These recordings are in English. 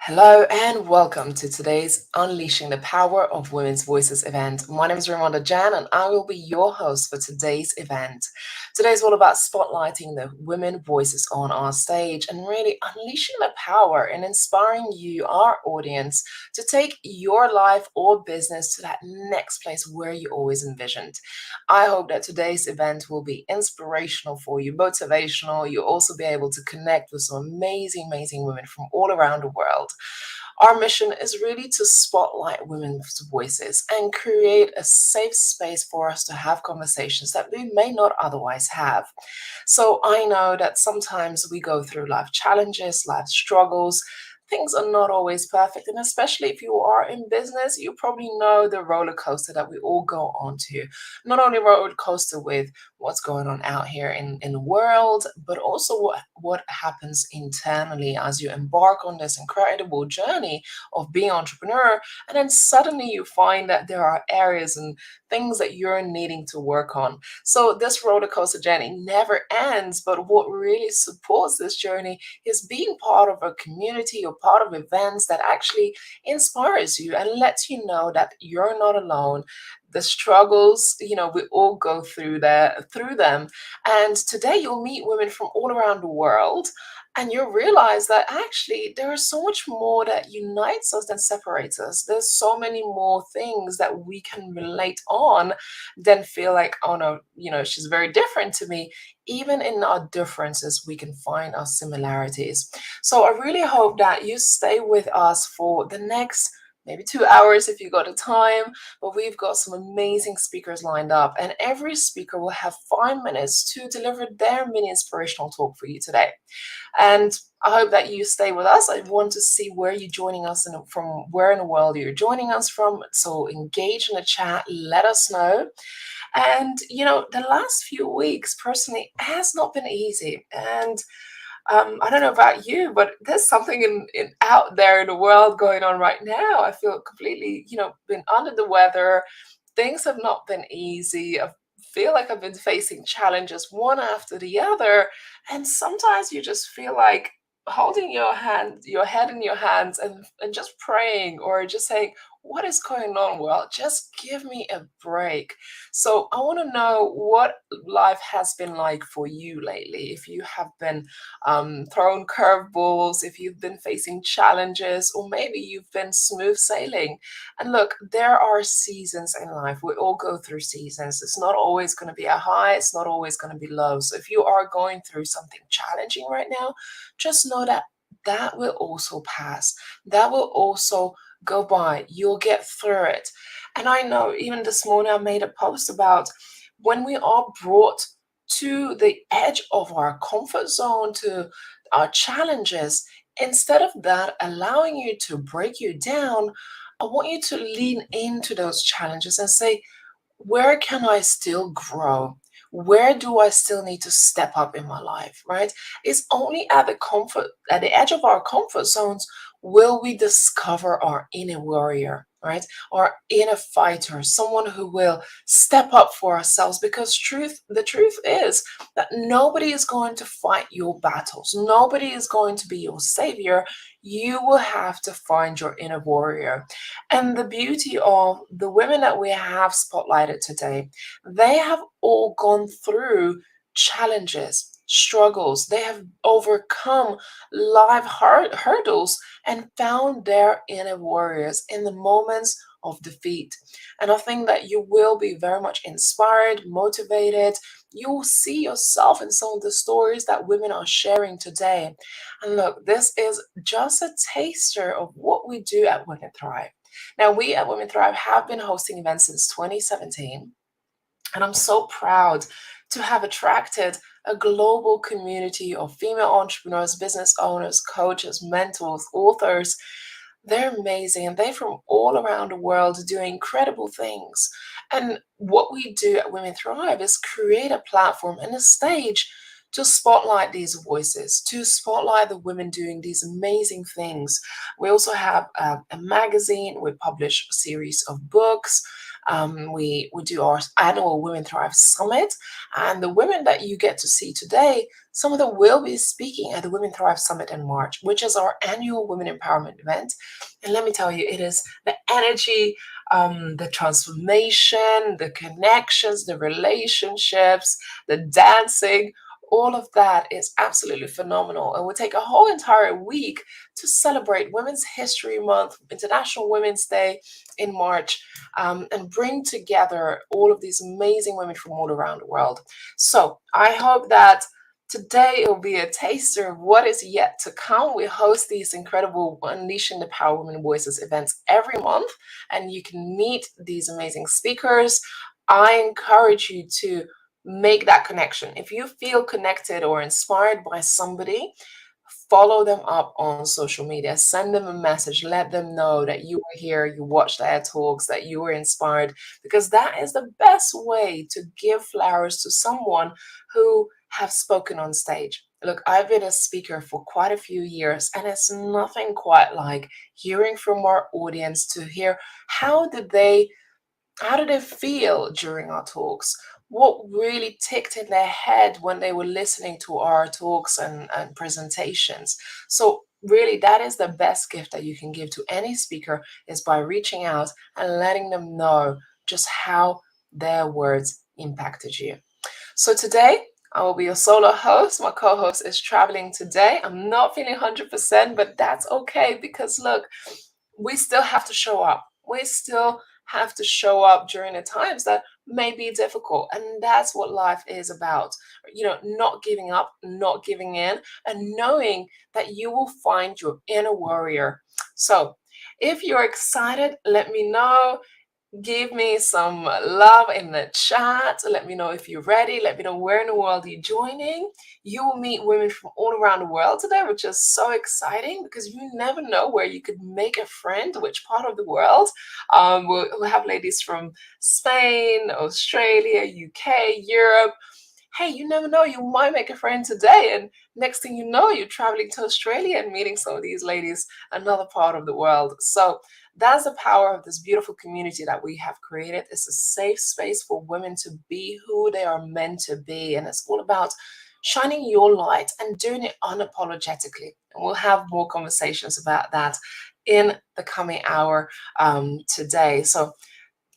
Hello and welcome to today's Unleashing the Power of Women's Voices event. My name is Ramonda Jan and I will be your host for today's event. Today's all about spotlighting the women voices on our stage and really unleashing the power and inspiring you, our audience, to take your life or business to that next place where you always envisioned. I hope that today's event will be inspirational for you, motivational. You'll also be able to connect with some amazing women from all around the world. Our mission is really to spotlight women's voices and create a safe space for us to have conversations that we may not otherwise have. So I know that sometimes we go through life challenges, life struggles. Things are not always perfect, and especially if you are in business, you probably know the roller coaster that we all go on to. Not only roller coaster with what's going on out here in the world, but also what happens internally as you embark on this incredible journey of being entrepreneur. And then suddenly you find that there are areas and things that you're needing to work on. So this roller coaster journey never ends, but what really supports this journey is being part of a community or part of events that actually inspires you and lets you know that you're not alone. The struggles, we all go through them. And today you'll meet women from all around the world, and you'll realize that actually there is so much more that unites us than separates us. There's so many more things that we can relate on than feel like, oh no, she's very different to me. Even in our differences, we can find our similarities. So I really hope that you stay with us for the next maybe 2 hours if you got the time, but we've got some amazing speakers lined up, and every speaker will have 5 minutes to deliver their mini inspirational talk for you today. And I hope that you stay with us. I want to see where you're joining us and from where in the world you're joining us from. So engage in the chat, let us know. And the last few weeks personally has not been easy. And I don't know about you, but there's something in out there in the world going on right now. I feel completely, been under the weather. Things have not been easy. I feel like I've been facing challenges one after the other. And sometimes you just feel like holding your head in your hands and just praying or just saying, what is going on? Well, just give me a break. So I want to know what life has been like for you lately. If you have been thrown curveballs, if you've been facing challenges, or maybe you've been smooth sailing. And look, there are seasons in life. We all go through seasons. It's not always going to be a high. It's not always going to be low. So if you are going through something challenging right now, just know that that will also pass. That will also go by. You'll get through it. And I know even this morning I made a post about when we are brought to the edge of our comfort zone, to our challenges, instead of that allowing you to break you down, I want you to lean into those challenges and say, where can I still grow? Where do I still need to step up in my life, right? It's only at the edge of our comfort zones will we discover our inner warrior, right? Our inner fighter, someone who will step up for ourselves, because the truth is that nobody is going to fight your battles. Nobody is going to be your savior. You will have to find your inner warrior. And the beauty of the women that we have spotlighted today, they have all gone through challenges, struggles. They have overcome life hurdles and found their inner warriors in the moments of defeat. And I think that you will be very much inspired, motivated. You will see yourself in some of the stories that women are sharing today. And look, this is just a taster of what we do at Women Thrive. Now, we at Women Thrive have been hosting events since 2017, and I'm so proud to have attracted a global community of female entrepreneurs, business owners, coaches, mentors, authors. They're amazing, and they're from all around the world doing incredible things. And what we do at Women Thrive is create a platform and a stage to spotlight these voices, to spotlight the women doing these amazing things. We also have a magazine. We publish a series of books. We do our annual Women Thrive Summit, and the women that you get to see today, some of them will be speaking at the Women Thrive Summit in March, which is our annual women empowerment event. And let me tell you, it is the energy, the transformation, the connections, the relationships, the dancing, all of that is absolutely phenomenal. And we'll take a whole entire week to celebrate Women's History Month, International Women's Day in March, and bring together all of these amazing women from all around the world. So I hope that today it will be a taster of what is yet to come. We host these incredible Unleashing the Power Women Voices events every month, and you can meet these amazing speakers. I encourage you to make that connection. If you feel connected or inspired by somebody, follow them up on social media, send them a message, let them know that you were here, you watched their talks, that you were inspired, because that is the best way to give flowers to someone who have spoken on stage. Look, I've been a speaker for quite a few years, and it's nothing quite like hearing from our audience to hear how did they feel during our talks? What really ticked in their head when they were listening to our talks and presentations? So really, that is the best gift that you can give to any speaker, is by reaching out and letting them know just how their words impacted you. So today, I will be your solo host. My co-host is traveling today. I'm not feeling 100%, but that's okay, because look, we still have to show up. We still have to show up during the times that may be difficult. And that's what life is about. Not giving up, not giving in, and knowing that you will find your inner warrior. So if you're excited, let me know. Give me some love in the chat. Let me know if you're ready. Let me know where in the world you're joining. You will meet women from all around the world today, which is so exciting, because you never know where you could make a friend, which part of the world. We'll have ladies from Spain, Australia, UK, Europe. Hey, you never know, you might make a friend today, and next thing you know, you're traveling to Australia and meeting some of these ladies, another part of the world. So that's the power of this beautiful community that we have created. It's a safe space for women to be who they are meant to be, and it's all about shining your light and doing it unapologetically. And we'll have more conversations about that in the coming hour today. So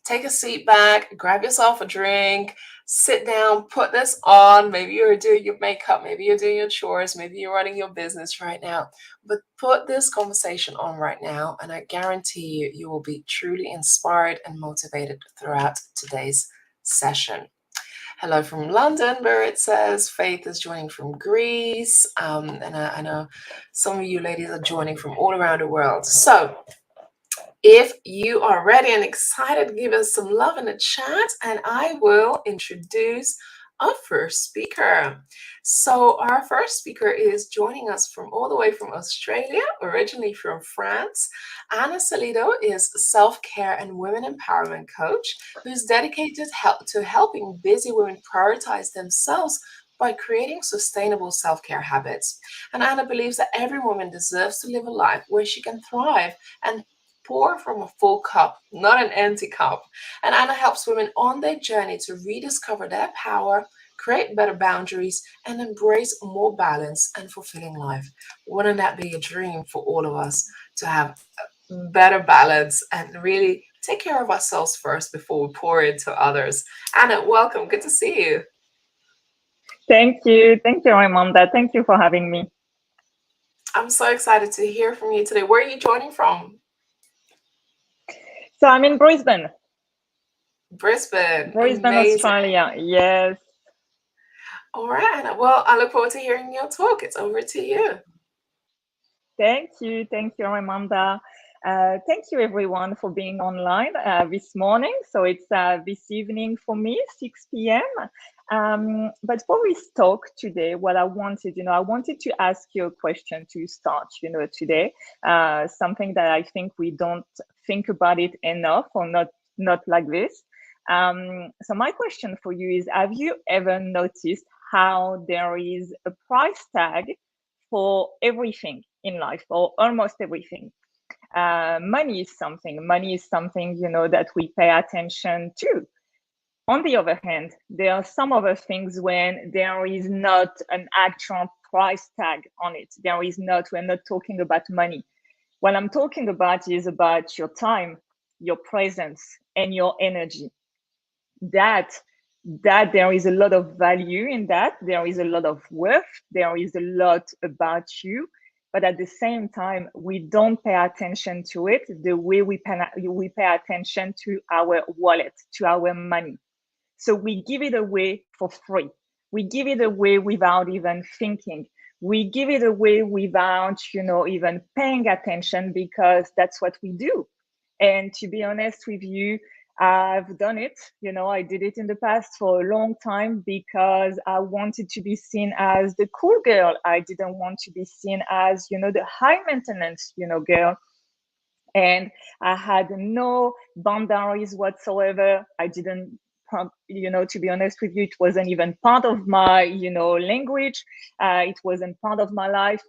take a seat back, grab yourself a drink, sit down, put this on. Maybe you're doing your makeup, maybe you're doing your chores, maybe you're running your business right now. But put this conversation on right now, and I guarantee you, you will be truly inspired and motivated throughout today's session. Hello from London, where it says Faith is joining from Greece. And I know some of you ladies are joining from all around the world. So if you are ready and excited, give us some love in the chat, and I will introduce our first speaker. So our first speaker is joining us from all the way from Australia, originally from France. Ana Salido is self-care and women empowerment coach who's dedicated to helping busy women prioritize themselves by creating sustainable self-care habits. And Ana believes that every woman deserves to live a life where she can thrive and pour from a full cup, not an empty cup. And Ana helps women on their journey to rediscover their power, create better boundaries, and embrace a more balanced and fulfilling life. Wouldn't that be a dream for all of us, to have better balance and really take care of ourselves first before we pour into others? Ana, welcome. Good to see you. Thank you. Thank you, Ramonda. Thank you for having me. I'm so excited to hear from you today. Where are you joining from? So I'm in Brisbane. Brisbane, amazing. Australia. Yes. All right, Ana. Well, I look forward to hearing your talk. It's over to you. Thank you, Ramonda. Thank you, everyone, for being online this morning. So it's this evening for me, 6 p.m. But before we talk today, what I wanted to ask you a question to start, today. Something that I think we don't think about it enough, or not like this. So my question for you is: have you ever noticed how there is a price tag for everything in life, or almost everything? Money is something. Money is something, you know, that we pay attention to. On the other hand, there are some other things when there is not an actual price tag on it. There is not, we're not talking about money. What I'm talking about is about your time, your presence, and your energy. That there is a lot of value in that. There is a lot of worth. There is a lot about you. But at the same time, we don't pay attention to it the way we pay attention to our wallet, to our money. So we give it away for free. We give it away without even thinking. We give it away without, you know, even paying attention, because that's what we do. And to be honest with you, I've done it. You know, I did it in the past for a long time because I wanted to be seen as the cool girl. I didn't want to be seen as, you know, the high maintenance, you know, girl. And I had no boundaries whatsoever. I didn't, you know, to be honest with you, it wasn't even part of my, you know, language. It wasn't part of my life.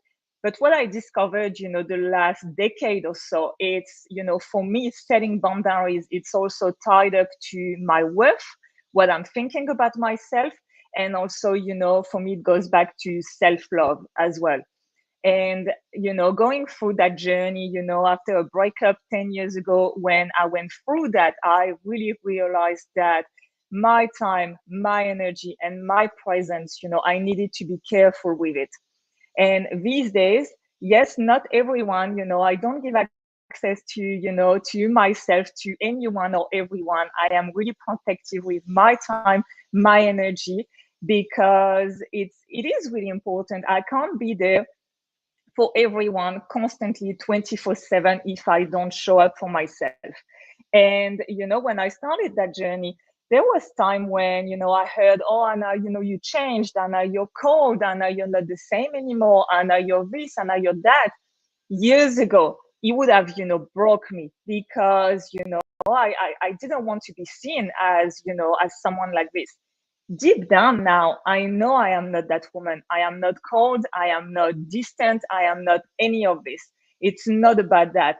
But what I discovered, you know, the last decade or so, it's, you know, for me, setting boundaries, it's also tied up to my worth, what I'm thinking about myself. And also, you know, for me, it goes back to self-love as well. And, you know, going through that journey, you know, after a breakup 10 years ago, when I went through that, I really realized that my time, my energy, and my presence, you know, I needed to be careful with it. And these days, yes, not everyone, you know, I don't give access to, you know, to myself, to anyone or everyone. I am really protective with my time, my energy, because it is really important. I can't be there for everyone constantly 24/7 if I don't show up for myself. And, you know, when I started that journey, there was time when, you know, I heard, oh, Anna, you know, you changed, Anna, you're cold, Anna, you're not the same anymore, Anna, you're this, Anna, you're that. Years ago, it would have, you know, broke me, because, you know, I didn't want to be seen as, you know, as someone like this. Deep down now, I know I am not that woman. I am not cold. I am not distant. I am not any of this. It's not about that.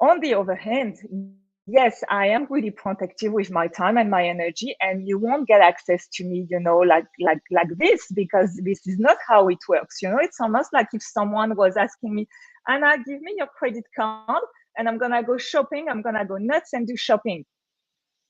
On the other hand, yes, I am really protective with my time and my energy, and you won't get access to me, you know, like this, because this is not how it works. You know, it's almost like if someone was asking me, Anna, give me your credit card and I'm gonna go shopping. I'm gonna go nuts and do shopping.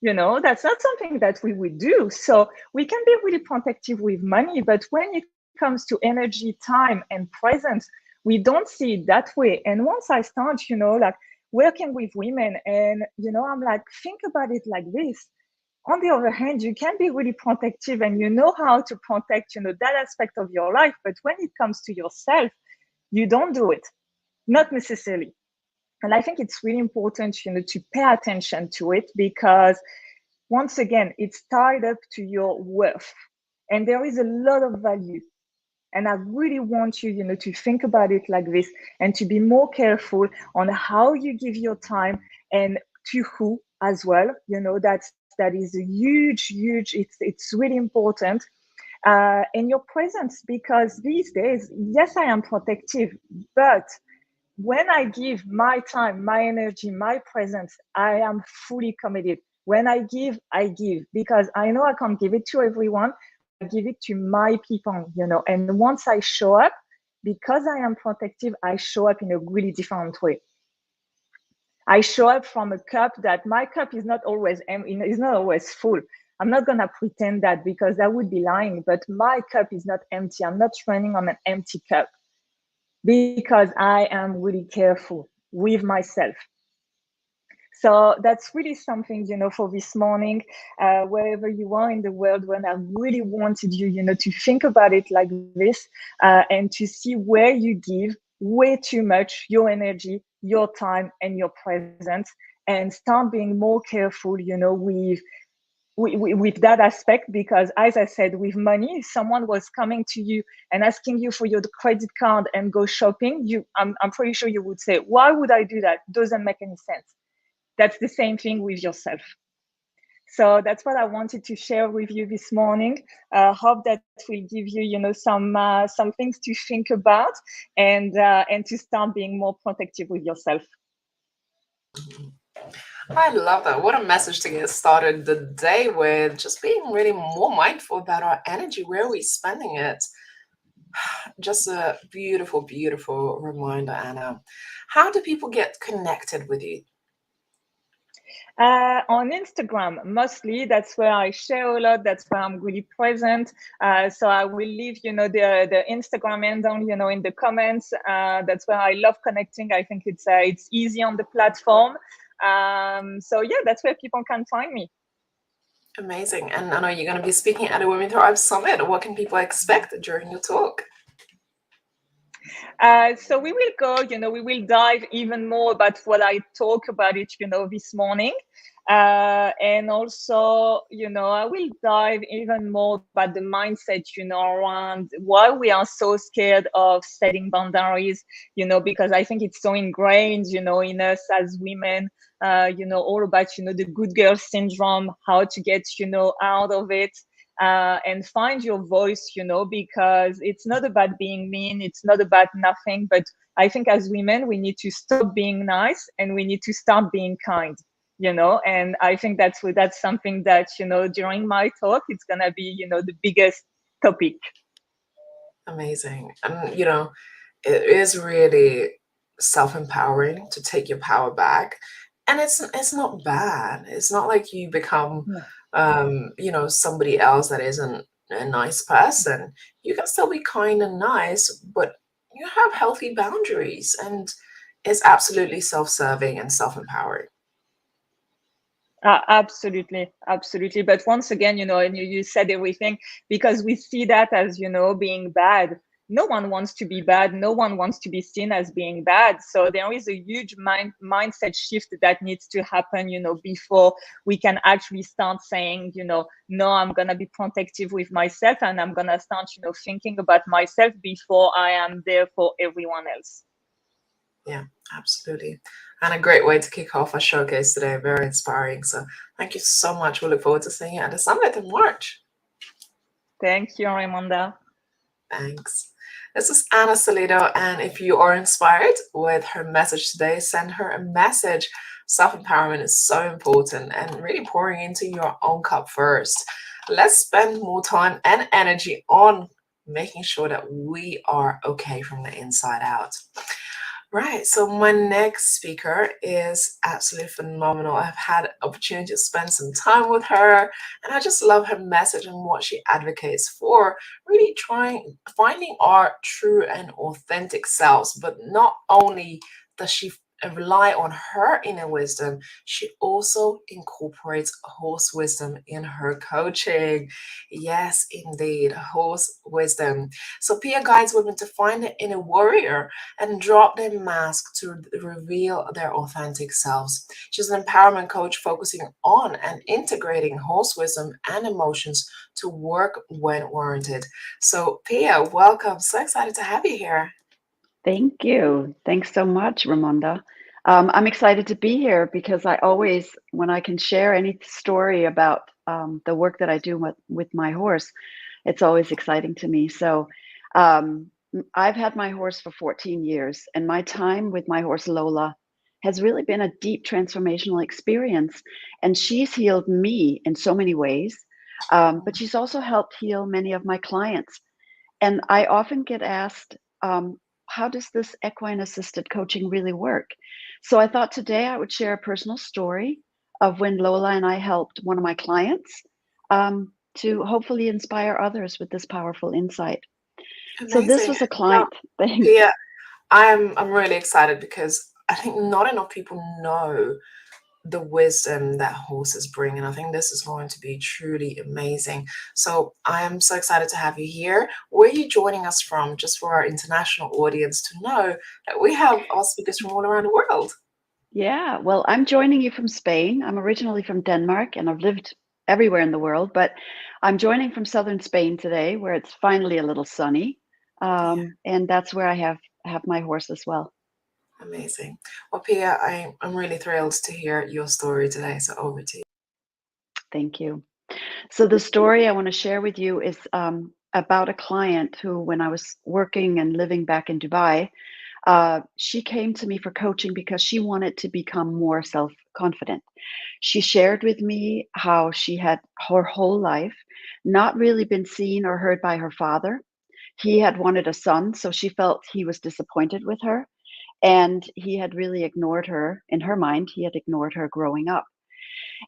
You know, that's not something that we would do. So we can be really protective with money, but when it comes to energy, time, and presence, we don't see it that way. And once I start, you know, like working with women, and, you know, I'm like, think about it like this. On the other hand, you can be really protective and you know how to protect, you know, that aspect of your life. But when it comes to yourself, you don't do it, not necessarily. And I think it's really important, you know, to pay attention to it, because once again, it's tied up to your worth. And there is a lot of value. And I really want you, you know, to think about it like this, and to be more careful on how you give your time, and to who as well. You know, that is a huge, it's really important. And your presence, because these days, yes, I am protective, but when I give my time, my energy, my presence, I am fully committed. When I give, because I know I can't give it to everyone. I give it to my people, you know. And once I show up, because I am protective, I show up in a really different way. I show up from a cup that my cup is not always is not always full. I'm not gonna pretend that, because that would be lying. But my cup is not empty. I'm not running on an empty cup, because I am really careful with myself. So that's really something, you know, for this morning, wherever you are in the world, when I really wanted you, you know, to think about it like this, and to see where you give way too much your energy, your time, and your presence, and start being more careful, you know, with that aspect. Because as I said, with money, if someone was coming to you and asking you for your credit card and go shopping, I'm pretty sure you would say, why would I do that? Doesn't make any sense. That's the same thing with yourself. So that's what I wanted to share with you this morning. Hope that will give you, you know, some things to think about, and to start being more protective with yourself. I love that. What a message to get started the day with. Just being really more mindful about our energy. Where are we spending it? Just a beautiful, beautiful reminder, Anna. How do people get connected with you? On Instagram, mostly. That's where I share a lot. That's where I'm really present. So I will leave, the Instagram handle, in the comments. That's where I love connecting. I think it's easy on the platform. So yeah, that's where people can find me. Amazing. And I know you're going to be speaking at a Women Thrive Summit. What can people expect during your talk? So we will go, we will dive even more about what I talk about it, this morning. And also, I will dive even more about the mindset, around why we are so scared of setting boundaries, because I think it's so ingrained, in us as women, all about, the good girl syndrome, how to get, out of it. And find your voice, because it's not about being mean, it's not about nothing, but I think as women, we need to stop being nice and we need to start being kind, and I think that's something that, during my talk, it's going to be, the biggest topic. Amazing. And, it is really self-empowering to take your power back. And it's not bad. It's not like you become somebody else that isn't a nice person. You can still be kind and nice, but you have healthy boundaries, and it's absolutely self-serving and self-empowering. Absolutely, absolutely. But once again, and you said everything, because we see that as, being bad. No one wants to be bad. No one wants to be seen as being bad. So there is a huge mindset shift that needs to happen, before we can actually start saying, no, I'm going to be protective with myself and I'm going to start, thinking about myself before I am there for everyone else. Yeah, absolutely. And a great way to kick off our showcase today. Very inspiring. So thank you so much. We look forward to seeing you at the summit in March. Thank you, Raimonda. Thanks. This is Anna Salido, and if you are inspired with her message today, send her a message. Self-empowerment is so important, and really pouring into your own cup first. Let's spend more time and energy on making sure that we are okay from the inside out. Right. So my next speaker is absolutely phenomenal. I've had opportunity to spend some time with her, and I just love her message and what she advocates for, really finding our true and authentic selves. But not only does she rely on her inner wisdom, she also incorporates horse wisdom in her coaching. Yes, indeed, horse wisdom. So Pia guides women to find their inner warrior and drop their mask to reveal their authentic selves. She's an empowerment coach focusing on and integrating horse wisdom and emotions to work when warranted. So, Pia, welcome. So excited to have you here. Thank you. Thanks so much, Raimonda. I'm excited to be here because I always, when I can share any story about the work that I do with my horse, it's always exciting to me. So I've had my horse for 14 years, and my time with my horse Lola has really been a deep transformational experience. And she's healed me in so many ways, but she's also helped heal many of my clients. And I often get asked, how does this equine assisted coaching really work? So I thought today I would share a personal story of when Lola and I helped one of my clients to hopefully inspire others with this powerful insight. So this Amazing. was a client thing. Pia, I'm really excited because I think not enough people know the wisdom that horses bring, and I think this is going to be truly amazing. So I am so excited to have you here. Where are you joining us from, just for our international audience to know that we have our speakers from all around the world? Yeah, well, I'm joining you from Spain. I'm originally from Denmark and I've lived everywhere in the world, but I'm joining from southern Spain today where it's finally a little sunny. And that's where I have my horse as well. Amazing. Well, Pia, I'm really thrilled to hear your story today. So over to you. Thank you. So the story I want to share with you is about a client who, when I was working and living back in Dubai, She came to me for coaching because she wanted to become more self-confident. She shared with me how she had her whole life not really been seen or heard by her father. He had wanted a son, so she felt he was disappointed with her, and he had really ignored her. In her mind, he had ignored her growing up.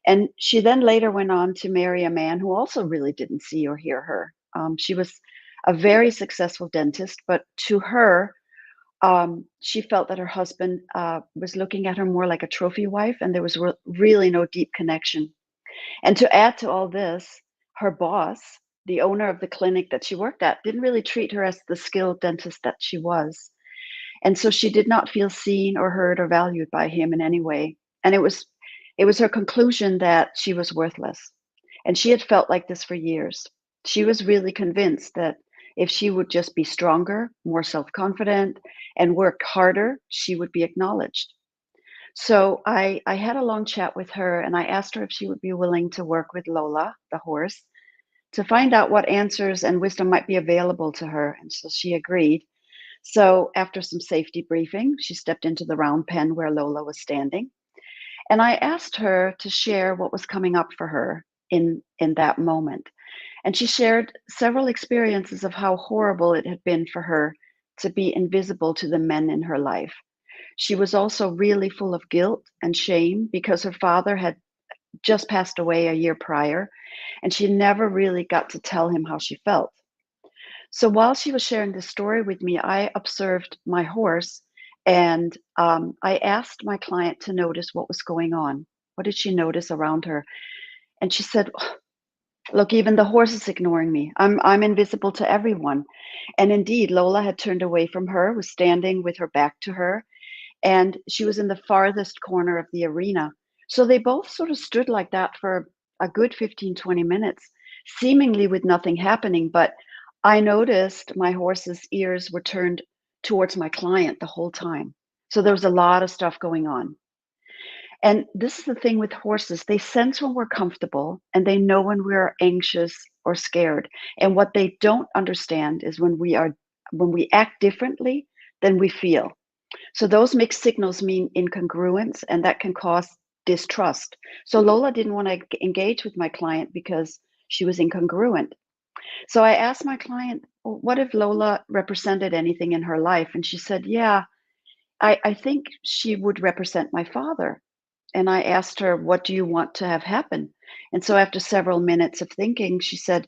And she then later went on to marry a man who also really didn't see or hear her. She was a very successful dentist, but to her, she felt that her husband was looking at her more like a trophy wife, and there was really no deep connection. And to add to all this, her boss, the owner of the clinic that she worked at, didn't really treat her as the skilled dentist that she was. And so she did not feel seen or heard or valued by him in any way. And it was her conclusion that she was worthless. And she had felt like this for years. She was really convinced that if she would just be stronger, more self-confident, and work harder, she would be acknowledged. So I had a long chat with her, and I asked her if she would be willing to work with Lola, the horse, to find out what answers and wisdom might be available to her. And so she agreed. So after some safety briefing, she stepped into the round pen where Lola was standing. And I asked her to share what was coming up for her in that moment. And she shared several experiences of how horrible it had been for her to be invisible to the men in her life. She was also really full of guilt and shame because her father had just passed away a year prior, and she never really got to tell him how she felt. So while she was sharing this story with me, I observed my horse, and I asked my client to notice what was going on. What did she notice around her? And she said, "Look, even the horse is ignoring me. I'm invisible to everyone." And indeed, Lola had turned away from her, was standing with her back to her, and she was in the farthest corner of the arena. So they both sort of stood like that for a good 15, 20 minutes, seemingly with nothing happening. But I noticed my horse's ears were turned towards my client the whole time. So there was a lot of stuff going on. And this is the thing with horses, they sense when we're comfortable and they know when we're anxious or scared. And what they don't understand is when we act differently than we feel. So those mixed signals mean incongruence, and that can cause distrust. So Lola didn't want to engage with my client because she was incongruent. So I asked my client, "Well, what if Lola represented anything in her life?" And she said, "Yeah, I think she would represent my father." And I asked her, "What do you want to have happen?" And so after several minutes of thinking, she said,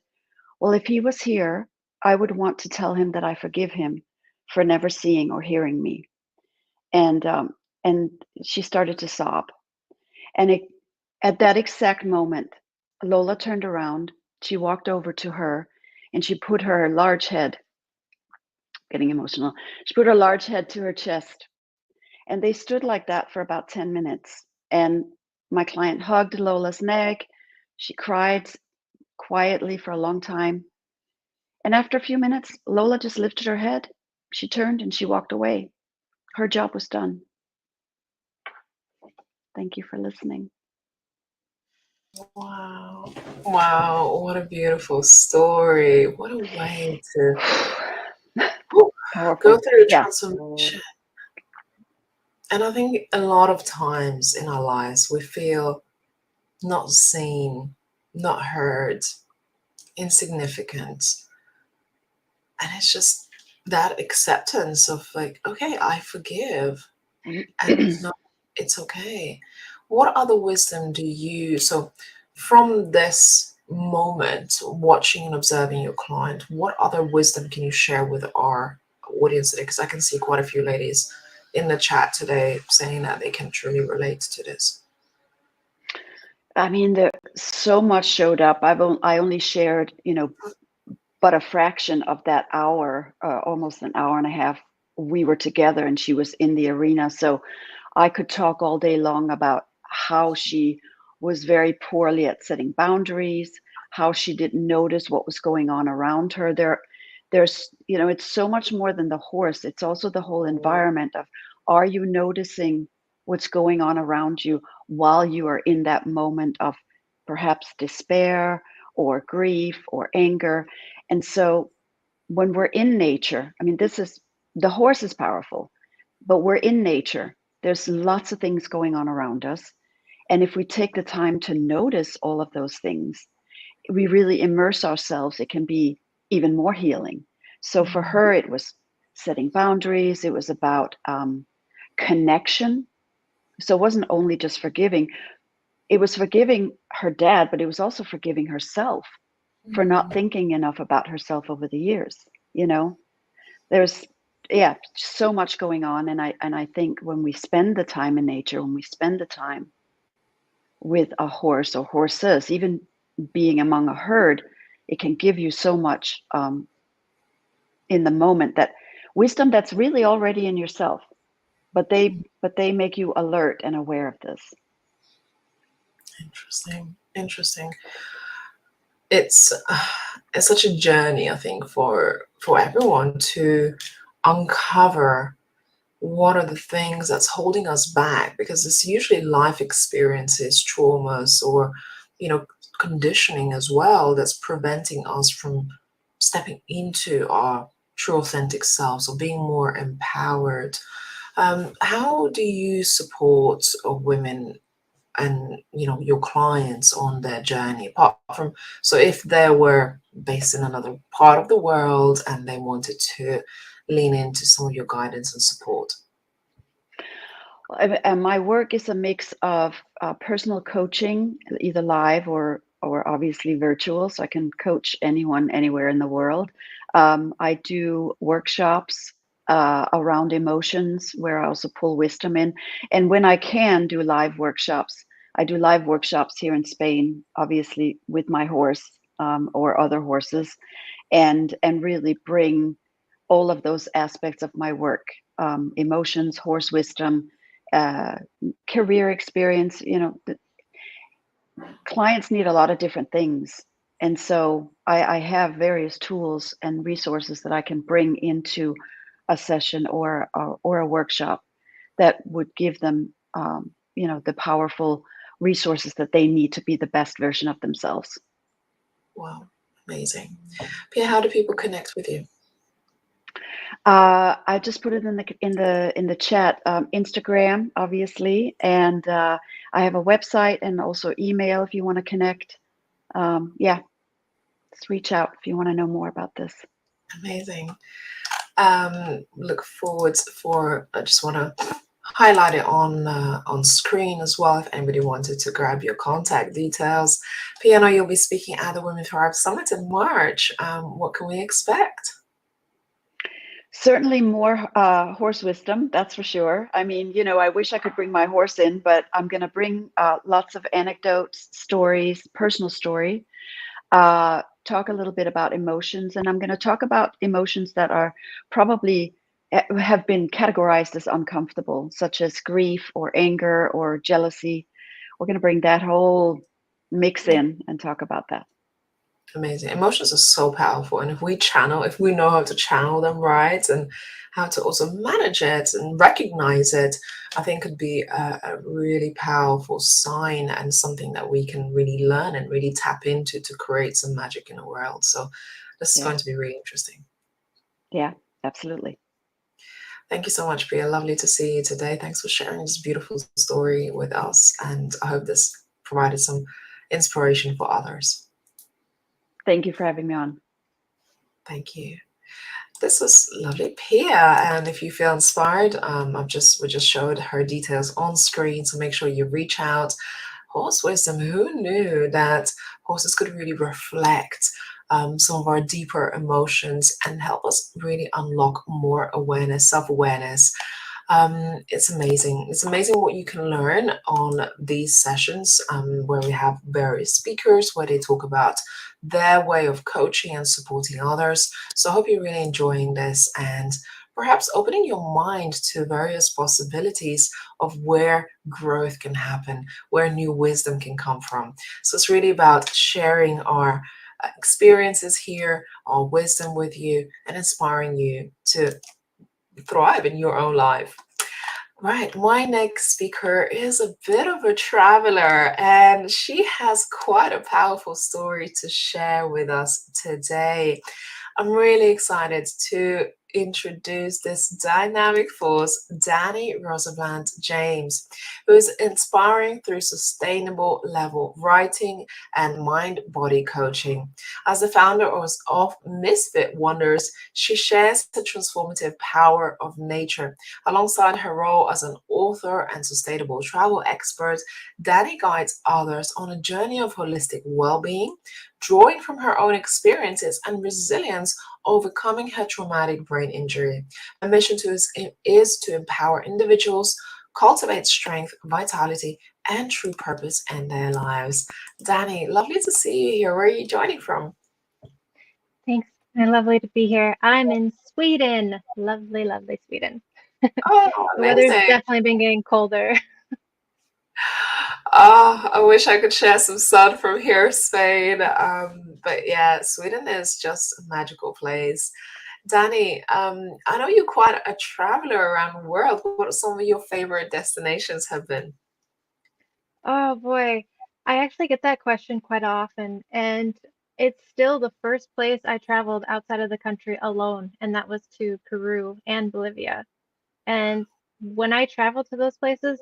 "Well, if he was here, I would want to tell him that I forgive him for never seeing or hearing me." And and she started to sob. And at that exact moment, Lola turned around. She walked over to her, and she put her large head, getting emotional. She put her large head to her chest, and they stood like that for about 10 minutes. And my client hugged Lola's neck. She cried quietly for a long time. And after a few minutes, Lola just lifted her head. She turned and she walked away. Her job was done. Thank you for listening. Wow. Wow. What a beautiful story. What a way to Powerful. go through the Yeah. transformation. And I think a lot of times in our lives, we feel not seen, not heard, insignificant. And it's just that acceptance of like, okay, I forgive. And no, it's okay. What other wisdom do you, so from this moment, watching and observing your client, what other wisdom can you share with our audience today? Because I can see quite a few ladies in the chat today saying that they can truly relate to this. I mean, so much showed up. I only shared, but a fraction of that hour, almost an hour and a half. We were together, and she was in the arena. So I could talk all day long about how she was very poorly at setting boundaries, how she didn't notice what was going on around her. There's, it's so much more than the horse. It's also the whole environment of, are you noticing what's going on around you while you are in that moment of perhaps despair or grief or anger? And so when we're in nature, I mean, the horse is powerful, but we're in nature. There's lots of things going on around us. And if we take the time to notice all of those things, we really immerse ourselves, it can be even more healing. So for her, it was setting boundaries. It was about connection. So it wasn't only just forgiving. It was forgiving her dad, but it was also forgiving herself for not thinking enough about herself over the years. You know, there's so much going on, and I think when we spend the time in nature, when we spend the time with a horse or horses, even being among a herd, it can give you so much in the moment, that wisdom that's really already in yourself, but they make you alert and aware of this. Interesting. It's such a journey, I think, for everyone to uncover what are the things that's holding us back, because it's usually life experiences, traumas, or conditioning as well, that's preventing us from stepping into our true authentic selves or being more empowered. How do you support women and your clients on their journey, apart from, so if they were based in another part of the world and they wanted to lean into some of your guidance and support? And my work is a mix of personal coaching, either live or obviously virtual, so I can coach anyone anywhere in the world. I do workshops around emotions, where I also pull wisdom in, and when I can do live workshops, I do live workshops here in Spain, obviously with my horse or other horses, and really bring all of those aspects of my work, emotions, horse wisdom, career experience. Clients need a lot of different things, and so I have various tools and resources that I can bring into a session or a workshop that would give them the powerful resources that they need to be the best version of themselves. Wow, amazing. Pia, how do people connect with you? I just put it in the chat. Instagram, obviously, and I have a website and also email if you want to connect. Just reach out if you want to know more about this. Amazing. Look forward for. I just want to highlight it on screen as well if anybody wanted to grab your contact details. Pia, I know you'll be speaking at the Women Thrive Summit in March. What can we expect? Certainly more horse wisdom, that's for sure. I mean, I wish I could bring my horse in, but I'm going to bring lots of anecdotes, stories, personal story, talk a little bit about emotions, and I'm going to talk about emotions that are probably have been categorized as uncomfortable, such as grief or anger or jealousy. We're going to bring that whole mix in and talk about that. Amazing. Emotions are so powerful, and if we know how to channel them right, and how to also manage it and recognize it, I think could be a really powerful sign and something that we can really learn and really tap into to create some magic in the world. So this is going to be really interesting. Yeah, absolutely. Thank you so much, Pia. Lovely to see you today. Thanks for sharing this beautiful story with us, and I hope this provided some inspiration for others. Thank you for having me on. Thank you. This was lovely, Pia. And if you feel inspired, we just showed her details on screen, so make sure you reach out. Horse wisdom. Who knew that horses could really reflect some of our deeper emotions and help us really unlock more awareness, self-awareness. It's amazing. It's amazing what you can learn on these sessions where we have various speakers, where they talk about their way of coaching and supporting others. So I hope you're really enjoying this and perhaps opening your mind to various possibilities of where growth can happen, where new wisdom can come from. So it's really about sharing our experiences here, our wisdom with you, and inspiring you to thrive in your own life. Right, my next speaker is a bit of a traveler, and she has quite a powerful story to share with us today. I'm really excited to introduce this dynamic force, 𝐷𝐨𝐼𝐸, who is inspiring through sustainable level writing and mind-body coaching. As the founder of Misfit Wonders, she shares the transformative power of nature. Alongside her role as an author and sustainable travel expert, 𝐷𝐨𝐼 guides others on a journey of holistic well-being, drawing from her own experiences and resilience overcoming her traumatic brain injury. Her mission is to empower individuals, cultivate strength, vitality, and true purpose in their lives. 𝐷𝐨𝐼, lovely to see you here. Where are you joining from? Thanks. And lovely to be here. I'm in Sweden. Lovely, lovely Sweden. Oh, The weather's amazing. definitely been getting colder. Oh, I wish I could share some sun from here, Spain. But yeah, Sweden is just a magical place. 𝐷𝐨𝐼, I know you're quite a traveler around the world. What are some of your favorite destinations have been? Oh boy. I actually get that question quite often, and it's still the first place I traveled outside of the country alone, and that was to Peru and Bolivia. And when I travel to those places,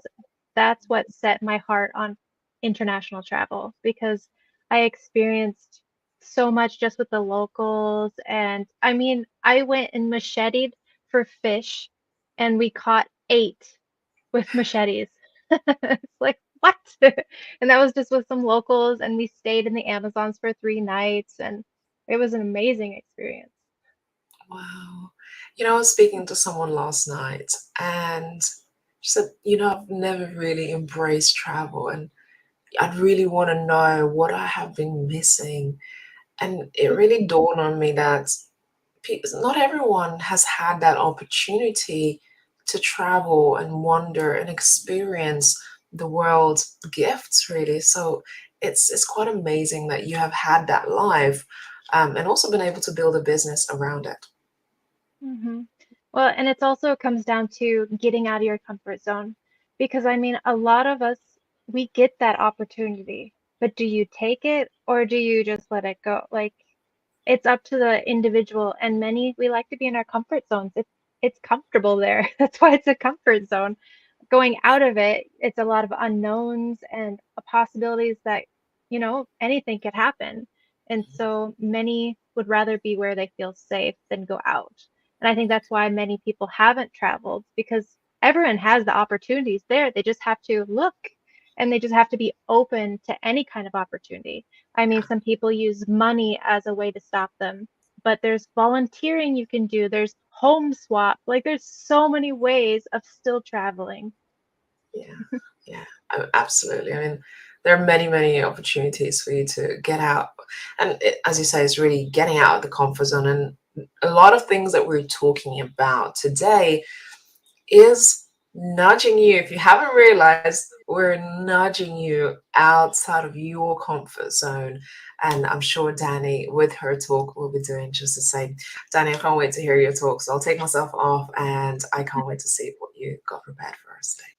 that's what set my heart on international travel because I experienced so much just with the locals. And I mean, I went and macheted for fish, and we caught eight with machetes. It's like, what? And that was just with some locals, and we stayed in the Amazons for 3 nights, and it was an amazing experience. Wow. You know, I was speaking to someone last night and she said, I've never really embraced travel and I'd really want to know what I have been missing. And it really dawned on me that not everyone has had that opportunity to travel and wander and experience the world's gifts, really. So it's quite amazing that you have had that life, and also been able to build a business around it. hmm Well, and it's also comes down to getting out of your comfort zone because I mean, a lot of us, we get that opportunity, but do you take it or do you just let it go? Like, it's up to the individual, and many we like to be in our comfort zones. It's comfortable there. That's why it's a comfort zone. Going out of it, it's a lot of unknowns and possibilities that, anything could happen. And so many would rather be where they feel safe than go out. And I think that's why many people haven't traveled because everyone has the opportunities there. They just have to look and they just have to be open to any kind of opportunity. I mean, some people use money as a way to stop them, but there's volunteering you can do. There's home swap. Like there's so many ways of still traveling. Yeah, yeah, absolutely. I mean, there are many, many opportunities for you to get out. And as you say, it's really getting out of the comfort zone. And a lot of things that we're talking about today is nudging you. If you haven't realized, we're nudging you outside of your comfort zone. And I'm sure 𝐷𝐨𝐼, with her talk, will be doing just the same. 𝐷𝐨𝐼, I can't wait to hear your talk. So I'll take myself off and I can't wait to see what you got prepared for us today.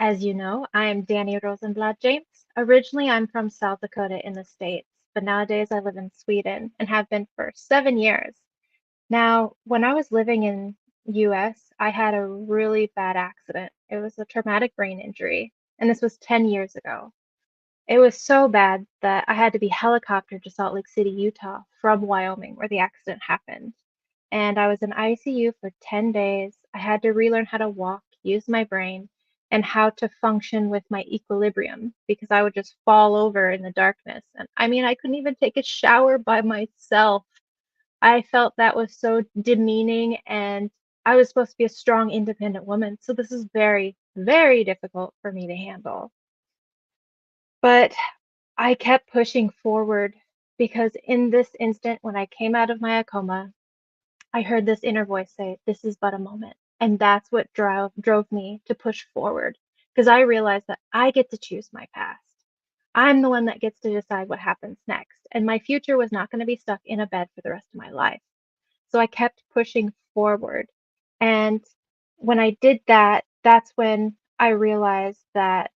As you know, I am Danny Rosenblatt James. Originally, I'm from South Dakota in the States, but nowadays I live in Sweden and have been for 7 years. Now, when I was living in US, I had a really bad accident. It was a traumatic brain injury, and this was 10 years ago. It was so bad that I had to be helicoptered to Salt Lake City, Utah from Wyoming, where the accident happened. And I was in ICU for 10 days. I had to relearn how to walk, use my brain, and how to function with my equilibrium because I would just fall over in the darkness. And I mean, I couldn't even take a shower by myself. I felt that was so demeaning, and I was supposed to be a strong, independent woman. So this is very, very difficult for me to handle. But I kept pushing forward because in this instant, when I came out of my coma, I heard this inner voice say, "This is but a moment." And that's what drove me to push forward because I realized that I get to choose my past. I'm the one that gets to decide what happens next. And my future was not going to be stuck in a bed for the rest of my life. So I kept pushing forward. And when I did that, that's when I realized that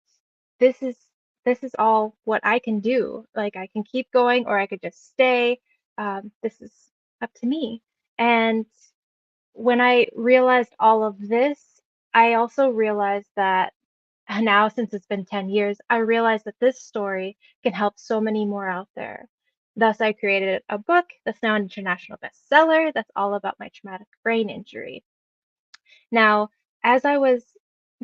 this is this is all what I can do. Like, I can keep going or I could just stay. This is up to me. And when I realized all of this, I also realized that now, since it's been 10 years, I realized that this story can help so many more out there. Thus, I created a book that's now an international bestseller that's all about my traumatic brain injury. Now, as I was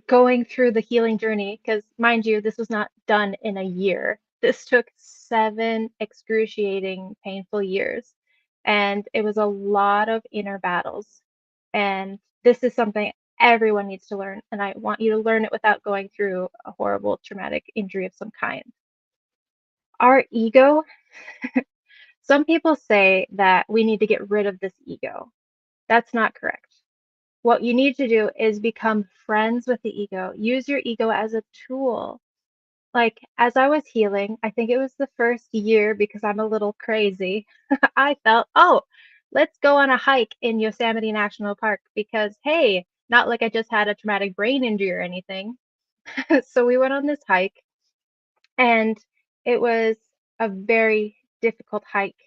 going through the healing journey, because mind you, this was not done in a year. This took 7 excruciating, painful years. And it was a lot of inner battles. And this is something everyone needs to learn. And I want you to learn it without going through a horrible traumatic injury of some kind. Our ego, some people say that we need to get rid of this ego. That's not correct. What you need to do is become friends with the ego. Use your ego as a tool. Like, as I was healing, I think it was the first year because I'm a little crazy. I felt, oh, let's go on a hike in Yosemite National Park because, hey, not like I just had a traumatic brain injury or anything. So we went on this hike, and it was a very difficult hike.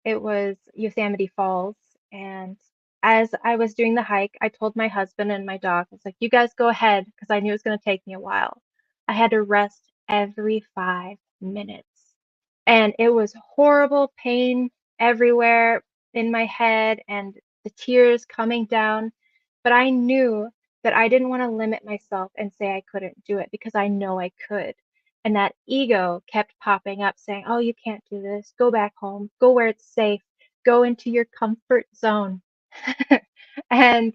It was Yosemite Falls. And as I was doing the hike, I told my husband and my dog, I was like, you guys go ahead, because I knew it was going to take me a while. I had to rest every 5 minutes. And it was horrible pain everywhere in my head and the tears coming down. But I knew that I didn't want to limit myself and say I couldn't do it because I know I could. And that ego kept popping up saying, oh, you can't do this. Go back home. Go where it's safe. Go into your comfort zone. And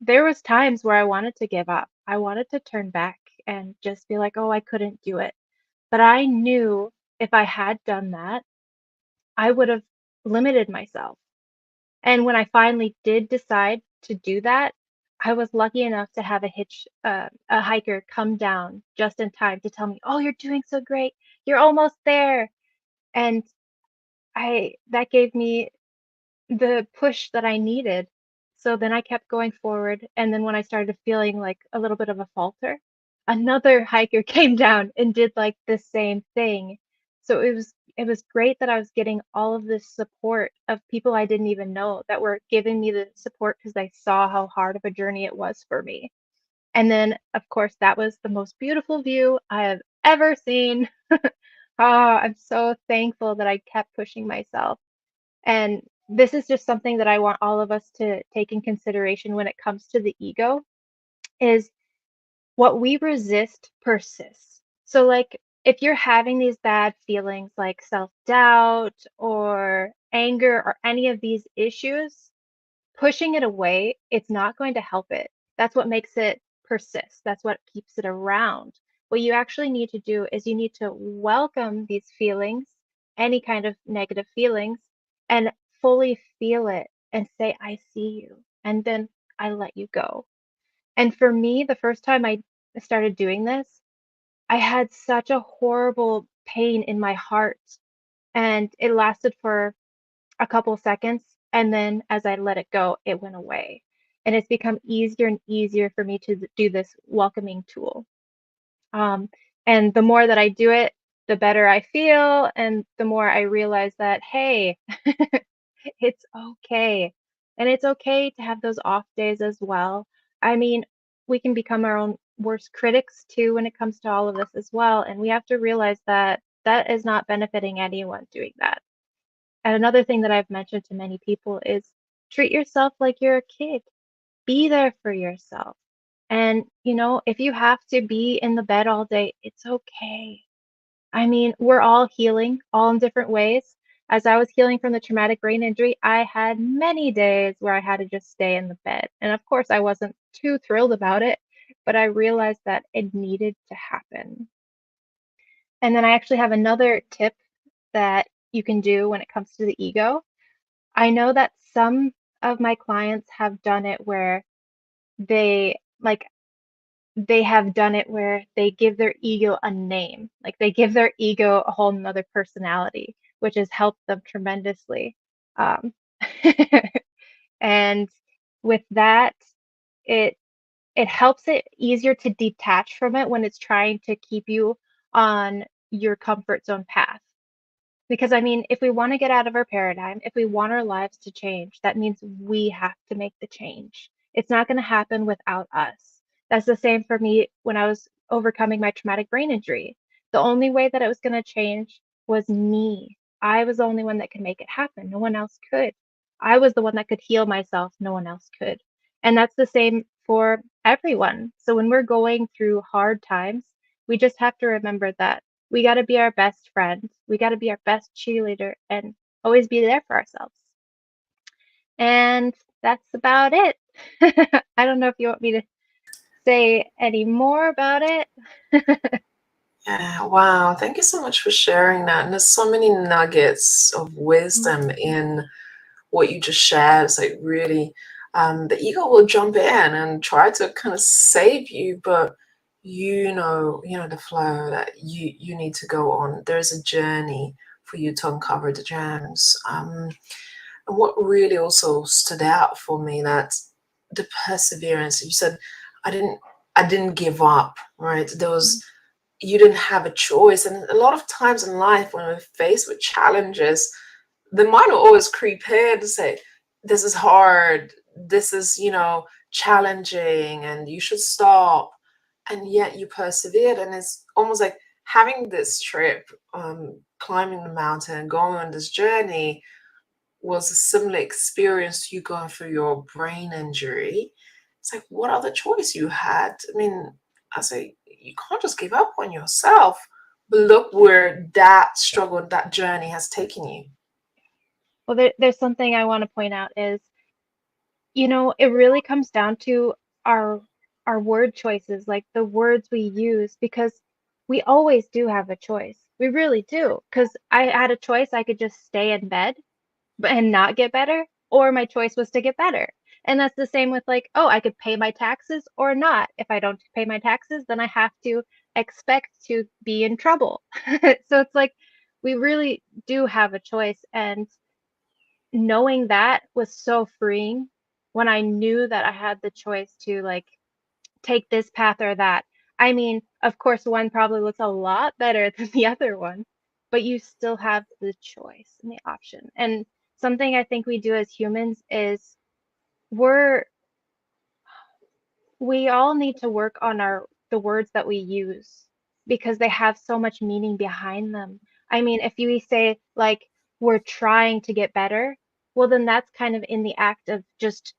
there was times where I wanted to give up. I wanted to turn back and just be like, oh, I couldn't do it. But I knew if I had done that, I would have limited myself. And when I finally did decide to do that, I was lucky enough to have a hiker come down just in time to tell me, "Oh, you're doing so great. You're almost there." And that gave me the push that I needed. So then I kept going forward. And then when I started feeling like a little bit of a falter, another hiker came down and did like the same thing. So it was great that I was getting all of this support of people I didn't even know that were giving me the support because they saw how hard of a journey it was for me. And then, of course, that was the most beautiful view I have ever seen. I'm so thankful that I kept pushing myself. And this is just something that I want all of us to take in consideration when it comes to the ego is what we resist persists. So like if you're having these bad feelings like self-doubt or anger or any of these issues, pushing it away, it's not going to help it. That's what makes it persist. That's what keeps it around. What you actually need to do is you need to welcome these feelings, any kind of negative feelings, and fully feel it and say, I see you. And then I let you go. And for me, the first time I started doing this, I had such a horrible pain in my heart. And it lasted for a couple seconds, and then as I let it go, it went away. And it's become easier and easier for me to do this welcoming tool. And the more that I do it, the better I feel, and the more I realize that, hey, it's okay. And it's okay to have those off days as well. I mean, we can become our own worst critics too when it comes to all of this as well. And we have to realize that that is not benefiting anyone doing that. And another thing that I've mentioned to many people is treat yourself like you're a kid. Be there for yourself. And, if you have to be in the bed all day, it's okay. I mean, we're all healing, all in different ways. As I was healing from the traumatic brain injury, I had many days where I had to just stay in the bed. And of course, I wasn't too thrilled about it, but I realized that it needed to happen. And then I actually have another tip that you can do when it comes to the ego. I know that some of my clients have done it where they like they have done it where they give their ego a name. Like they give their ego a whole nother personality, which has helped them tremendously. Um, and with that, it it helps it easier to detach from it when it's trying to keep you on your comfort zone path. Because I mean, if we want to get out of our paradigm, if we want our lives to change, that means we have to make the change. It's not going to happen without us. That's the same for me when I was overcoming my traumatic brain injury. The only way that it was going to change was me. I was the only one that could make it happen. No one else could. I was the one that could heal myself. No one else could. And that's the same for everyone. So when we're going through hard times, we just have to remember that we got to be our best friend. We got to be our best cheerleader and always be there for ourselves. And that's about it. I don't know if you want me to say any more about it. Yeah, wow. Thank you so much for sharing that. And there's so many nuggets of wisdom in what you just shared. It's like really, the ego will jump in and try to kind of save you, but you know the flow that you need to go on. There's a journey for you to uncover the gems. And what really also stood out for me, that the perseverance. You said, I didn't give up, right? There was, you didn't have a choice. And a lot of times in life when we're faced with challenges, the mind will always creep in to say, this is hard, this is, challenging, and you should stop. And yet you persevered. And it's almost like having this trip, climbing the mountain, going on this journey, was a similar experience to you going through your brain injury. It's like, what other choice you had? I mean, I say, you can't just give up on yourself. But look where that struggle, that journey has taken you. Well, there's something I want to point out is, it really comes down to our word choices, like the words we use, because we always do have a choice. We really do. Because I had a choice. I could just stay in bed and not get better, or my choice was to get better. And that's the same with like, oh, I could pay my taxes or not. If I don't pay my taxes, then I have to expect to be in trouble. So it's like we really do have a choice. And knowing that was so freeing when I knew that I had the choice to like take this path or that. I mean, of course, one probably looks a lot better than the other one, but you still have the choice and the option. And something I think we do as humans is we're we all need to work on the words that we use because they have so much meaning behind them. I mean, if you say like we're trying to get better, well then that's kind of in the act of just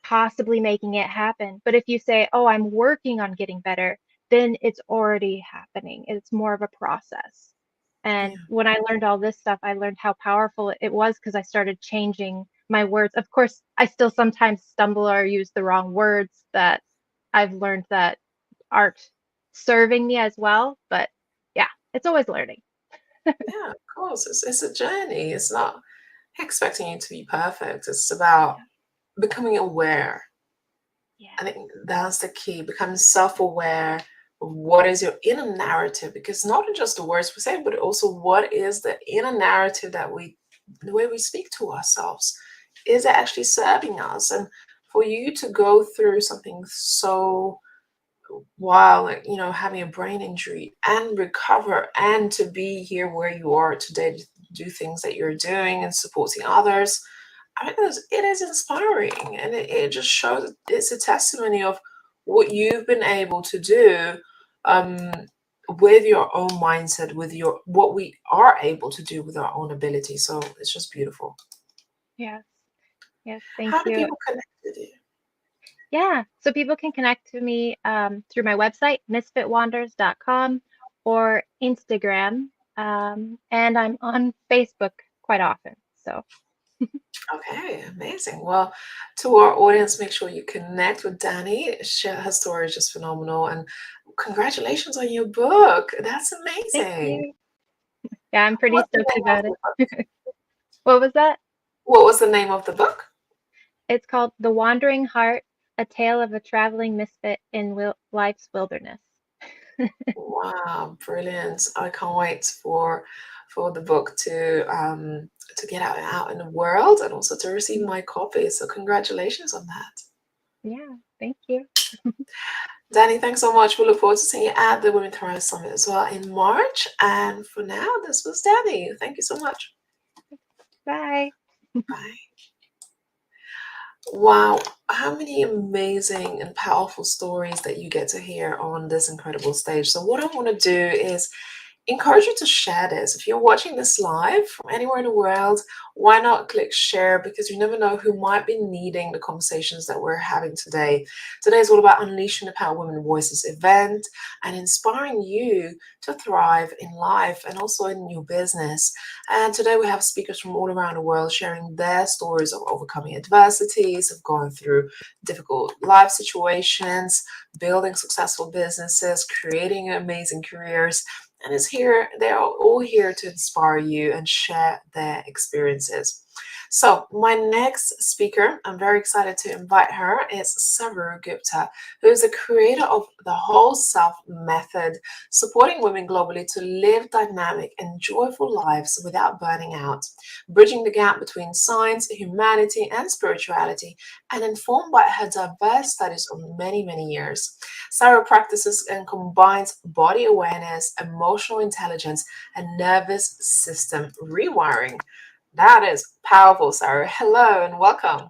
possibly making it happen. But if you say, oh, I'm working on getting better, then it's already happening. It's more of a process. Yeah. And when I learned all this stuff, I learned how powerful it was because I started changing my words. Of course, I still sometimes stumble or use the wrong words that I've learned that aren't serving me as well. But yeah, it's always learning. Yeah, of course. It's a journey. It's not expecting you to be perfect. It's about becoming aware. Yeah. I think that's the key. Becoming self-aware of what is your inner narrative, because not just the words we say, but also what is the inner narrative that the way we speak to ourselves, is it actually serving us? And for you to go through something so while, like, having a brain injury and recover, and to be here where you are today to do things that you're doing and supporting others, I mean, it is inspiring, and it just shows, it's a testimony of what you've been able to do, um, with your own mindset, with what we are able to do with our own ability. So it's just beautiful. Yes. Yes. Thank How do you. people connect with you? Yeah, so people can connect to me through my website, misfitwanders.com, or Instagram, and I'm on Facebook quite often. So Okay, amazing. Well, to our audience, make sure you connect with Dani. Her story is just phenomenal, and congratulations on your book. That's thank amazing. you. Yeah, I'm pretty What's the stoked name of about the it. book? What was that? What was the name of the book? It's called The Wandering Heart, A Tale of a Traveling Misfit in Life's Wilderness. Wow, brilliant! I can't wait for the book to get out in the world, and also to receive my copy. So congratulations on that. Yeah, thank you. Danny, thanks so much. We look forward to seeing you at the Women Thrive Summit as well in March. And for now, this was Danny. Thank you so much. Bye. Bye. Wow, how many amazing and powerful stories that you get to hear on this incredible stage. So what I want to do is encourage you to share this. If you're watching this live from anywhere in the world, why not click share? Because you never know who might be needing the conversations that we're having today. Today is all about unleashing the power of women voices event and inspiring you to thrive in life and also in your business. And today we have speakers from all around the world sharing their stories of overcoming adversities, of going through difficult life situations, building successful businesses, creating amazing careers. And they're all here to inspire you and share their experiences. So my next speaker, I'm very excited to invite her, is Saru Gupta, who is the creator of the Whole Self Method, supporting women globally to live dynamic and joyful lives without burning out, bridging the gap between science, humanity, and spirituality, and informed by her diverse studies of many, many years. Sarah practices and combines body awareness, emotional intelligence, and nervous system rewiring. That is powerful, Sarah. Hello and welcome.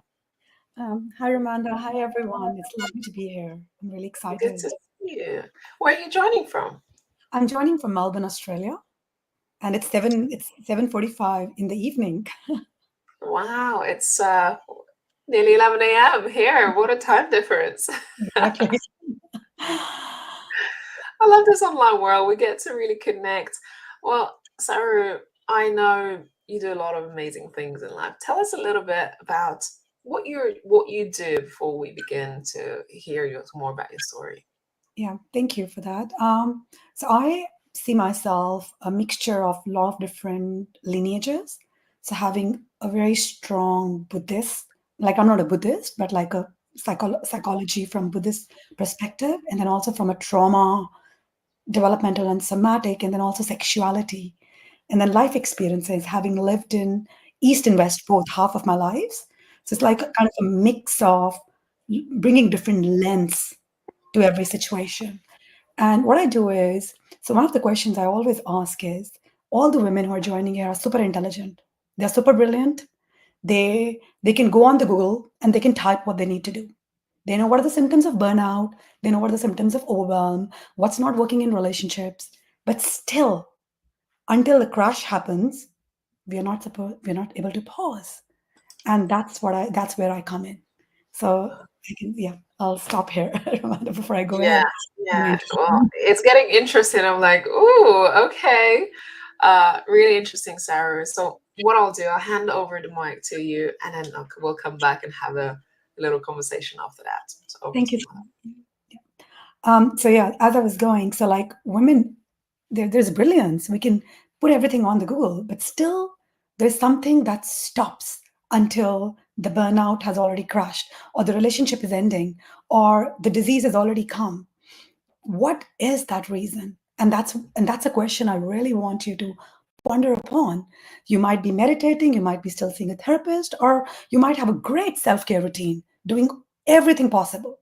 Hi, Ramanda. Hi, everyone. It's lovely to be here. I'm really Good excited. to see you. Where are you joining from? I'm joining from Melbourne, Australia, and it's 7:45 in the evening. Wow, it's nearly 11 a.m. here. What a time difference. Exactly. I love this online world. We get to really connect. Well, Sarah, I know you do a lot of amazing things in life. Tell us a little bit about what you do before we begin to hear more about your story. Yeah, thank you for that. So I see myself a mixture of a lot of different lineages. So having a very strong Buddhist, like I'm not a Buddhist, but like a psychology from Buddhist perspective, and then also from a trauma, developmental and somatic, and then also sexuality, and then life experiences, having lived in East and West both half of my lives. So it's like a kind of a mix of bringing different lens to every situation. And what I do is, so one of the questions I always ask is, all the women who are joining here are super intelligent. They're super brilliant. They can go on the Google and they can type what they need to do. They know what are the symptoms of burnout. They know what are the symptoms of overwhelm, what's not working in relationships. But still, until the crash happens, we're not able to pause. And that's where I come in. So I'll stop here before I go Yeah, ahead. yeah. Well, it's getting interesting. I'm like, ooh, okay. Really interesting, Sarah. So what I'll do, I'll hand over the mic to you, and then we'll come back and have a little conversation after that. So over Thank to you. you. So yeah, as I was going, so like women, there's brilliance. We can put everything on the Google, but still there's something that stops until the burnout has already crashed, or the relationship is ending, or the disease has already come. What is that reason? And that's a question I really want you to ponder upon. You might be meditating, you might be still seeing a therapist, or you might have a great self-care routine, doing everything possible,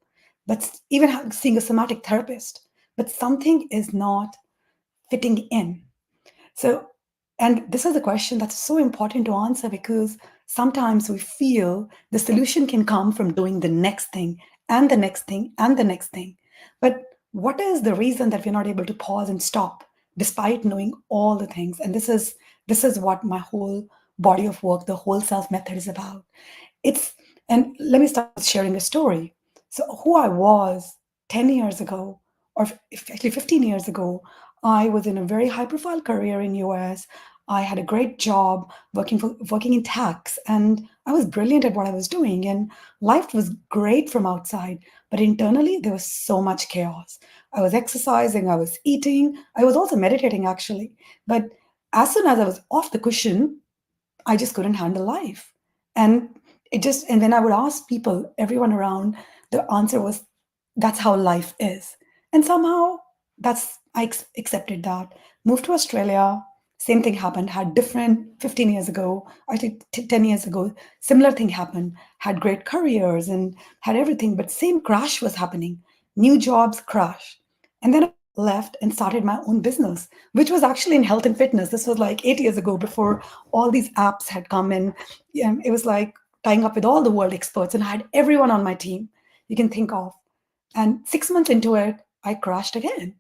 but even seeing a somatic therapist, but something is not fitting in. So, and this is a question that's so important to answer, because sometimes we feel the solution can come from doing the next thing and the next thing and the next thing. But what is the reason that we're not able to pause and stop despite knowing all the things? And this is what my whole body of work, the whole self method, is about. It's and let me start with sharing a story. So who I was 10 years ago, or actually 15 years ago, I was in a very high profile career in US. I had a great job working in tax, and I was brilliant at what I was doing, and life was great from outside, but internally there was so much chaos. I was exercising, I was eating, I was also meditating actually, but as soon as I was off the cushion, I just couldn't handle life. And and then I would ask people, everyone around, the answer was, that's how life is. And somehow accepted that. Moved to Australia, same thing happened, had different 15 years ago, I think 10 years ago, similar thing happened, had great careers and had everything, but same crash was happening. new jobs crash. And then I left and started my own business, which was actually in health and fitness. This was like 8 years ago, before all these apps had come in. It was like tying up with all the world experts, and I had everyone on my team you can think of. And 6 months into it, I crashed again.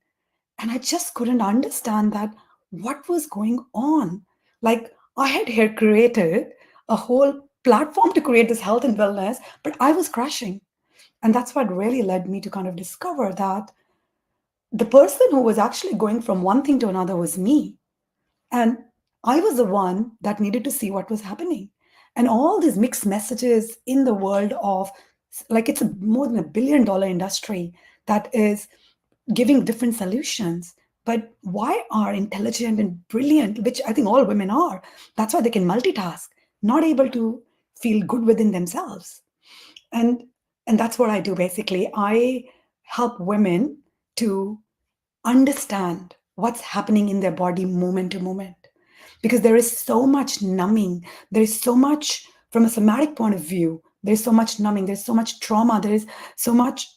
And I just couldn't understand that what was going on. Like, I had here created a whole platform to create this health and wellness, but I was crashing. And that's what really led me to kind of discover that the person who was actually going from one thing to another was me. And I was the one that needed to see what was happening. And all these mixed messages in the world of, like, it's more than $1 billion industry that is giving different solutions. But why are intelligent and brilliant, which I think all women are, that's why they can multitask, not able to feel good within themselves. And that's what I do basically. I help women to understand what's happening in their body moment to moment, because there is so much numbing. There is so much, from a somatic point of view, there's so much numbing, there's so much trauma, there is so much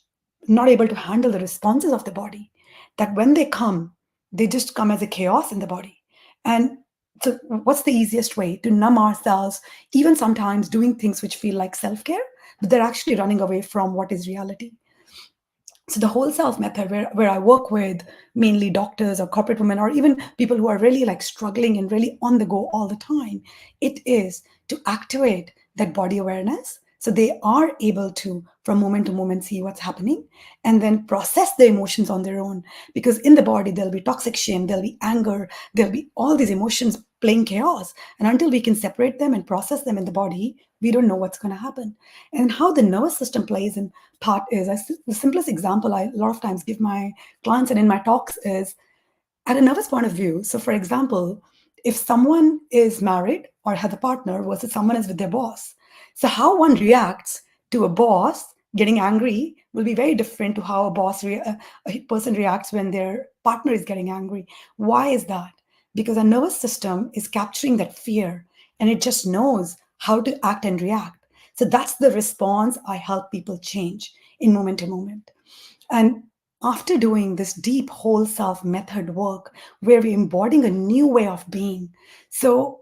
not able to handle the responses of the body, that when they come, they just come as a chaos in the body. And so what's the easiest way to numb ourselves, even sometimes doing things which feel like self-care, but they're actually running away from what is reality? So the whole self method, where I work with mainly doctors or corporate women, or even people who are really like struggling and really on the go all the time, it is to activate that body awareness, so they are able to, from moment to moment, see what's happening and then process the emotions on their own. Because in the body, there'll be toxic shame, there'll be anger, there'll be all these emotions playing chaos. And until we can separate them and process them in the body, we don't know what's going to happen. And how the nervous system plays in part is, the simplest example I a lot of times give my clients and in my talks is at a nervous point of view. So for example, if someone is married or has a partner versus someone is with their boss, so how one reacts to a boss getting angry will be very different to how a person reacts when their partner is getting angry. Why is that? Because our nervous system is capturing that fear, and it just knows how to act and react. So that's the response I help people change in moment to moment. And after doing this deep whole self method work, where we're embodying a new way of being, so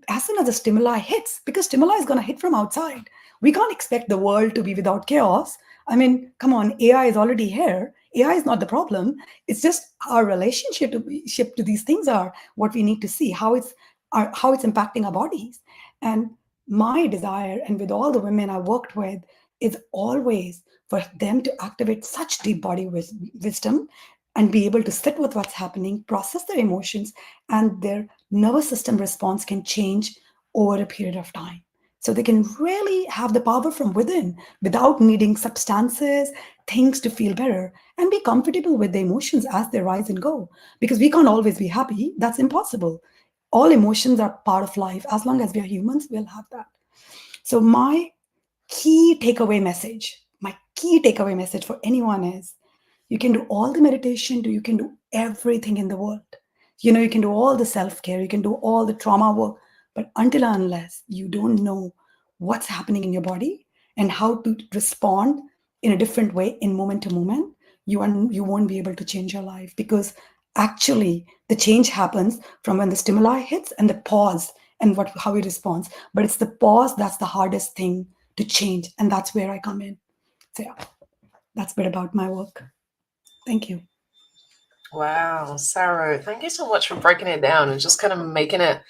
as soon as the stimuli hits, because stimuli is going to hit from outside, we can't expect the world to be without chaos. I mean, come on, AI is already here. AI is not the problem. It's just our relationship to these things are what we need to see, how it's impacting our bodies. And my desire, and with all the women I worked with, is always for them to activate such deep body wisdom and be able to sit with what's happening, process their emotions, and their nervous system response can change over a period of time. So they can really have the power from within without needing substances, things to feel better, and be comfortable with the emotions as they rise and go. Because we can't always be happy. That's impossible. All emotions are part of life. As long as we are humans, we'll have that. So my key takeaway message for anyone is, you can do all the meditation, you can do everything in the world. You know, you can do all the self-care, you can do all the trauma work, but until and unless you don't know what's happening in your body and how to respond in a different way in moment to moment, you won't be able to change your life. Because actually the change happens from when the stimuli hits and the pause and how it responds. But it's the pause that's the hardest thing to change, and that's where I come in. So yeah, that's a bit about my work. Thank you. Wow, Sarah, thank you so much for breaking it down and just kind of making it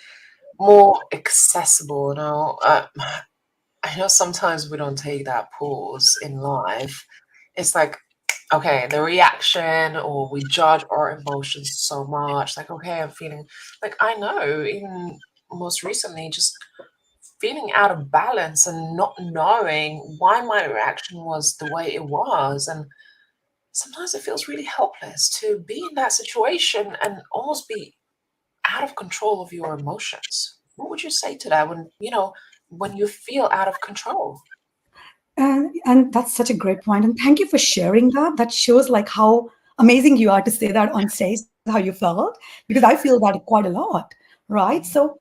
more accessible. You know, I know sometimes we don't take that pause in life. It's like, okay, the reaction, or we judge our emotions so much. Like, okay, I'm feeling like, I know, even most recently, just feeling out of balance and not knowing why my reaction was the way it was. And sometimes it feels really helpless to be in that situation and almost be out of control of your emotions. What would you say to that when you feel out of control? And that's such a great point. And thank you for sharing that. That shows like how amazing you are to say that on stage, how you felt, because I feel that quite a lot, right? So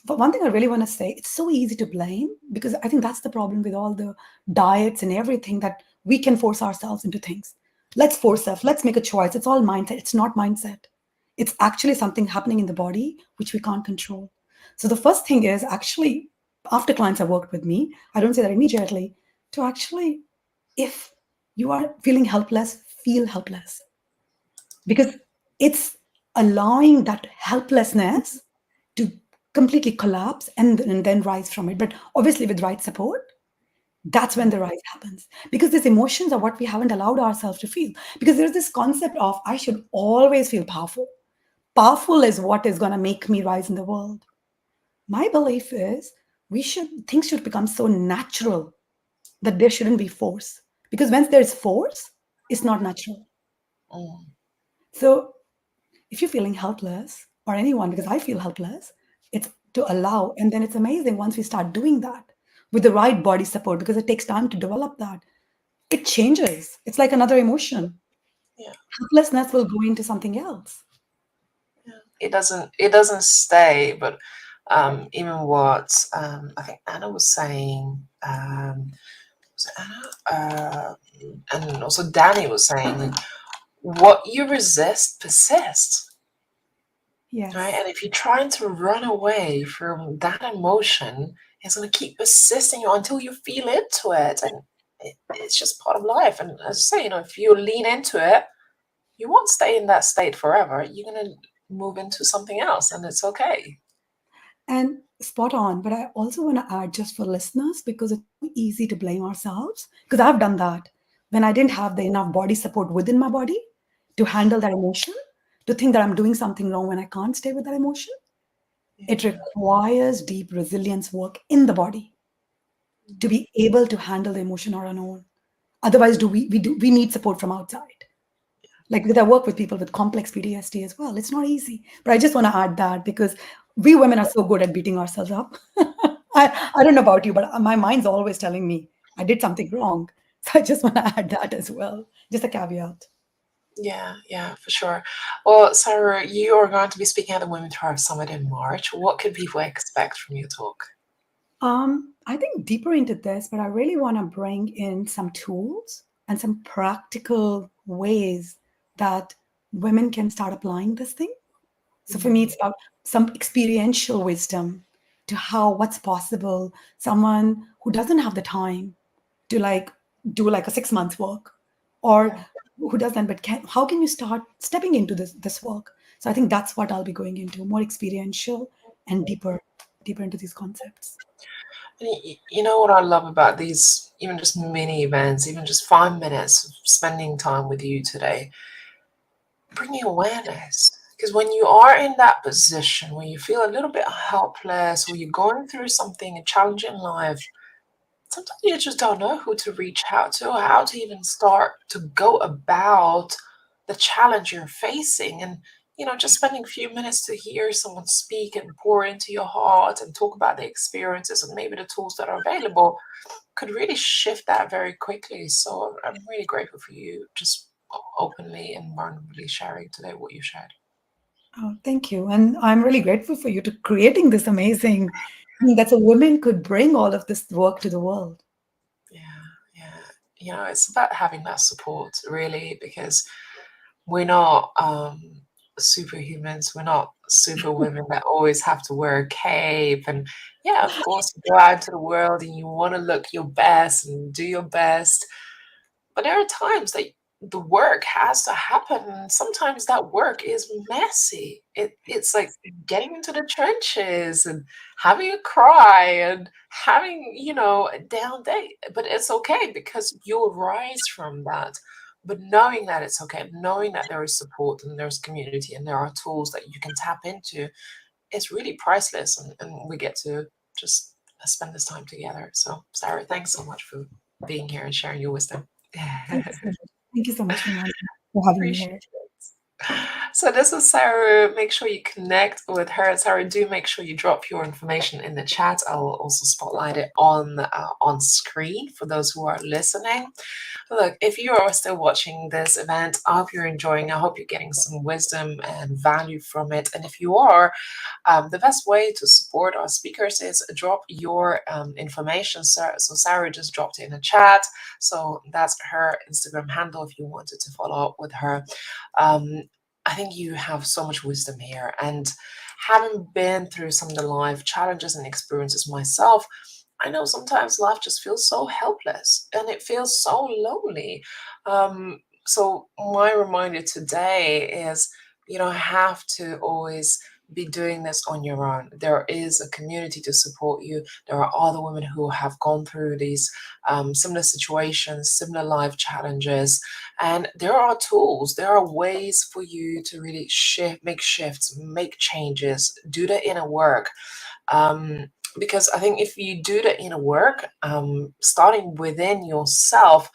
but one thing I really want to say, it's so easy to blame, because I think that's the problem with all the diets and everything, that we can force ourselves into things. let's force us, let's make a choice. It's all mindset. It's not mindset. It's actually something happening in the body which we can't control. So the first thing is actually, after clients have worked with me, I don't say that immediately, to actually, if you are feeling helpless, feel helpless. Because it's allowing that helplessness to completely collapse and then rise from it. But obviously with right support, that's when the rise happens. Because these emotions are what we haven't allowed ourselves to feel. Because there's this concept of I should always feel powerful. Powerful is what is going to make me rise in the world. My belief is things should become so natural that there shouldn't be force. Because once there's force, it's not natural. Mm. So if you're feeling helpless, or anyone, because I feel helpless, it's to allow. And then it's amazing once we start doing that with the right body support, because it takes time to develop that. It changes. It's like another emotion. Yeah. Helplessness will go into something else. It doesn't stay, but even what I think Anna was saying, was it Anna? And also Danny was saying, like, what you resist persists. Yes. Right? And if you're trying to run away from that emotion, it's going to keep persisting you until you feel into it. And it's just part of life. And as I say, if you lean into it, you won't stay in that state forever. You're going to move into something else, and it's okay. And spot on. But I also want to add, just for listeners, because it's easy to blame ourselves, because I've done that when I didn't have the enough body support within my body to handle that emotion, to think that I'm doing something wrong when I can't stay with that emotion. It requires deep resilience work in the body to be able to handle the emotion on our own. Otherwise, we need support from outside. Like with I work with people with complex PTSD as well. It's not easy. But I just want to add that because we women are so good at beating ourselves up. I don't know about you, but my mind's always telling me I did something wrong. So I just want to add that as well. Just a caveat. Yeah, for sure. Well, Sarah, you are going to be speaking at the Women Thrive Summit in March. What can people expect from your talk? I think deeper into this, but I really want to bring in some tools and some practical ways that women can start applying this thing. So for me, it's about some experiential wisdom to what's possible. Someone who doesn't have the time to do like a 6 months work, or who doesn't, but how can you start stepping into this work? So I think that's what I'll be going into, more experiential and deeper into these concepts. And you know what I love about these, even just mini events, even just 5 minutes of spending time with you today, bringing awareness. Because when you are in that position where you feel a little bit helpless, or you're going through something, a challenge in life, sometimes you just don't know who to reach out to, or how to even start to go about the challenge you're facing. And just spending a few minutes to hear someone speak and pour into your heart and talk about the experiences and maybe the tools that are available could really shift that very quickly. So I'm really grateful for you just openly and vulnerably sharing today what you shared. Oh, thank you. And I'm really grateful for you to creating this amazing thing that a woman could bring all of this work to the world. Yeah. It's about having that support, really, because we're not superhumans. We're not super women that always have to wear a cape. And yeah, of course, you go out into the world and you want to look your best and do your best. But there are times that the work has to happen. And sometimes that work is messy. It's like getting into the trenches and having a cry and having, a down day. But it's okay because you'll rise from that. But knowing that it's okay, knowing that there is support and there's community and there are tools that you can tap into, it's really priceless. And we get to just spend this time together. So, Sarah, thanks so much for being here and sharing your wisdom. Thank you so much, Ramona, for having me here. So this is Sarah. Make sure you connect with her. Sarah, do make sure you drop your information in the chat. I will also spotlight it on screen for those who are listening. Look, if you are still watching this event, I hope you're enjoying. I hope you're getting some wisdom and value from it. And if you are, the best way to support our speakers is drop your information. So Sarah just dropped it in a chat. So that's her Instagram handle if you wanted to follow up with her. I think you have so much wisdom here. And having been through some of the life challenges and experiences myself, I know sometimes life just feels so helpless and it feels so lonely. So my reminder today is you don't have to always be doing this on your own. There is a community to support you. There are other women who have gone through these similar situations, similar life challenges, and there are tools. There are ways for you to really make shifts, make changes, do the inner work. Because I think if you do the inner work, starting within yourself,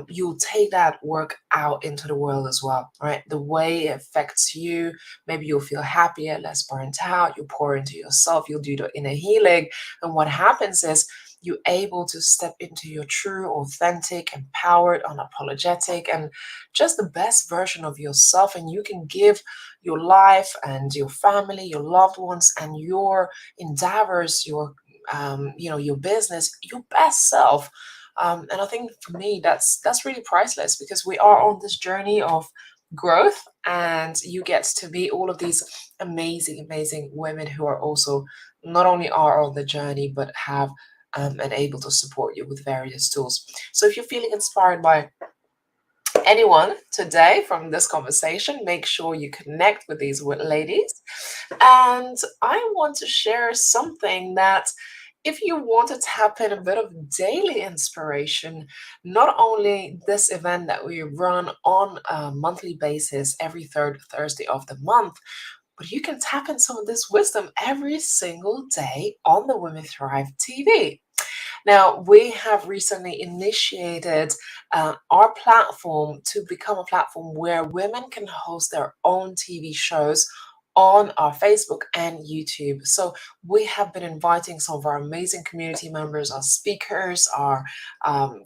you'll take that work out into the world as well, right? The way it affects you, maybe you'll feel happier, less burnt out, you pour into yourself, you'll do the inner healing. And what happens is you're able to step into your true, authentic, empowered, unapologetic, and just the best version of yourself. And you can give your life and your family, your loved ones, and your endeavors, your your business, your best self. And I think for me, that's really priceless because we are on this journey of growth, and you get to be all of these amazing women who are also not only are on the journey but have and able to support you with various tools. So if you're feeling inspired by anyone today from this conversation, make sure you connect with these ladies. And I want to share something that if you want to tap in a bit of daily inspiration, not only this event that we run on a monthly basis every third Thursday of the month, but you can tap in some of this wisdom every single day on the Women Thrive TV. Now, we have recently initiated our platform to become a platform where women can host their own TV shows on our Facebook and YouTube. So we have been inviting some of our amazing community members, our speakers, our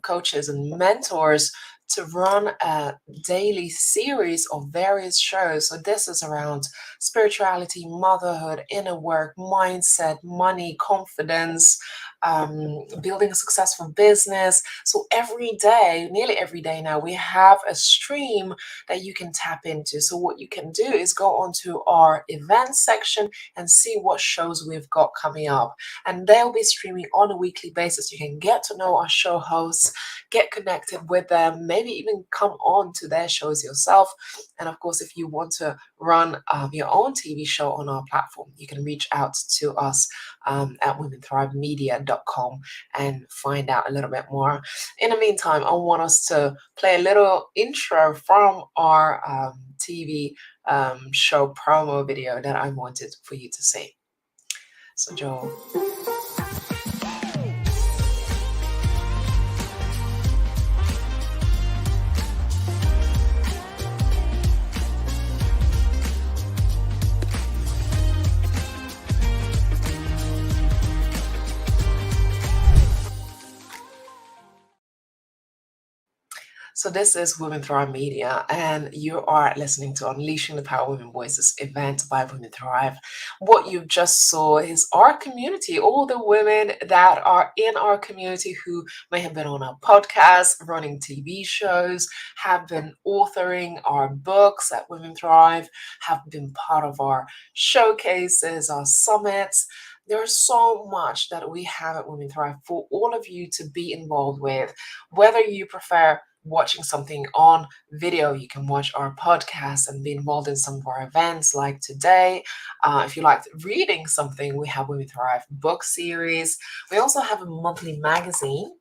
coaches and mentors to run a daily series of various shows. So this is around spirituality, motherhood, inner work, mindset, money, confidence, building a successful business. So every day, nearly every day now, we have a stream that you can tap into. So what you can do is go onto our events section and see what shows we've got coming up. And they'll be streaming on a weekly basis. You can get to know our show hosts, get connected with them, maybe even come on to their shows yourself. And of course, if you want to run your own TV show on our platform, you can reach out to us at womenthrivemedia.com and find out a little bit more. In the meantime, I want us to play a little intro from our TV show promo video that I wanted for you to see. So, Joel. So this is Women Thrive Media, and you are listening to Unleashing the Power of Women Voices event by Women Thrive. What you just saw is our community, all the women that are in our community who may have been on our podcast, running TV shows, have been authoring our books at Women Thrive, have been part of our showcases, our summits. There's so much that we have at Women Thrive for all of you to be involved with, whether you prefer watching something on video, you can watch our podcast and be involved in some of our events like today. If you like reading something, we have Women Thrive book series. We also have a monthly magazine.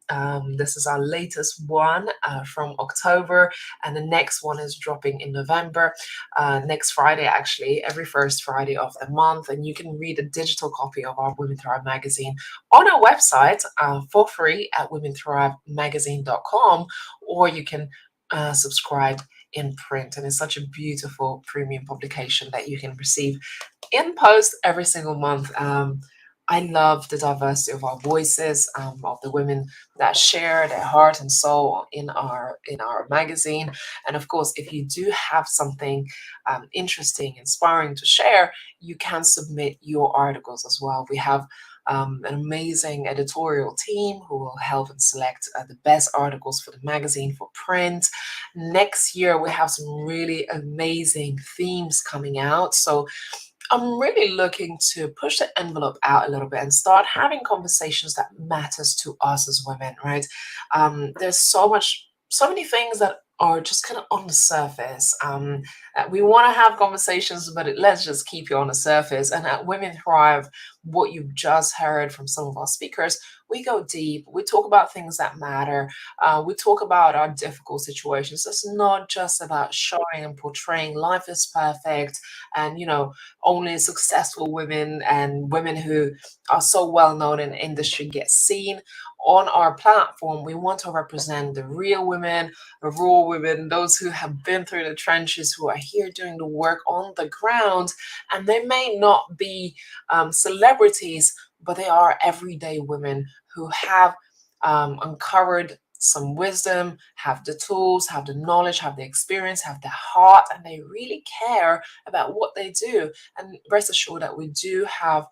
This is our latest one from October, and the next one is dropping in November, next Friday, actually, every first Friday of the month. And you can read a digital copy of our Women Thrive magazine on our website for free at womenthrive.magazine.com, or you can subscribe in print. And it's such a beautiful premium publication that you can receive in post every single month. I love the diversity of our voices, of the women that share their heart and soul in our magazine. And of course, if you do have something interesting, inspiring to share, you can submit your articles as well. We have an amazing editorial team who will help and select the best articles for the magazine for print. Next year, we have some really amazing themes coming out. So I'm really looking to push the envelope out a little bit and start having conversations that matters to us as women, right? There's so many things that are just kind of on the surface. We want to have conversations, but let's just keep you on the surface. And at Women Thrive, what you've just heard from some of our speakers, we go deep. We talk about things that matter. We talk about our difficult situations. It's not just about showing and portraying life is perfect and, only successful women and women who are so well known in the industry get seen. On our platform, we want to represent the real women, the raw women, those who have been through the trenches, who are here doing the work on the ground. And they may not be celebrities, but they are everyday women who have uncovered some wisdom, have the tools, have the knowledge, have the experience, have the heart, and they really care about what they do. And rest assured that we do have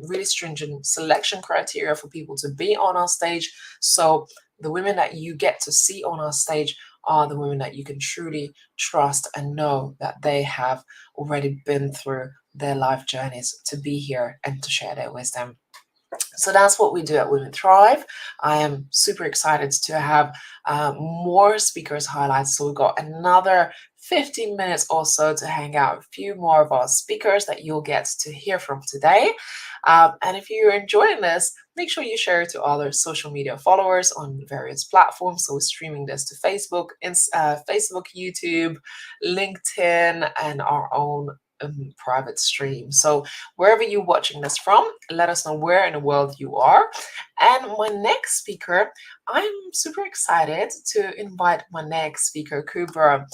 really stringent selection criteria for people to be on our stage. So the women that you get to see on our stage are the women that you can truly trust and know that they have already been through their life journeys to be here and to share their wisdom. So that's what we do at Women Thrive. I am super excited to have more speakers highlights. So we've got another 15 minutes or so to hang out with a few more of our speakers that you'll get to hear from today. And if you're enjoying this, make sure you share it to other social media followers on various platforms. So we're streaming this to Facebook, YouTube, LinkedIn, and our own private stream. So wherever you're watching this from, let us know where in the world you are. And my next speaker, I'm super excited to invite my next speaker, 𝐸𝐸,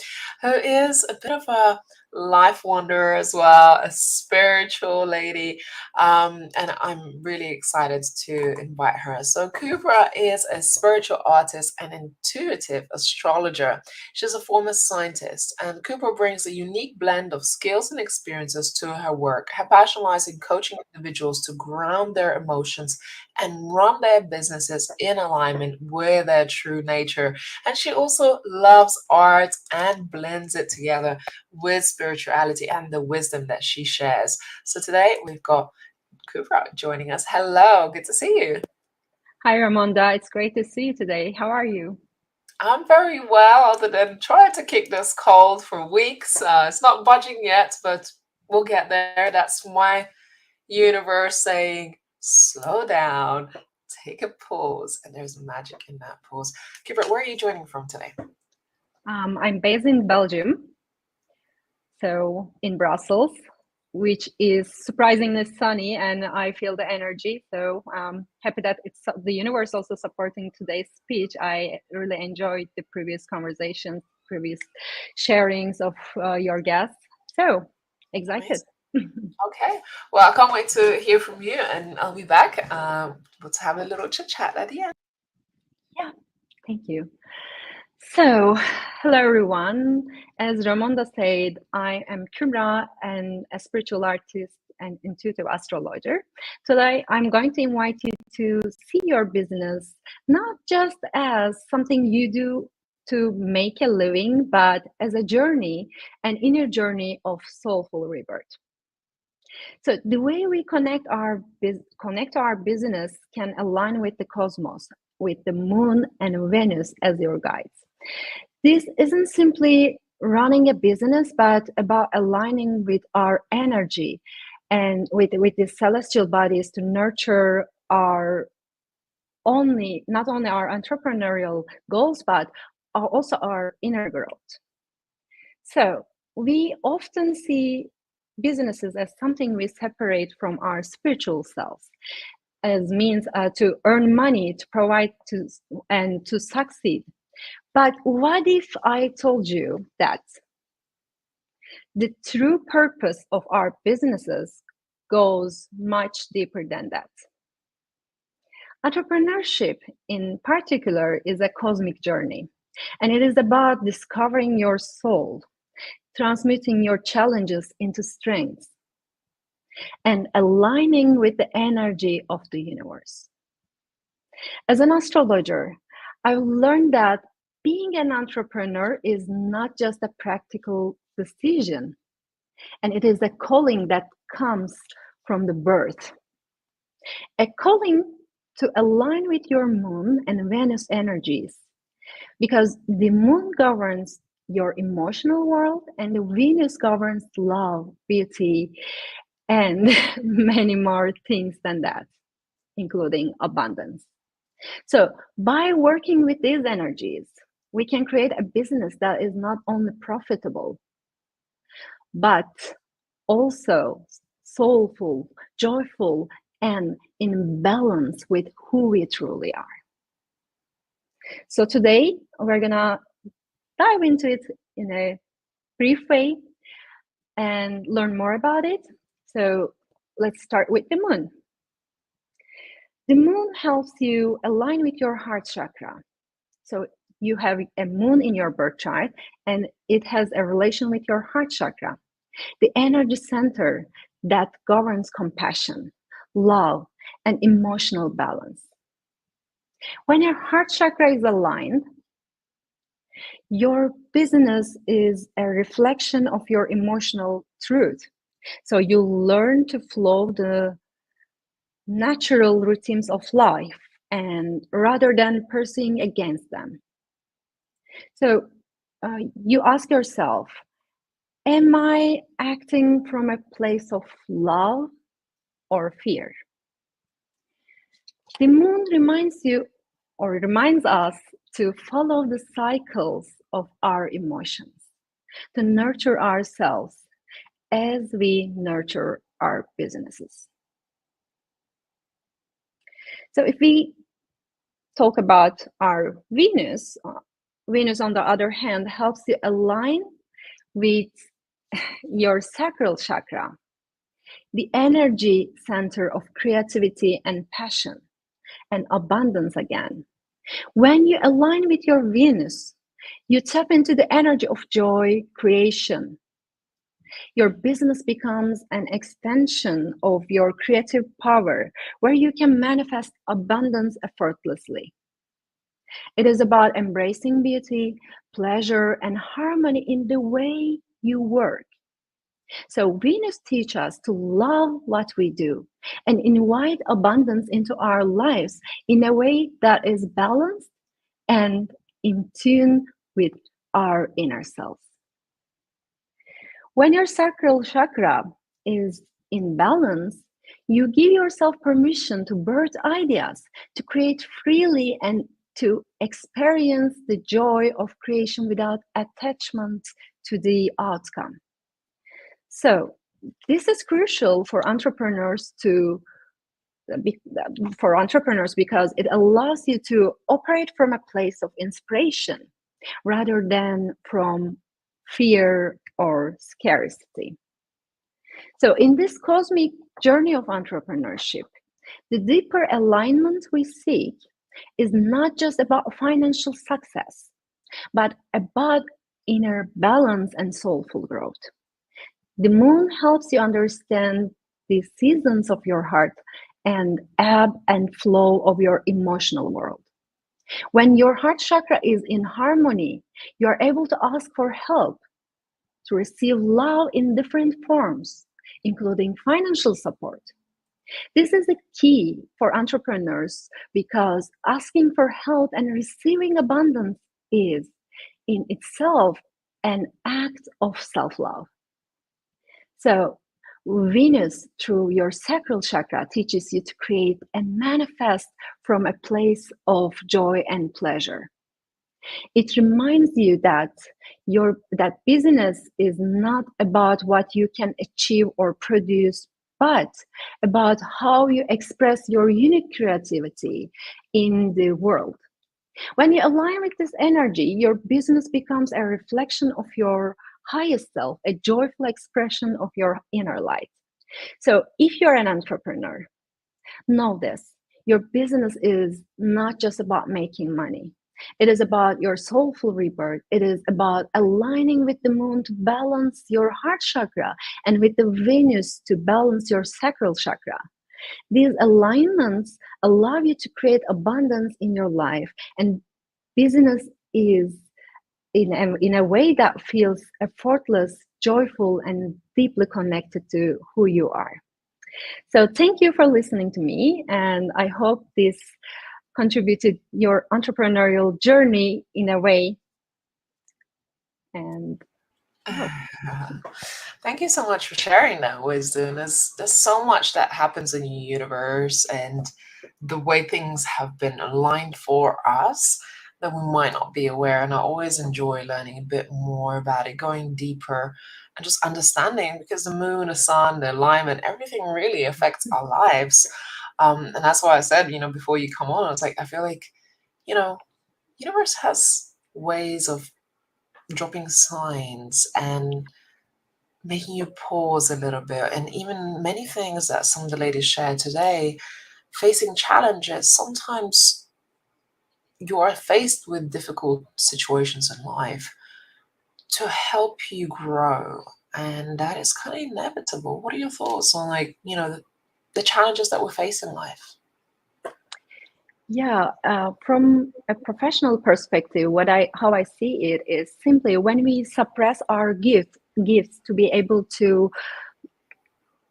who is a bit of a life wanderer as well, a spiritual lady, and I'm really excited to invite her. So 𝐸𝐸 is a spiritual artist and intuitive astrologer. She's a former scientist, and 𝐸𝐸 brings a unique blend of skills and experiences to her work. Her passion lies in coaching individuals to ground their emotions and run their businesses in alignment with their true nature. And she also loves art and blends it together with spirituality and the wisdom that she shares. So today we've got 𝐸𝐸 joining us. Hello, good to see you. Hi, Ramonda. It's great to see you today. How are you? I'm very well, other than trying to kick this cold for weeks. It's not budging yet, but we'll get there. That's my universe saying, slow down, take a pause, and there's magic in that pause. 𝐸𝐸, where are you joining from today? I'm based in Belgium, so in Brussels, which is surprisingly sunny, and I feel the energy. So happy that it's the universe also supporting today's speech. I really enjoyed the previous conversations, previous sharings of your guests. So excited. Okay, well, I can't wait to hear from you, and I'll be back. Let's have a little chit chat at the end. Yeah, thank you. So, hello everyone. As Ramonda said, I am 𝐸𝐸 and a spiritual artist and intuitive astrologer. Today, I'm going to invite you to see your business not just as something you do to make a living, but as a journey, an inner journey of soulful rebirth. So the way we connect our business can align with the cosmos, with the moon and Venus as your guides. This isn't simply running a business, but about aligning with our energy and with the celestial bodies to nurture not only our entrepreneurial goals, but also our inner growth. So we often see businesses as something we separate from our spiritual selves, as means to earn money, to provide and to succeed. But what if I told you that the true purpose of our businesses goes much deeper than that. Entrepreneurship, in particular, is a cosmic journey, and it is about discovering your soul, transmuting your challenges into strengths, and aligning with the energy of the universe. As an astrologer, I've learned that being an entrepreneur is not just a practical decision, and it is a calling that comes from the birth. A calling to align with your moon and Venus energies, because the moon governs your emotional world and the Venus governs love, beauty, and many more things than that, including abundance. So by working with these energies, we can create a business that is not only profitable, but also soulful, joyful, and in balance with who we truly are. So today, we're gonna dive into it in a brief way and learn more about it. So let's start with the moon. The moon helps you align with your heart chakra. So you have a moon in your birth chart, and it has a relation with your heart chakra, the energy center that governs compassion, love, and emotional balance. When your heart chakra is aligned, your business is a reflection of your emotional truth. So you learn to flow the natural routines of life, and rather than pursuing against them. So you ask yourself, am I acting from a place of love or fear? The moon reminds you, or reminds us, to follow the cycles of our emotions, to nurture ourselves as we nurture our businesses. So if we talk about our Venus, Venus on the other hand helps you align with your sacral chakra, the energy center of creativity and passion and abundance again. When you align with your Venus, you tap into the energy of joy, creation. Your business becomes an extension of your creative power, where you can manifest abundance effortlessly. It is about embracing beauty, pleasure, and harmony in the way you work. So Venus teaches us to love what we do and invite abundance into our lives in a way that is balanced and in tune with our inner selves. When your sacral chakra is in balance, you give yourself permission to birth ideas, to create freely, and to experience the joy of creation without attachment to the outcome. So this is crucial for entrepreneurs because it allows you to operate from a place of inspiration rather than from fear or scarcity. So in this cosmic journey of entrepreneurship, the deeper alignment we seek is not just about financial success, but about inner balance and soulful growth. The moon helps you understand the seasons of your heart and ebb and flow of your emotional world. When your heart chakra is in harmony, you are able to ask for help, to receive love in different forms, including financial support. This is a key for entrepreneurs because asking for help and receiving abundance is in itself an act of self-love. So Venus, through your sacral chakra, teaches you to create and manifest from a place of joy and pleasure. It reminds you that that business is not about what you can achieve or produce, but about how you express your unique creativity in the world. When you align with this energy, your business becomes a reflection of your highest self, a joyful expression of your inner light. So if you're an entrepreneur, know this: your business is not just about making money. It is about your soulful rebirth. It is about aligning with the moon to balance your heart chakra and with the Venus to balance your sacral chakra. These alignments allow you to create abundance in your life, and business is in a way that feels effortless, joyful, and deeply connected to who you are. So thank you for listening to me, and I hope this contributed your entrepreneurial journey in a way. And thank you so much for sharing that wisdom. There's so much that happens in the universe and the way things have been aligned for us that we might not be aware. And I always enjoy learning a bit more about it, going deeper and just understanding, because the moon, the sun, the alignment, everything really affects our lives. And that's why I said, before you come on, I was like, I feel like, universe has ways of dropping signs and making you pause a little bit. And even many things that some of the ladies shared today, facing challenges, sometimes you are faced with difficult situations in life to help you grow. And that is kind of inevitable. What are your thoughts on, the challenges that we face in life? yeah, from a professional perspective, how I see it is simply when we suppress our gifts to be able to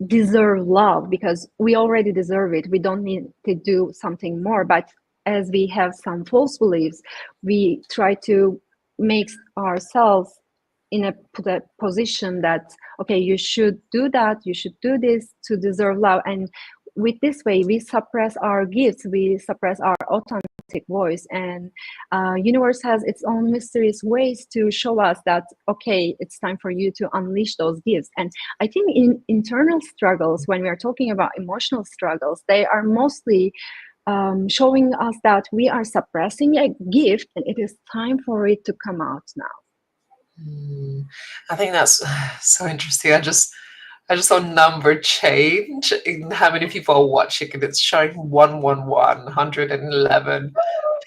deserve love, because we already deserve it. We don't need to do something more. But as we have some false beliefs, we try to make ourselves in a position that, okay, you should do that, you should do this to deserve love. And with this way, we suppress our gifts, we suppress our authentic voice. And universe has its own mysterious ways to show us that, okay, it's time for you to unleash those gifts. And I think in internal struggles, when we are talking about emotional struggles, they are mostly showing us that we are suppressing a gift and it is time for it to come out now. I think that's so interesting. I just saw number change in how many people are watching, and it's showing 111, 111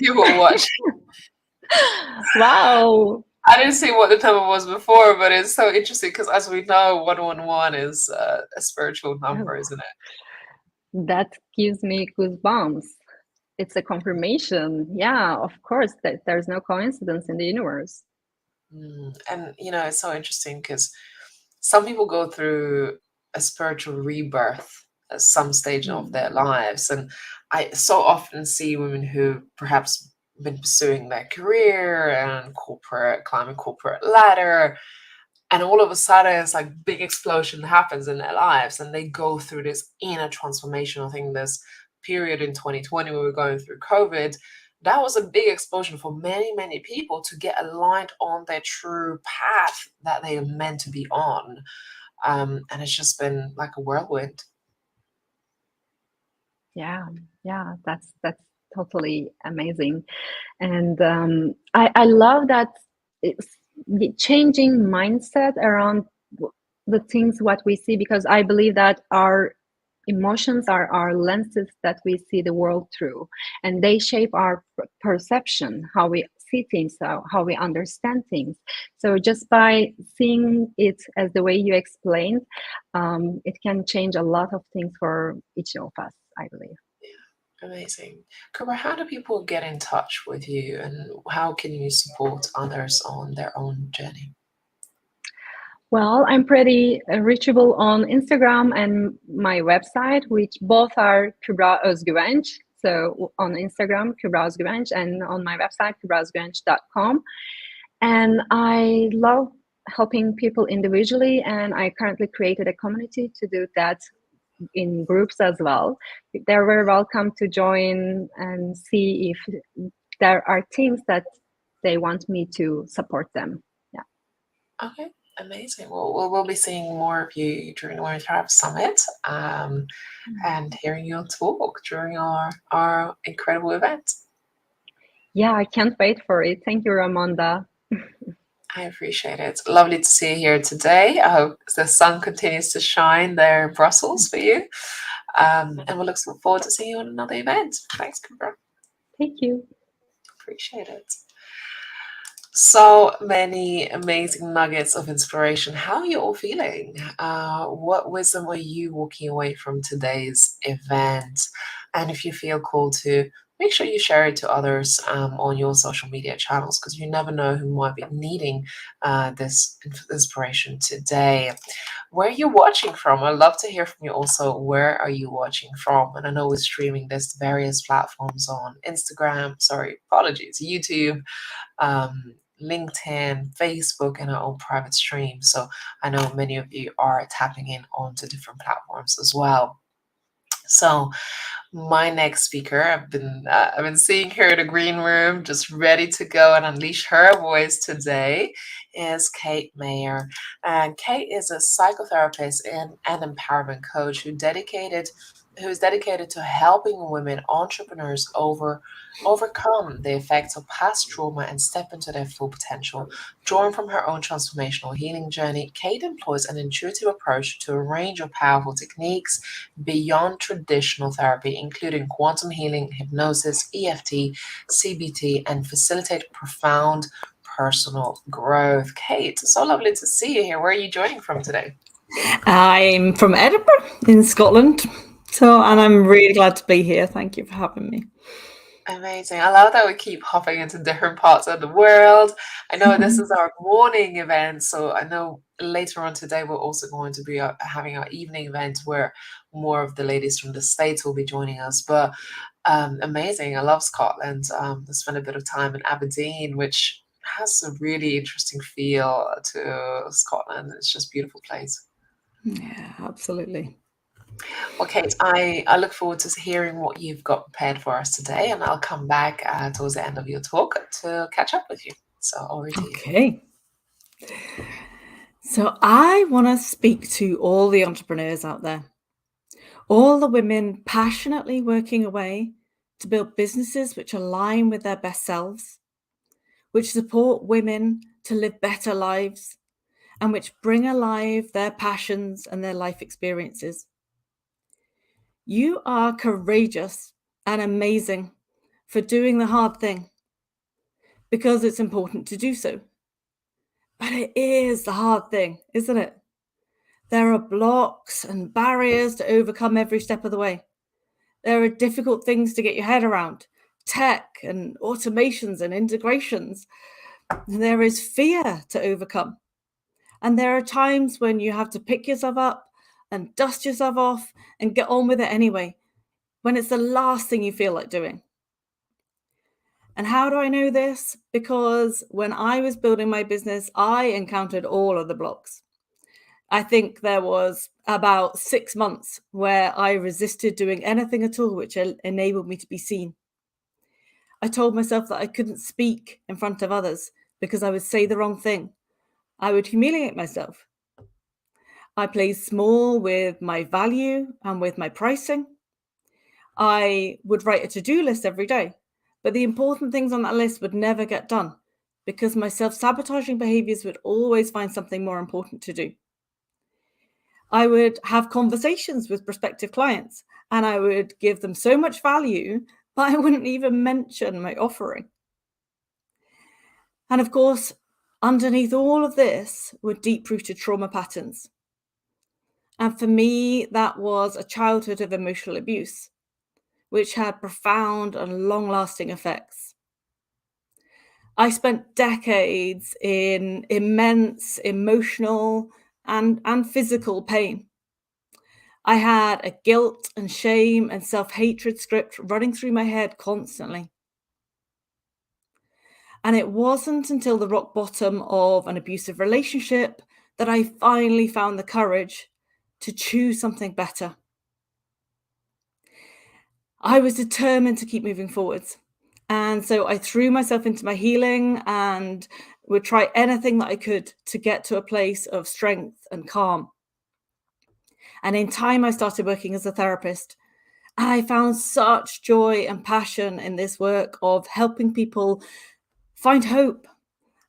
people watching. Wow. I didn't see what the number was before, but it's so interesting because, as we know, 111 is a spiritual number, isn't it? That gives me goosebumps. It's a confirmation. Yeah, of course, that there's no coincidence in the universe. And, it's so interesting because some people go through a spiritual rebirth at some stage of their lives. And I so often see women who perhaps been pursuing their career and climbing corporate ladder, and all of a sudden it's like big explosion happens in their lives and they go through this inner transformation. I think this period in 2020 when we were going through COVID, that was a big explosion for many, many people to get aligned on their true path that they are meant to be on. And it's just been like a whirlwind. Yeah, that's totally amazing. And I love that it's the changing mindset around the things what we see, because I believe that our emotions are our lenses that we see the world through, and they shape our perception, how we see things, how we understand things. So just by seeing it as the way you explained, it can change a lot of things for each of us, I believe. Amazing. 𝐸𝐸, how do people get in touch with you, and how can you support others on their own journey? Well, I'm pretty reachable on Instagram and my website, which both are 𝐷𝐸𝐬𝐲. So on Instagram, 𝐷𝐸𝐬𝐲, and on my website, 𝐷𝐸𝐬𝐲.com. And I love helping people individually, and I currently created a community to do that in groups as well. They're very welcome to join and see if there are things that they want me to support them. Yeah. Okay, amazing. Well, we'll be seeing more of you during the Women's Power Summit, and hearing your talk during our incredible event. Yeah, I can't wait for it. Thank you, Ramonda. I appreciate it. Lovely to see you here today. I hope the sun continues to shine there in Brussels for you. And we'll look forward to seeing you on another event. Thanks, Cooper. Thank you. Appreciate it. So many amazing nuggets of inspiration. How are you all feeling? What wisdom are you walking away from today's event? And if you feel called to, make sure you share it to others on your social media channels, because you never know who might be needing this inspiration today. Where are you watching from? I'd love to hear from you also. Where are you watching from? And I know we're streaming this to various platforms on YouTube, LinkedIn, Facebook, and our own private stream. So I know many of you are tapping in onto different platforms as well. So my next speaker, I've been seeing her in the green room, just ready to go and unleash her voice today, is Kate Mayer. And Kate is a psychotherapist and empowerment coach who is dedicated to helping women entrepreneurs overcome the effects of past trauma and step into their full potential. Drawn from her own transformational healing journey, Kate employs an intuitive approach to a range of powerful techniques beyond traditional therapy, including quantum healing, hypnosis, EFT, CBT, and facilitate profound personal growth. Kate, so lovely to see you here. Where are you joining from today? I'm from Edinburgh in Scotland. And I'm really glad to be here. Thank you for having me. Amazing. I love that we keep hopping into different parts of the world. I know this is our morning event, so I know later on today we're also going to be having our evening event where more of the ladies from the States will be joining us. But amazing. I love Scotland. I spent a bit of time in Aberdeen, which has a really interesting feel to Scotland. It's just a beautiful place. Yeah, absolutely. Well, Kate, I look forward to hearing what you've got prepared for us today, and I'll come back towards the end of your talk to catch up with you. So over to you. Okay. So I want to speak to all the entrepreneurs out there, all the women passionately working away to build businesses which align with their best selves, which support women to live better lives, and which bring alive their passions and their life experiences. You are courageous and amazing for doing the hard thing, because it's important to do so. But it is the hard thing, isn't it? There are blocks and barriers to overcome every step of the way. There are difficult things to get your head around, tech and automations and integrations. There is fear to overcome. And there are times when you have to pick yourself up and dust yourself off and get on with it anyway, when it's the last thing you feel like doing. And how do I know this? Because when I was building my business, I encountered all of the blocks. I think there was about 6 months where I resisted doing anything at all which enabled me to be seen. I told myself that I couldn't speak in front of others because I would say the wrong thing. I would humiliate myself. I played small with my value and with my pricing. I would write a to-do list every day, but the important things on that list would never get done because my self-sabotaging behaviors would always find something more important to do. I would have conversations with prospective clients and I would give them so much value, but I wouldn't even mention my offering. And of course, underneath all of this were deep-rooted trauma patterns. And for me, that was a childhood of emotional abuse, which had profound and long-lasting effects. I spent decades in immense emotional and physical pain. I had a guilt and shame and self-hatred script running through my head constantly. And it wasn't until the rock bottom of an abusive relationship that I finally found the courage to choose something better. I was determined to keep moving forwards. And so I threw myself into my healing and would try anything that I could to get to a place of strength and calm. And in time, I started working as a therapist. And I found such joy and passion in this work of helping people find hope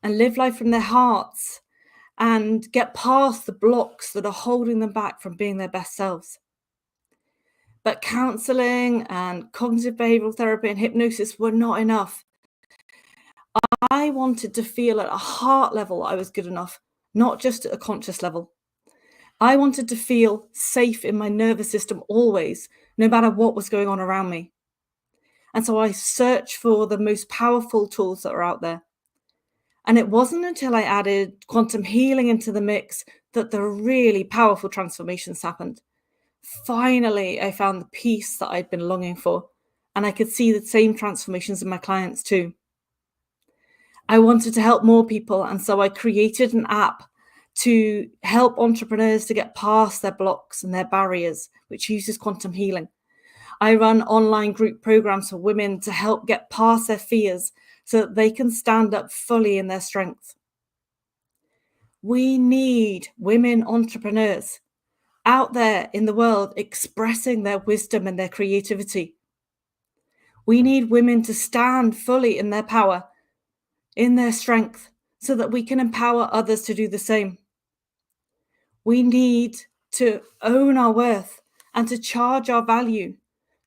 and live life from their hearts and get past the blocks that are holding them back from being their best selves. But counseling and cognitive behavioral therapy and hypnosis were not enough. I wanted to feel at a heart level I was good enough, not just at a conscious level. I wanted to feel safe in my nervous system always, no matter what was going on around me. And so I searched for the most powerful tools that are out there. And it wasn't until I added quantum healing into the mix that the really powerful transformations happened. Finally, I found the peace that I'd been longing for, and I could see the same transformations in my clients too. I wanted to help more people, and so I created an app to help entrepreneurs to get past their blocks and their barriers, which uses quantum healing. I run online group programs for women to help get past their fears so that they can stand up fully in their strength. We need women entrepreneurs out there in the world expressing their wisdom and their creativity. We need women to stand fully in their power, in their strength, so that we can empower others to do the same. We need to own our worth and to charge our value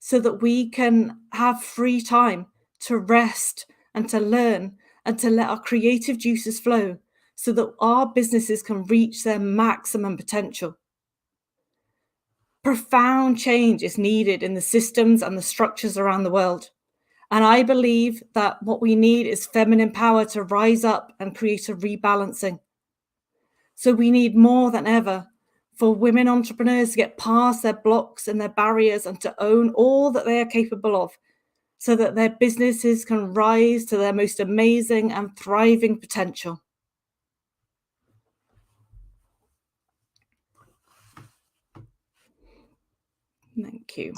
so that we can have free time to rest and to learn and to let our creative juices flow so that our businesses can reach their maximum potential. Profound change is needed in the systems and the structures around the world. And I believe that what we need is feminine power to rise up and create a rebalancing. So we need more than ever for women entrepreneurs to get past their blocks and their barriers and to own all that they are capable of so that their businesses can rise to their most amazing and thriving potential. Thank you.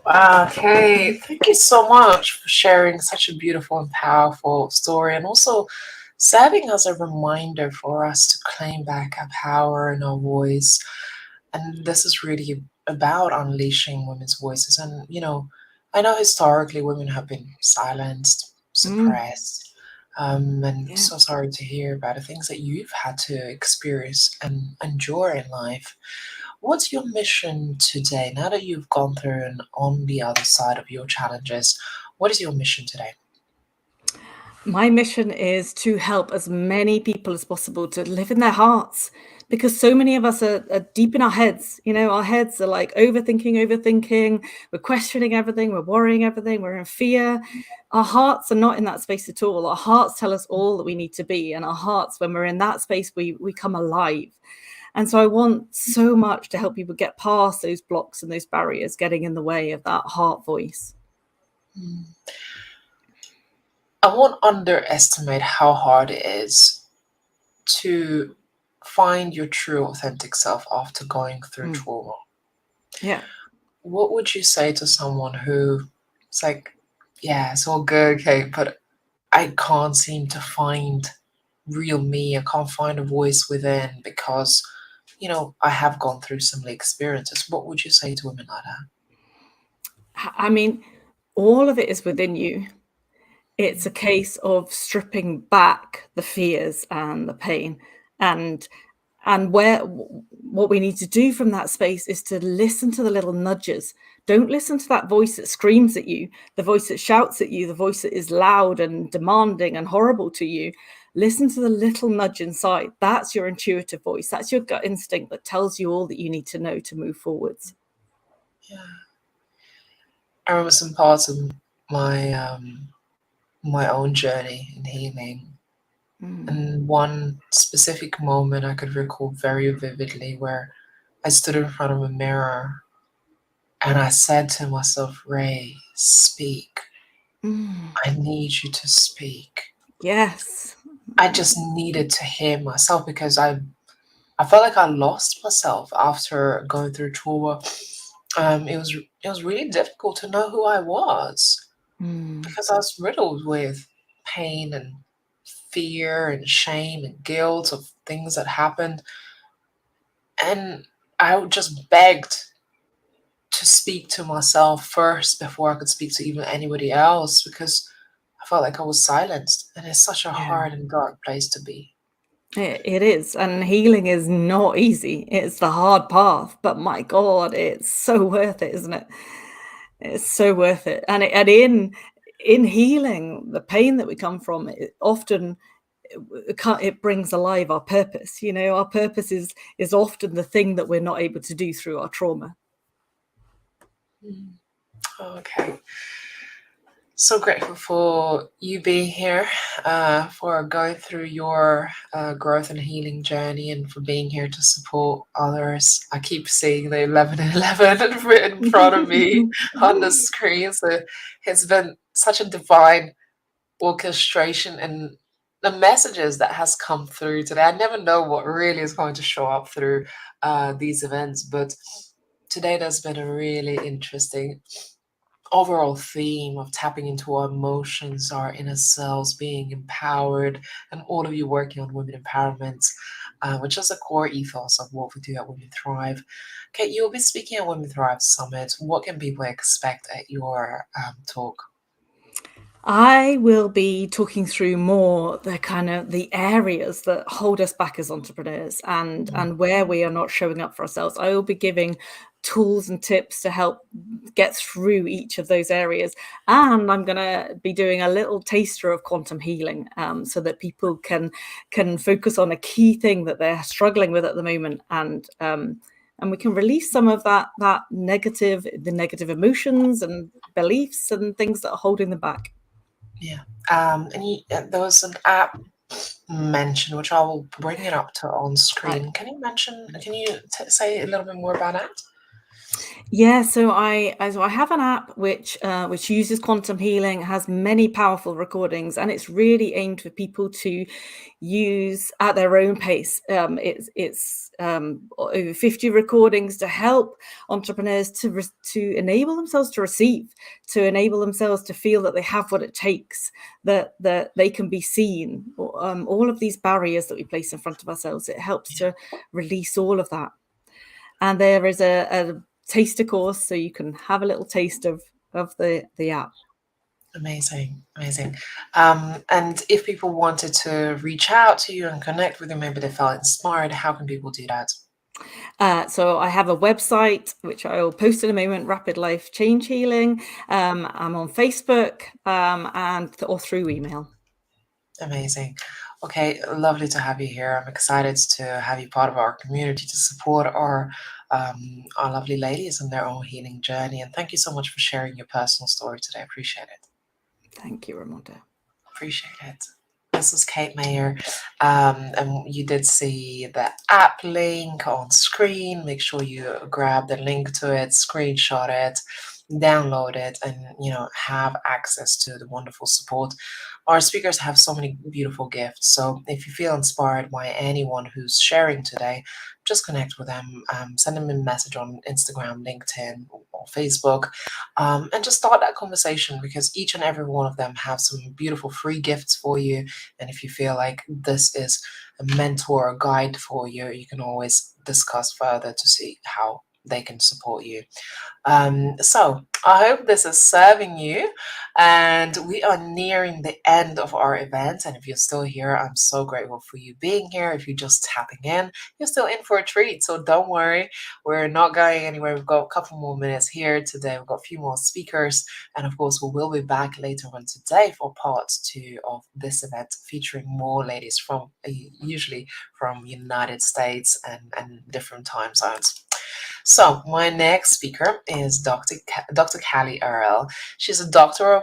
Wow, okay. Thank you so much for sharing such a beautiful and powerful story, and also serving as a reminder for us to claim back our power and our voice. And this is really about unleashing women's voices. And, I know historically women have been silenced, suppressed. And so sorry to hear about the things that you've had to experience and endure in life. What's your mission today? Now that you've gone through and on the other side of your challenges, what is your mission today? My mission is to help as many people as possible to live in their hearts, because so many of us are deep in our heads. Our heads are like overthinking. We're questioning everything. We're worrying everything. We're in fear. Our hearts are not in that space at all. Our hearts tell us all that we need to be. And our hearts, when we're in that space, we come alive. And so I want so much to help people get past those blocks and those barriers getting in the way of that heart voice. I won't underestimate how hard it is to find your true authentic self after going through trauma. Yeah. What would you say to someone who it's like, yeah, it's all good, okay, but I can't seem to find real me. I can't find a voice within because, I have gone through similar experiences. What would you say to women like that? I mean, all of it is within you. It's a case of stripping back the fears and the pain, and what we need to do from that space is to listen to the little nudges. Don't listen to that voice that screams at you, the voice that shouts at you, the voice that is loud and demanding and horrible to you. Listen to the little nudge inside. That's your intuitive voice. That's your gut instinct that tells you all that you need to know to move forwards. Yeah. I remember some parts of my my own journey in healing. And one specific moment I could recall very vividly where I stood in front of a mirror and I said to myself, Ray, speak. I need you to speak. Yes. I just needed to hear myself because I felt like I lost myself after going through trauma. It was really difficult to know who I was because I was riddled with pain and fear and shame and guilt of things that happened. And I just begged to speak to myself first before I could speak to even anybody else because I I felt like I was silenced, and it's such a Yeah. hard and dark place to be. It is, and healing is not easy. It's the hard path, but my God, it's so worth it, isn't it? It's so worth it. And in healing, the pain that we come from, it often it brings alive our purpose. You know, our purpose is often the thing that we're not able to do through our trauma. Okay. So grateful for you being here, for going through your growth and healing journey, and for being here to support others. I keep seeing the 11:11 written in front of me on the screen. So it's been such a divine orchestration, and the messages that has come through today. I never know what really is going to show up through these events, but today there's been a really interesting overall theme of tapping into our emotions, our inner selves, being empowered, and all of you working on women empowerment, which is a core ethos of what we do at Women Thrive. Okay, you'll be speaking at Women Thrive Summit. What can people expect at your talk? I will be talking through more the areas that hold us back as entrepreneurs, and where we are not showing up for ourselves. I will be giving tools and tips to help get through each of those areas, and I'm going to be doing a little taster of quantum healing, so that people can focus on a key thing that they're struggling with at the moment, and we can release some of the negative emotions and beliefs and things that are holding them back. Yeah. And there was an app mentioned, which I will bring it up to on screen. Can you say a little bit more about that? Yeah, so I have an app which uses quantum healing, has many powerful recordings, and it's really aimed for people to use at their own pace. It's over 50 recordings to help entrepreneurs to enable themselves to receive, to enable themselves to feel that they have what it takes, that they can be seen. All of these barriers that we place in front of ourselves, it helps to release all of that. And there is a taster course, so you can have a little taste of the app. Amazing. And if people wanted to reach out to you and connect with you, maybe they felt inspired, how can people do that? So I have a website, which I will post in a moment, Rapid Life Change Healing. I'm on Facebook, or through email. Amazing. Okay, lovely to have you here. I'm excited to have you part of our community to support our lovely ladies in their own healing journey. And thank you so much for sharing your personal story today. I appreciate it. Thank you, Ramonda. Appreciate it. This is 𝐲𝐬, and you did see the app link on screen. Make sure you grab the link to it, screenshot it, download it, and have access to the wonderful support. Our speakers have so many beautiful gifts. So if you feel inspired by anyone who's sharing today, just connect with them, send them a message on Instagram, LinkedIn, or Facebook, and just start that conversation, because each and every one of them have some beautiful free gifts for you. And if you feel like this is a mentor or guide for you, you can always discuss further to see how they can support you. So I hope this is serving you, and we are nearing the end of our event. And if you're still here, I'm so grateful for you being here. If you're just tapping in, you're still in for a treat. So don't worry, we're not going anywhere. We've got a couple more minutes here today. We've got a few more speakers, and of course we will be back later on today for part 2 of this event, featuring more ladies from usually from United States and different time zones. So my next speaker is Dr. 𝐲𝐬. She is a doctor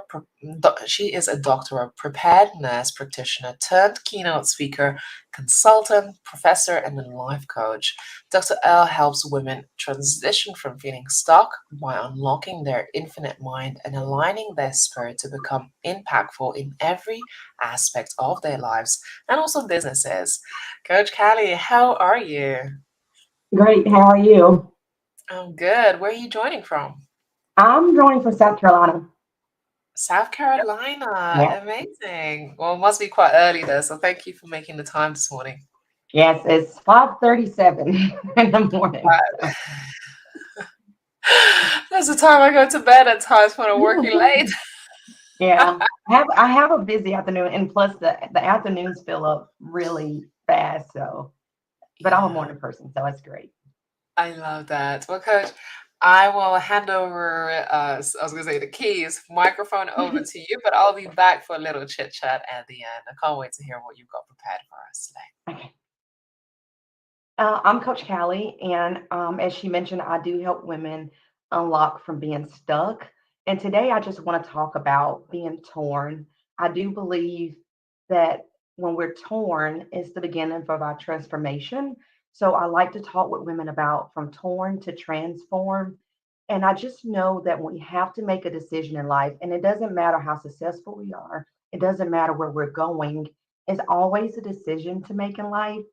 of preparedness practitioner turned keynote speaker, consultant, professor, and a life coach. Dr. 𝐲𝐬 helps women transition from feeling stuck by unlocking their infinite mind and aligning their spirit to become impactful in every aspect of their lives and also businesses. Coach 𝐲𝐬, how are you? Great. How are you? I'm good. Where are you joining from? I'm joining from South Carolina. South Carolina. Yeah. Amazing. Well, it must be quite early there, so thank you for making the time this morning. Yes, it's 5:37 in the morning. Right. That's the time I go to bed at times when I'm working late. Yeah. I have a busy afternoon, and plus the afternoons fill up really fast. So, but I'm a Yeah, morning person, so it's great. I love that. Well, Coach, I will hand over, I was going to say the keys, microphone over to you, but I'll be back for a little chit chat at the end. I can't wait to hear what you've got prepared for us today. Okay. I'm Coach Callie, and as she mentioned, I do help women unlock from being stuck. And today I just want to talk about being torn. I do believe that when we're torn, it's the beginning of our transformation. So I like to talk with women about from torn to transform. And I just know that we have to make a decision in life, and it doesn't matter how successful we are, it doesn't matter where we're going, it's always a decision to make in life,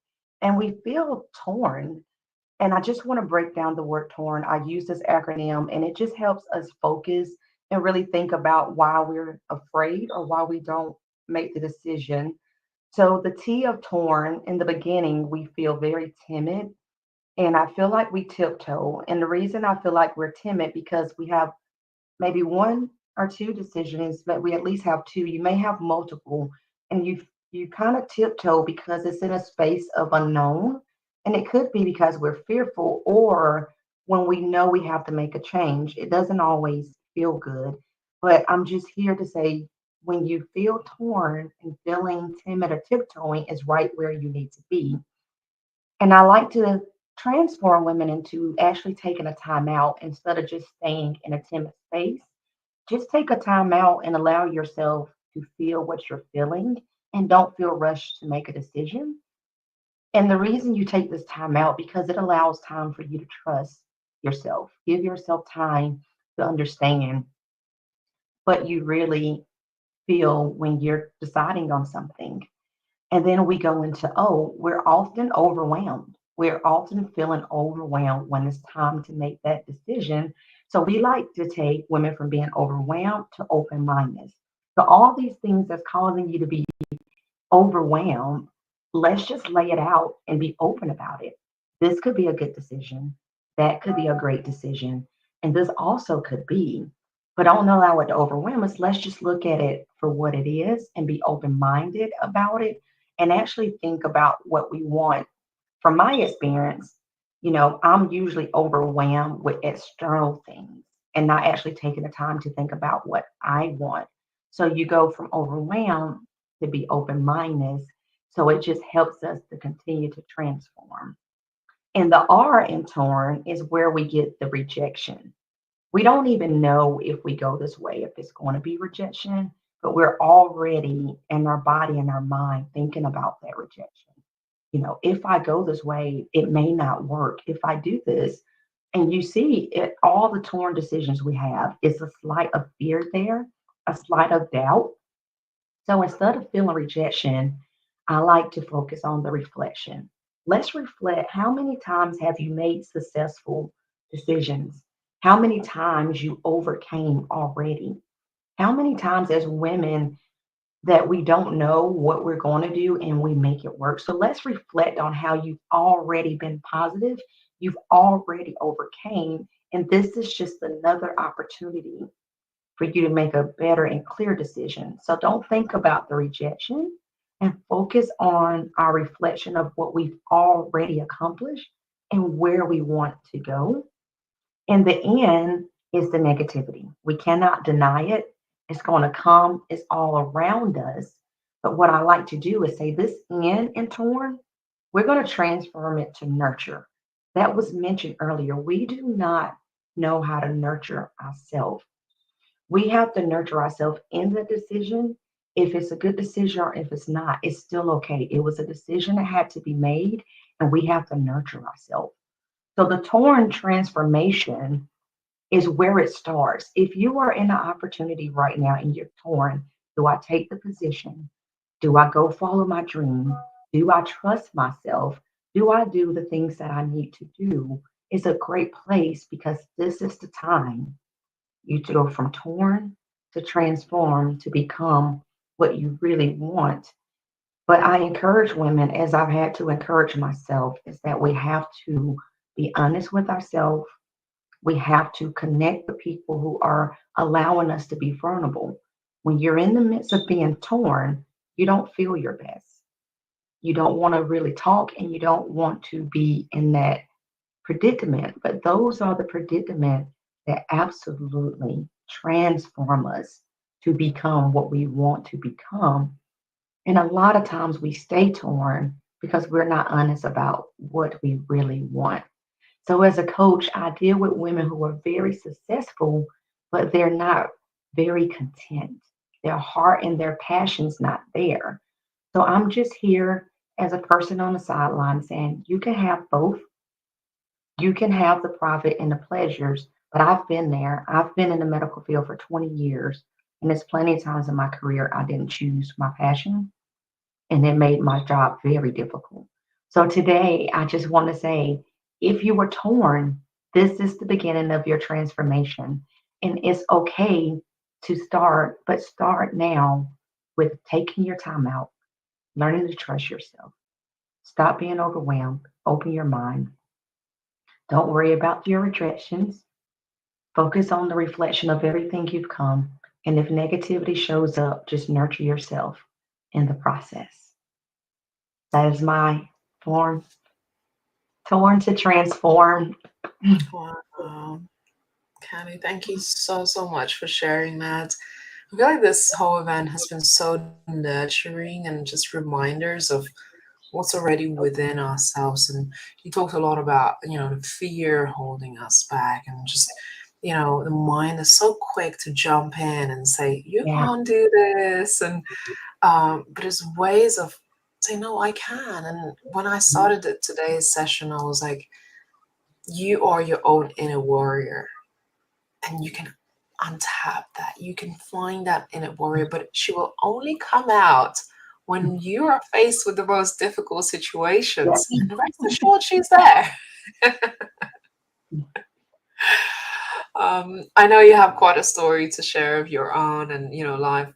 and we feel torn. And I just want to break down the word torn. I use this acronym and it just helps us focus and really think about why we're afraid or why we don't make the decision. So, the T of torn, in the beginning, we feel very timid. And I feel like we tiptoe. And the reason I feel like we're timid because we have maybe one or two decisions, but we at least have two. You may have multiple, and you kind of tiptoe because it's in a space of unknown. And it could be because we're fearful, or when we know we have to make a change. It doesn't always feel good. But I'm just here to say when you feel torn and feeling timid or tiptoeing is right where you need to be. And I like to transform women into actually taking a time out instead of just staying in a timid space. Just take a time out and allow yourself to feel what you're feeling and don't feel rushed to make a decision. And the reason you take this time out because it allows time for you to trust yourself. Give yourself time to understand what you really feel when you're deciding on something. And then we go into, oh, we're often overwhelmed. We're often feeling overwhelmed when it's time to make that decision. So we like to take women from being overwhelmed to open mindedness. So all these things that's causing you to be overwhelmed, let's just lay it out and be open about it. This could be a good decision. That could be a great decision. And this also could be, but don't allow it to overwhelm us. Let's just look at it for what it is and be open minded about it and actually think about what we want. From my experience, I'm usually overwhelmed with external things and not actually taking the time to think about what I want. So you go from overwhelmed to be open minded. So it just helps us to continue to transform. And the R in torn is where we get the rejection. We don't even know if we go this way, if it's going to be rejection, but we're already in our body and our mind thinking about that rejection. If I go this way, it may not work. If I do this, and you see it, all the torn decisions we have, it's a slight of fear there, a slight of doubt. So instead of feeling rejection, I like to focus on the reflection. Let's reflect how many times have you made successful decisions? How many times you overcame already? How many times as women that we don't know what we're going to do and we make it work? So let's reflect on how you've already been positive, you've already overcame, and this is just another opportunity for you to make a better and clear decision. So don't think about the rejection and focus on our reflection of what we've already accomplished and where we want to go. In the end is the negativity. We cannot deny it. It's going to come, it's all around us. But what I like to do is say this in and torn, we're going to transform it to nurture. That was mentioned earlier. We do not know how to nurture ourselves. We have to nurture ourselves in the decision. If it's a good decision or if it's not, it's still okay. It was a decision that had to be made, and we have to nurture ourselves. So the torn transformation is where it starts. If you are in an opportunity right now and you're torn, do I take the position? Do I go follow my dream? Do I trust myself? Do I do the things that I need to do? It's a great place because this is the time you to go from torn to transform to become what you really want. But I encourage women, as I've had to encourage myself, is that we have to be honest with ourselves. We have to connect with people who are allowing us to be vulnerable. When you're in the midst of being torn, you don't feel your best. You don't want to really talk and you don't want to be in that predicament. But those are the predicaments that absolutely transform us to become what we want to become. And a lot of times we stay torn because we're not honest about what we really want. So, as a coach, I deal with women who are very successful, but they're not very content. Their heart and their passion's not there. So, I'm just here as a person on the sideline saying, you can have both. You can have the profit and the pleasures, but I've been there. I've been in the medical field for 20 years, and there's plenty of times in my career I didn't choose my passion, and it made my job very difficult. So today, I just want to say, if you were torn, this is the beginning of your transformation. And it's okay to start, but start now with taking your time out, learning to trust yourself. Stop being overwhelmed, open your mind. Don't worry about your rejections. Focus on the reflection of everything you've come. And if negativity shows up, just nurture yourself in the process. That is my form. Torn to transform. Wow. Candy, thank you so, so much for sharing that. I feel like this whole event has been so nurturing and just reminders of what's already within ourselves. And you talked a lot about, the fear holding us back and just, the mind is so quick to jump in and say, you Yeah. can't do this. And, but there's ways of saying, no, I can. And when I started today's session, I was like, you are your own inner warrior. And you can untap that. You can find that inner warrior, but she will only come out when you are faced with the most difficult situations. Yeah. And rest assured, she's there. I know you have quite a story to share of your own and life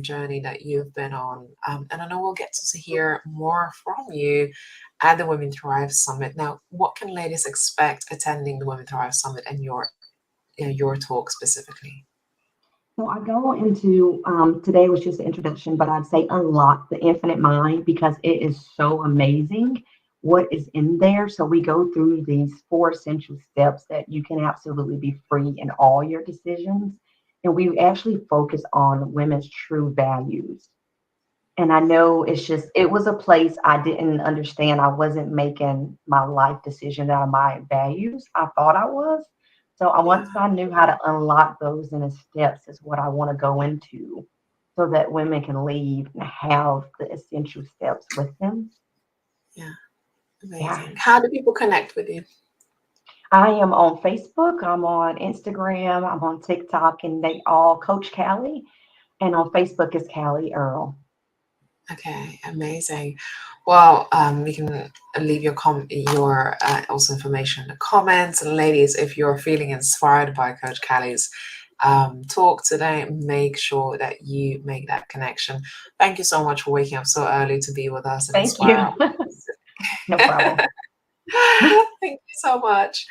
journey that you've been on, and I know we'll get to hear more from you at the Women Thrive Summit. Now, what can ladies expect attending the Women Thrive Summit and your talk specifically? So I go into today was just the introduction, but I'd say unlock the infinite mind because it is so amazing what is in there. So we go through these 4 essential steps that you can absolutely be free in all your decisions. And we actually focus on women's true values. And I know it was a place I didn't understand. I wasn't making my life decisions out of my values. I thought I was. So once I knew how to unlock those in the steps is what I want to go into so that women can leave and have the essential steps with them. Yeah, amazing. Yeah. How do people connect with you? I am on Facebook. I'm on Instagram. I'm on TikTok, and they all Coach Callie. And on Facebook is Callie Earl. Okay, amazing. Well, you can leave your also information in the comments. And ladies, if you're feeling inspired by Coach Callie's talk today, make sure that you make that connection. Thank you so much for waking up so early to be with us and Thank inspire you. us. No problem. Thank you so much.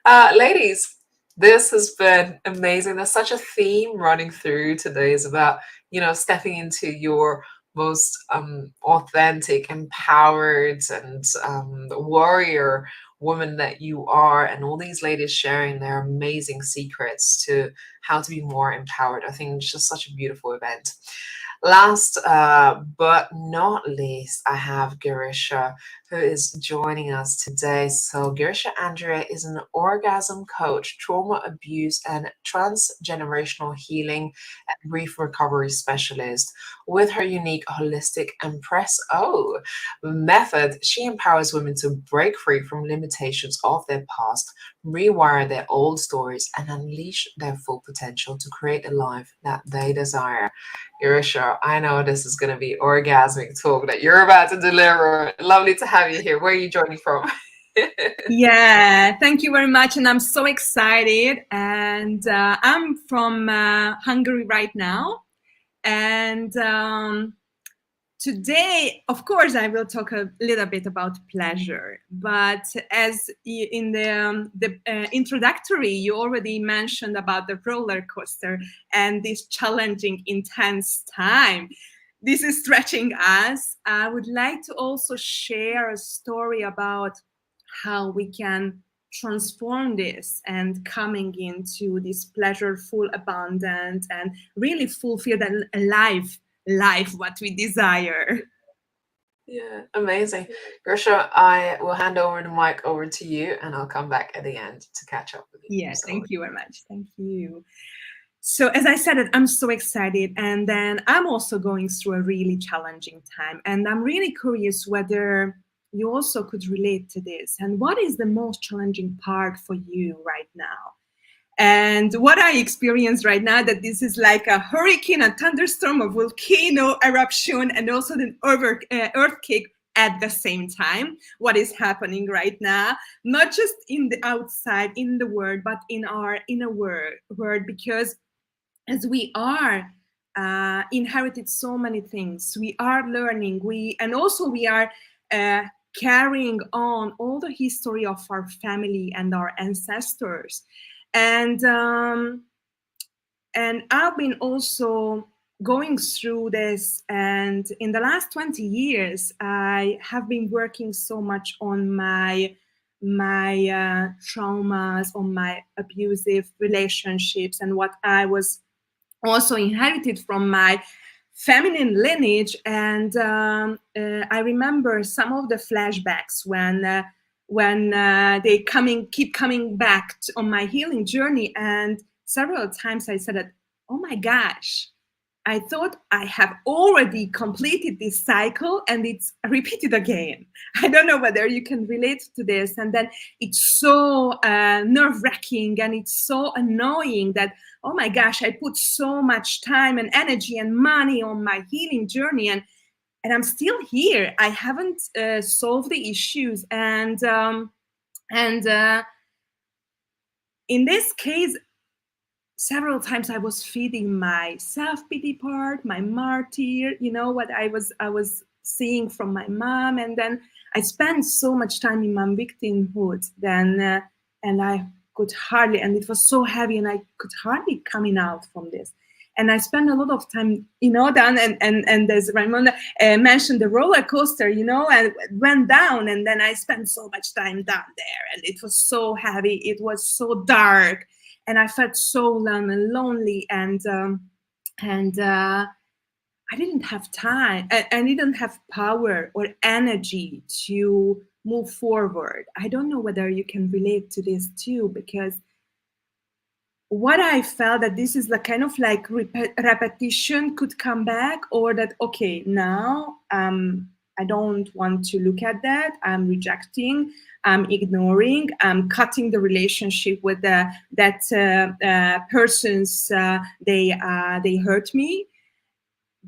Ladies, this has been amazing. There's such a theme running through today is about, stepping into your most authentic, empowered, and warrior woman that you are, and all these ladies sharing their amazing secrets to how to be more empowered. I think it's just such a beautiful event. Last but not least, I have Girisha, who is joining us today. So Girisha Andrea is an orgasm coach, trauma abuse and transgenerational healing and grief recovery specialist. With her unique holistic Impress-O method, she empowers women to break free from limitations of their past, rewire their old stories, and unleash their full potential to create a life that they desire. Girisha, I know this is going to be orgasmic talk that you're about to deliver. Lovely to have you here. Where are you joining from? Yeah, thank you very much. And I'm so excited. And I'm from Hungary right now. And Today, of course, I will talk a little bit about pleasure, but as in the introductory, you already mentioned about the roller coaster and this challenging, intense time. This is stretching us. I would like to also share a story about how we can transform this and coming into this pleasureful, abundant, and really fulfilled life what we desire. Yeah, amazing. Grisha, I will hand over the mic over to you, and I'll come back at the end to catch up with you. Yeah, thank you very much. Thank you. So as I said, I'm so excited, and then I'm also going through a really challenging time, and I'm really curious whether you also could relate to this, and what is the most challenging part for you right now? And what I experience right now, that this is like a hurricane, a thunderstorm, a volcano eruption, and also an earthquake at the same time. What is happening right now, not just in the outside, in the world, but in our inner world, because as we are inherited so many things, we are learning, we are carrying on all the history of our family and our ancestors. And I've been also going through this, and in the last 20 years, I have been working so much on my traumas, on my abusive relationships, and what I was also inherited from my feminine lineage. And I remember some of the flashbacks when they keep coming back on my healing journey. And several times I said that, oh my gosh, I thought I have already completed this cycle and it's repeated again. I don't know whether you can relate to this. And then it's so nerve-wracking, and it's so annoying that, oh my gosh, I put so much time and energy and money on my healing journey, and I'm still here. I haven't solved the issues. And in this case, several times I was feeding my self-pity part, my martyr, you know, what I was seeing from my mom. And then I spent so much time in my victimhood then, and I could hardly, and it was so heavy, and I could hardly coming out from this. And I spent a lot of time, you know, down, and as Raimonda mentioned, the roller coaster, you know, and went down, and then I spent so much time down there, and it was so heavy, it was so dark, and I felt so lonely, and I didn't have time, I didn't have power or energy to move forward. I don't know whether you can relate to this too, because what I felt that this is the kind of like repetition could come back, or that, okay, now I don't want to look at that, I'm rejecting, I'm ignoring, I'm cutting the relationship with that persons, they hurt me.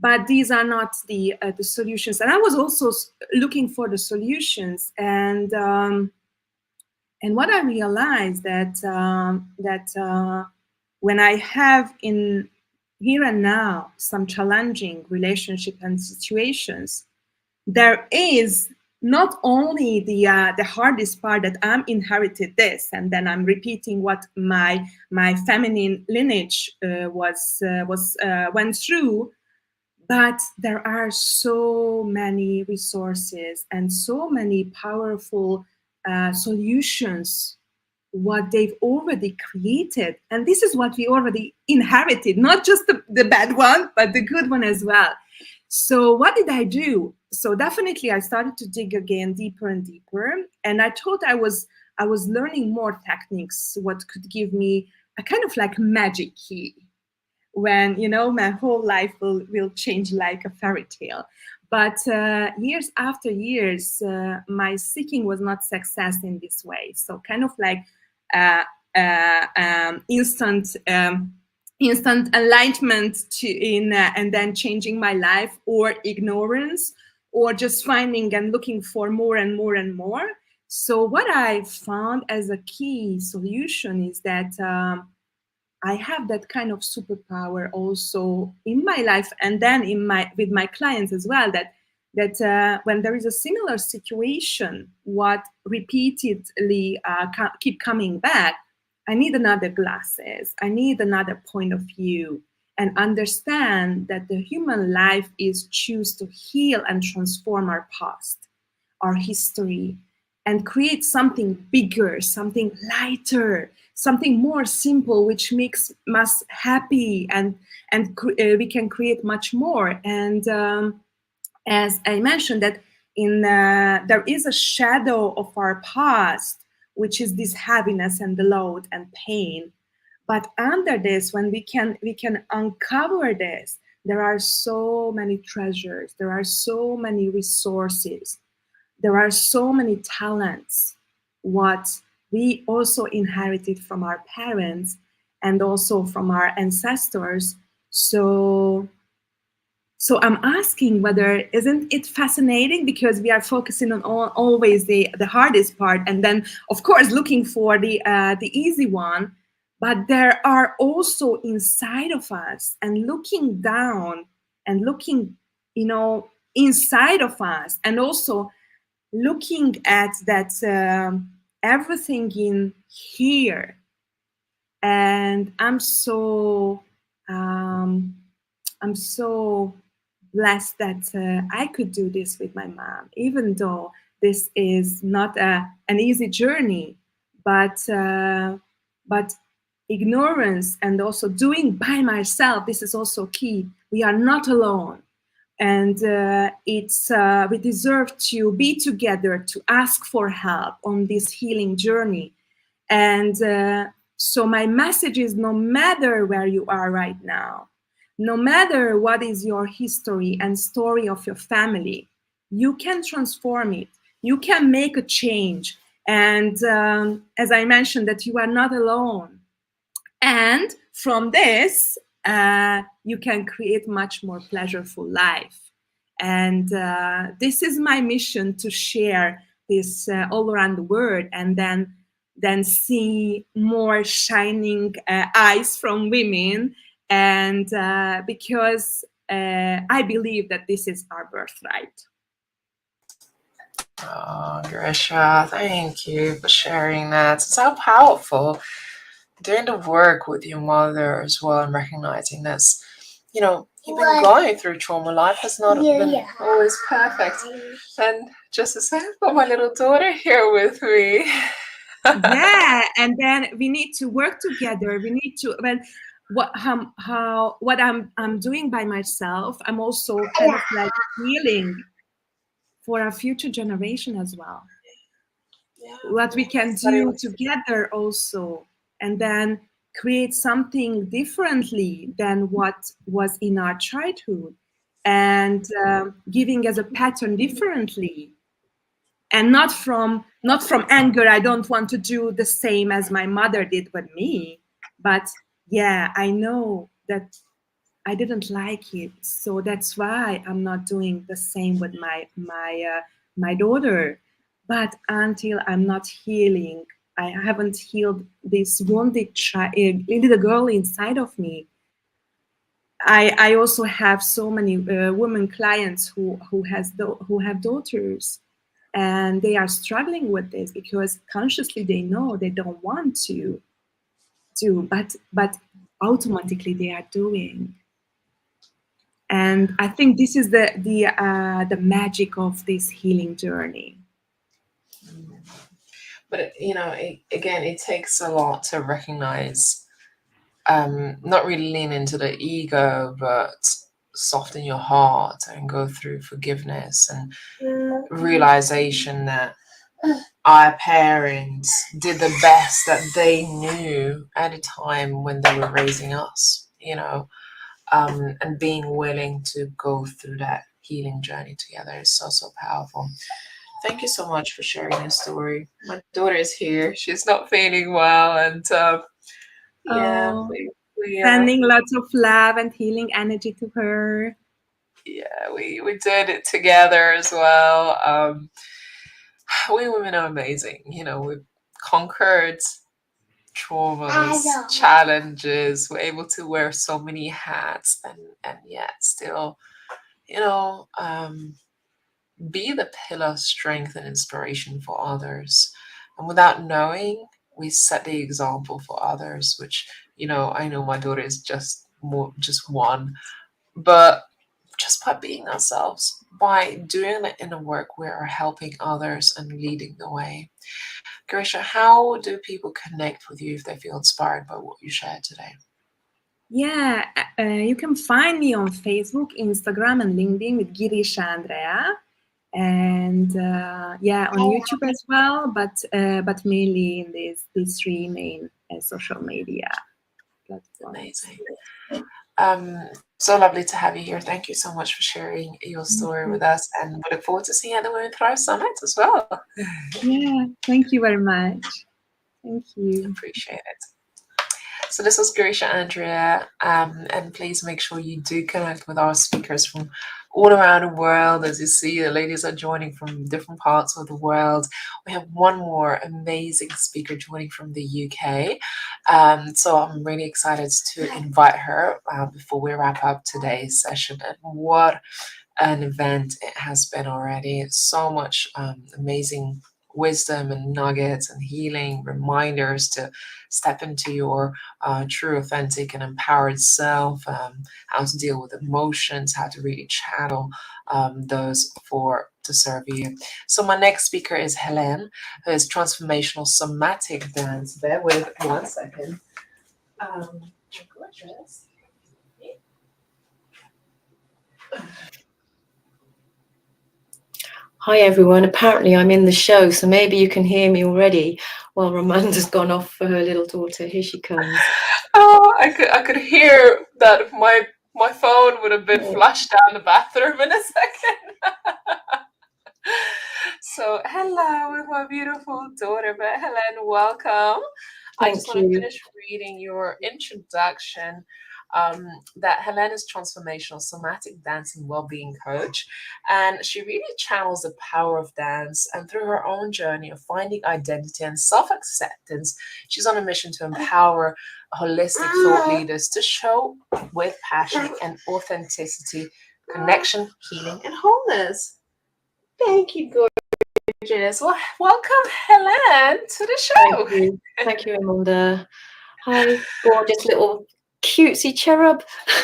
But these are not the solutions. And I was also looking for the solutions, and what I realized that when I have in here and now some challenging relationship and situations, there is not only the hardest part, that I'm inherited this, and then I'm repeating what my feminine lineage went through, but there are so many resources and so many powerful solutions, what they've already created. And this is what we already inherited, not just the bad one, but the good one as well. So what did I do? So definitely I started to dig again deeper and deeper. And I thought I was learning more techniques, what could give me a kind of like magic key, when, you know, my whole life will change like a fairy tale. But years after years, my seeking was not success in this way. So kind of like instant enlightenment and then changing my life, or ignorance, or just finding and looking for more and more and more. So what I found as a key solution is that I have that kind of superpower also in my life, and then with my clients as well, that that when there is a similar situation, what repeatedly keep coming back, I need another glasses, I need another point of view, and understand that the human life is choose to heal and transform our past, our history, and create something bigger, something lighter, something more simple, which makes us happy, and we can create much more. And as I mentioned, that in there is a shadow of our past, which is this heaviness and the load and pain. But under this, when we can uncover this, there are so many treasures, there are so many resources, there are so many talents, what we also inherited from our parents and also from our ancestors. So I'm asking whether, isn't it fascinating, because we are focusing on always the hardest part, and then of course looking for the easy one, but there are also inside of us, and looking down and looking, inside of us, and also looking at that everything in here. And I'm so blessed that I could do this with my mom, even though this is not an easy journey, but ignorance and also doing by myself, this is also key. We are not alone. And we deserve to be together, to ask for help on this healing journey. And so my message is, no matter where you are right now, no matter what is your history and story of your family, you can transform it. You can make a change. And as I mentioned, that you are not alone. And from this, you can create much more pleasurable life. And this is my mission, to share this all around the world, and then see more shining eyes from women. And because I believe that this is our birthright. Oh, Grisha, thank you for sharing that. It's so powerful. Doing the work with your mother as well, and recognizing this, you've been going through trauma. Life has not been always perfect. And just as I've got my little daughter here with me. Yeah, and then we need to work together. We need to, what I'm doing by myself, I'm also kind of like healing for our future generation as well. Yeah. What we can do together also, and then create something differently than what was in our childhood, and giving as a pattern differently, and not from anger. I don't want to do the same as my mother did with me, but yeah, I know that I didn't like it, so that's why I'm not doing the same with my daughter. But until I'm not healing, I haven't healed this wounded little girl inside of me. I also have so many women clients who have daughters, and they are struggling with this because consciously they know they don't want to do, but automatically they are doing. And I think this is the magic of this healing journey. But again, it takes a lot to recognize, not really lean into the ego, but soften your heart and go through forgiveness and realization that our parents did the best that they knew at a time when they were raising us, and being willing to go through that healing journey together is so powerful. Thank you so much for sharing your story. My daughter is here. She's not feeling well, and sending lots of love and healing energy to her. Yeah, we did it together as well. We women are amazing. We've conquered traumas, challenges. We're able to wear so many hats, and yet still, be the pillar of strength and inspiration for others. And without knowing, we set the example for others, which, I know my daughter is just one, but just by being ourselves, by doing the inner work, we are helping others and leading the way. Grisha, how do people connect with you if they feel inspired by what you shared today? Yeah, you can find me on Facebook, Instagram, and LinkedIn with 𝐷𝐨𝐴, and on YouTube as well, but mainly in these three main social media platforms. Amazing. So lovely to have you here. Thank you so much for sharing your story with us, and we look forward to seeing you at the Women Thrive Summit as well. Yeah, thank you very much. Thank you. Appreciate it. So this was Grisha Andrea, and please make sure you do connect with our speakers from all around the world. As you see, the ladies are joining from different parts of the world. We have one more amazing speaker joining from the UK. So I'm really excited to invite her before we wrap up today's session. And what an event it has been already. So much amazing wisdom and nuggets and healing reminders to step into your true, authentic, and empowered self, how to deal with emotions, how to really channel those to serve you. So my next speaker is Hélène, who is transformational somatic dance. Bear with 1 second. Hi everyone, apparently I'm in the show, so maybe you can hear me already while Ramanda's gone off for her little daughter. Here she comes. Oh, I could hear that if my phone would have been flushed down the bathroom in a second. So hello with my beautiful daughter, but Hélène, welcome. I just want to finish reading your introduction. That Hélène is transformational somatic dancing well-being coach, and she really channels the power of dance, and through her own journey of finding identity and self-acceptance, she's on a mission to empower holistic thought leaders to show with passion and authenticity, connection, healing, and wholeness. Thank you, gorgeous. Well, welcome, Hélène, to the show. Thank you, Ramonda. Hi, gorgeous little cutesy cherub.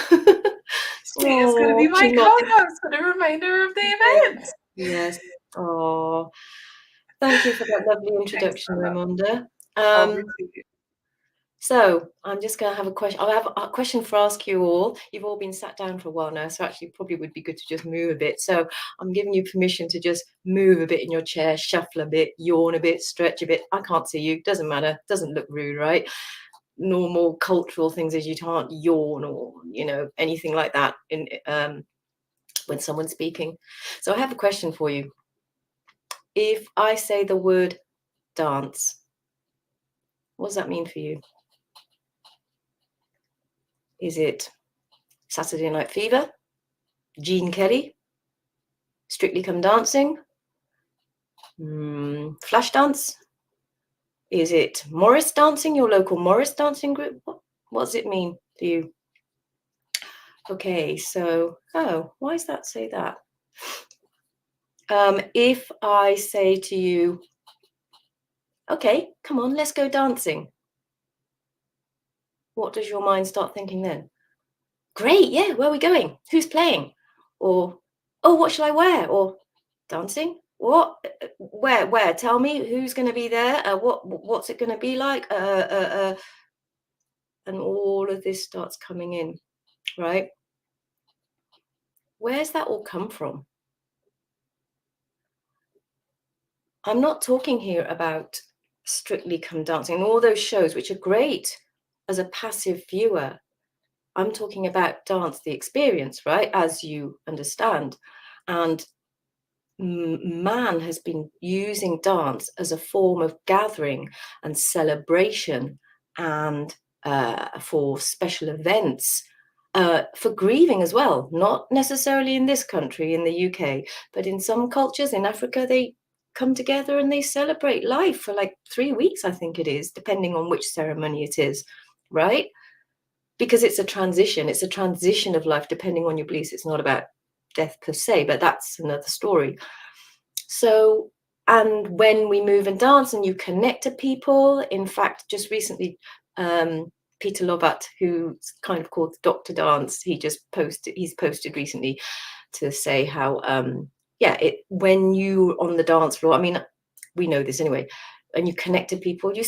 She is going to be my co-host for the remainder of the event. Yes. Oh, thank you for that lovely introduction, Ramonda. So I'm just going to have a question. I have a question for ask you all. You've all been sat down for a while now, so actually probably would be good to just move a bit. So I'm giving you permission to just move a bit in your chair, shuffle a bit, yawn a bit, stretch a bit. I can't see you. Doesn't matter. Doesn't look rude, right? Normal cultural things is you can't yawn or anything like that in when someone's speaking. So I have a question for you. If I say the word dance, what does that mean for you? Is it Saturday Night Fever, Gene Kelly, Strictly Come Dancing, Flash Dance? Is it Morris Dancing, your local Morris dancing group? What does it mean to you? Okay, so, why does that say that? If I say to you, okay, come on, let's go dancing. What does your mind start thinking then? Great, yeah, where are we going? Who's playing? Or, oh, what shall I wear? Or dancing? What? Where? Tell me who's going to be there. What's it going to be like? And all of this starts coming in, right? Where's that all come from? I'm not talking here about Strictly Come Dancing and all those shows, which are great as a passive viewer. I'm talking about dance, the experience, right? As you understand. And man has been using dance as a form of gathering and celebration and for special events, for grieving as well, not necessarily in this country, in the UK, but in some cultures in Africa, they come together and they celebrate life for like 3 weeks, I think it is, depending on which ceremony it is, right? Because it's a transition of life, depending on your beliefs. It's not about death per se, but that's another story. So, and when we move and dance and you connect to people, in fact, just recently, Peter Lovat, who's kind of called Dr. Dance, he's posted recently to say how, when you on the dance floor, I mean, we know this anyway, and you connect to people, you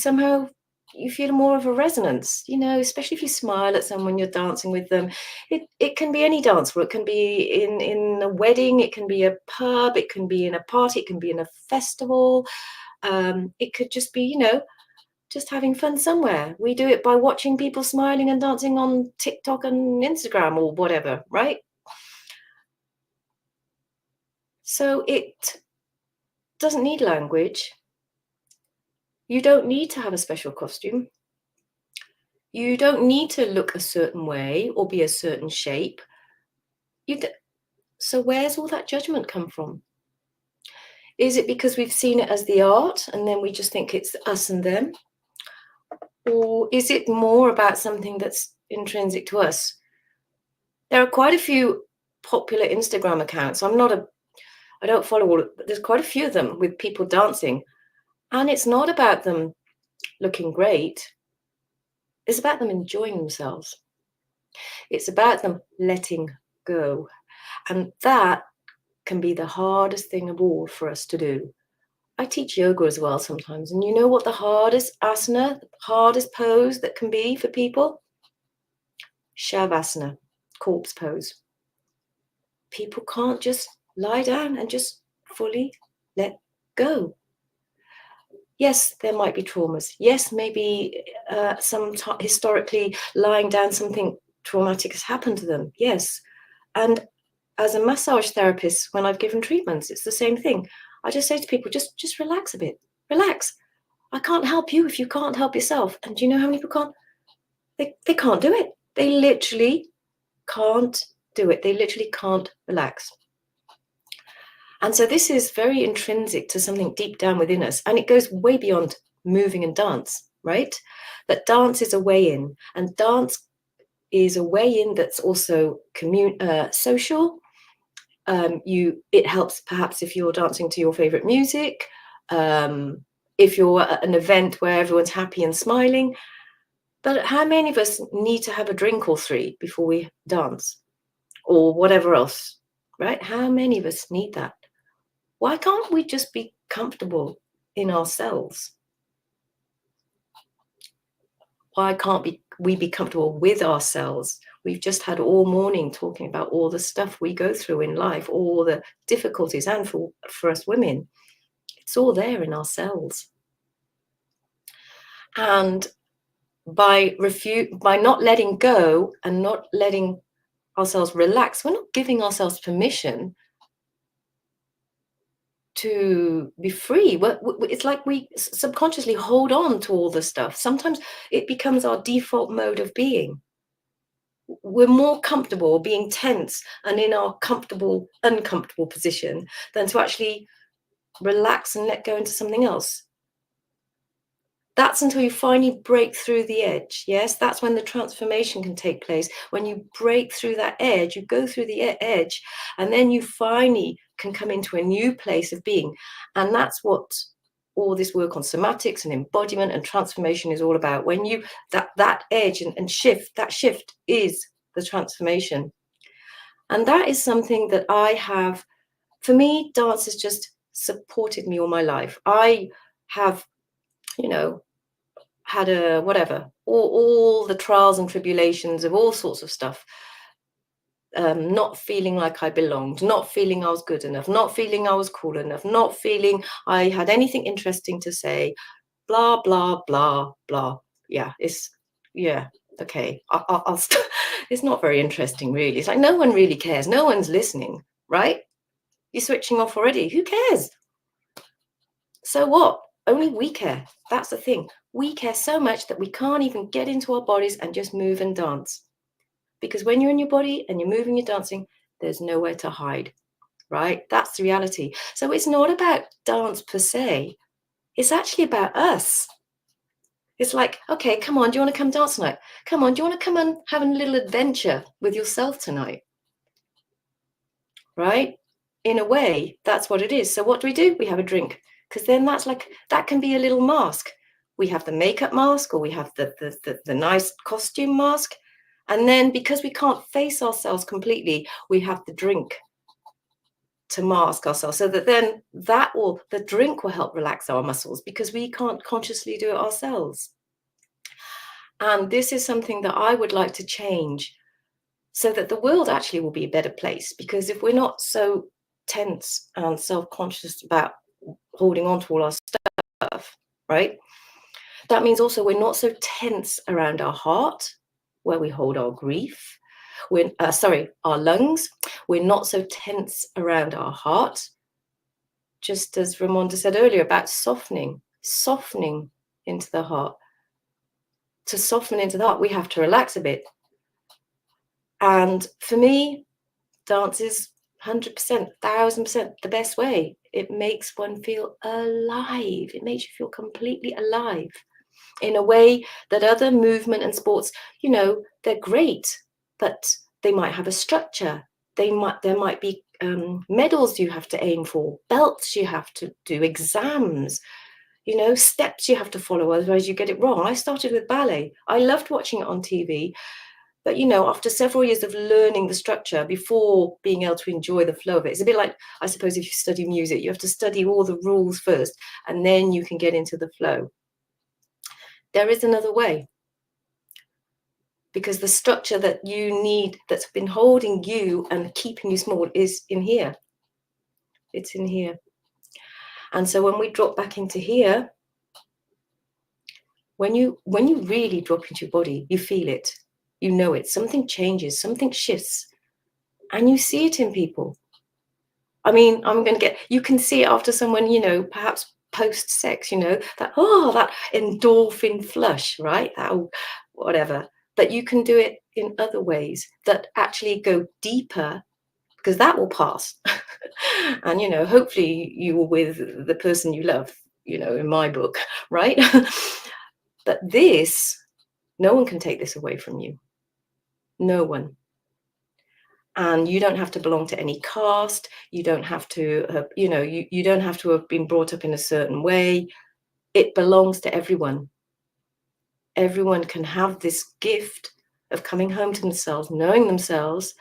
feel more of a resonance, you know, especially if you smile at someone you're dancing with them. It can be any dance floor. It can be in a wedding, it can be a pub, it can be in a party, it can be in a festival. It could just be, you know, just having fun somewhere. We do it by watching people smiling and dancing on TikTok and Instagram or whatever, right? So it doesn't need language. You don't need to have a special costume. You don't need to look a certain way or be a certain shape. So where's all that judgment come from? Is it because we've seen it as the art and then we just think it's us and them? Or is it more about something that's intrinsic to us? There are quite a few popular Instagram accounts. I don't follow all, but there's quite a few of them with people dancing. And it's not about them looking great. It's about them enjoying themselves. It's about them letting go. And that can be the hardest thing of all for us to do. I teach yoga as well sometimes. And you know what the hardest asana, the hardest pose that can be for people? Shavasana, corpse pose. People can't just lie down and just fully let go. Yes, there might be traumas. Yes, maybe historically lying down, something traumatic has happened to them. Yes. And as a massage therapist, when I've given treatments, it's the same thing. I just say to people, just relax a bit. Relax. I can't help you if you can't help yourself. And do you know how many people can't? They can't do it. They literally can't do it. They literally can't relax. And so this is very intrinsic to something deep down within us. And it goes way beyond moving and dance, right? That dance is a way in. And dance is a way in that's also social. It helps perhaps if you're dancing to your favorite music, if you're at an event where everyone's happy and smiling. But how many of us need to have a drink or three before we dance or whatever else, right? How many of us need that? Why can't we just be comfortable in ourselves? Why can't we be comfortable with ourselves? We've just had all morning talking about all the stuff we go through in life, all the difficulties, and for us women, it's all there in ourselves. And by not letting go and not letting ourselves relax, we're not giving ourselves permission to be free. It's like we subconsciously hold on to all the stuff. Sometimes it becomes our default mode of being. We're more comfortable being tense and in our uncomfortable position than to actually relax and let go into something else. That's until you finally break through the edge. Yes, that's when the transformation can take place. When you break through that edge, you go through the edge, and then you finally can come into a new place of being. And that's what all this work on somatics and embodiment and transformation is all about. When you that edge and shift, that shift is the transformation. And that is something that I have, for me, dance has just supported me all my life. I have, had all the trials and tribulations of all sorts of stuff. Not feeling like I belonged, not feeling I was good enough, not feeling I was cool enough, not feeling I had anything interesting to say, blah, blah, blah, blah. Okay. I'll it's not very interesting, really. It's like no one really cares. No one's listening, right? You're switching off already. Who cares? So what? Only we care. That's the thing. We care so much that we can't even get into our bodies and just move and dance. Because when you're in your body and you're moving, you're dancing, there's nowhere to hide, right? That's the reality. So it's not about dance per se. It's actually about us. It's like, okay, come on, do you want to come dance tonight? Come on, do you want to come and have a little adventure with yourself tonight? Right? in a way, that's what it is. So what do? We have a drink, because then that can be a little mask. We have the makeup mask, or we have the nice costume mask. And then because we can't face ourselves completely, we have the drink to mask ourselves, so that then the drink will help relax our muscles, because we can't consciously do it ourselves. And this is something that I would like to change, so that the world actually will be a better place. Because if we're not so tense and self-conscious about holding on to all our stuff, right, that means also we're not so tense around our heart, where we hold our grief. Our lungs. We're not so tense around our heart. Just as Raimonda said earlier about softening into the heart. To soften into the heart, we have to relax a bit. And for me, dance is 100%, 1000% the best way. It makes one feel alive. It makes you feel completely alive in a way that other movement and sports, they're great, but they might have a structure. There might be medals you have to aim for, belts you have to do, exams, steps you have to follow, otherwise you get it wrong. I started with ballet. I loved watching it on TV. But, after several years of learning the structure before being able to enjoy the flow of it, it's a bit like, I suppose, if you study music, you have to study all the rules first, and then you can get into the flow. There is another way. Because the structure that you need, that's been holding you and keeping you small, is in here. It's in here. And so when we drop back into here, when you really drop into your body, you feel it. You know it. Something changes, something shifts. And you see it in people. I mean, you can see it after someone, perhaps post-sex, that endorphin flush, right? Whatever. But you can do it in other ways that actually go deeper, because that will pass. And, hopefully you were with the person you love, in my book, right? But no one can take this away from you. No one. And you don't have to belong to any caste. You don't have to, you don't have to have been brought up in a certain way. It belongs to everyone. Everyone can have this gift of coming home to themselves, knowing themselves,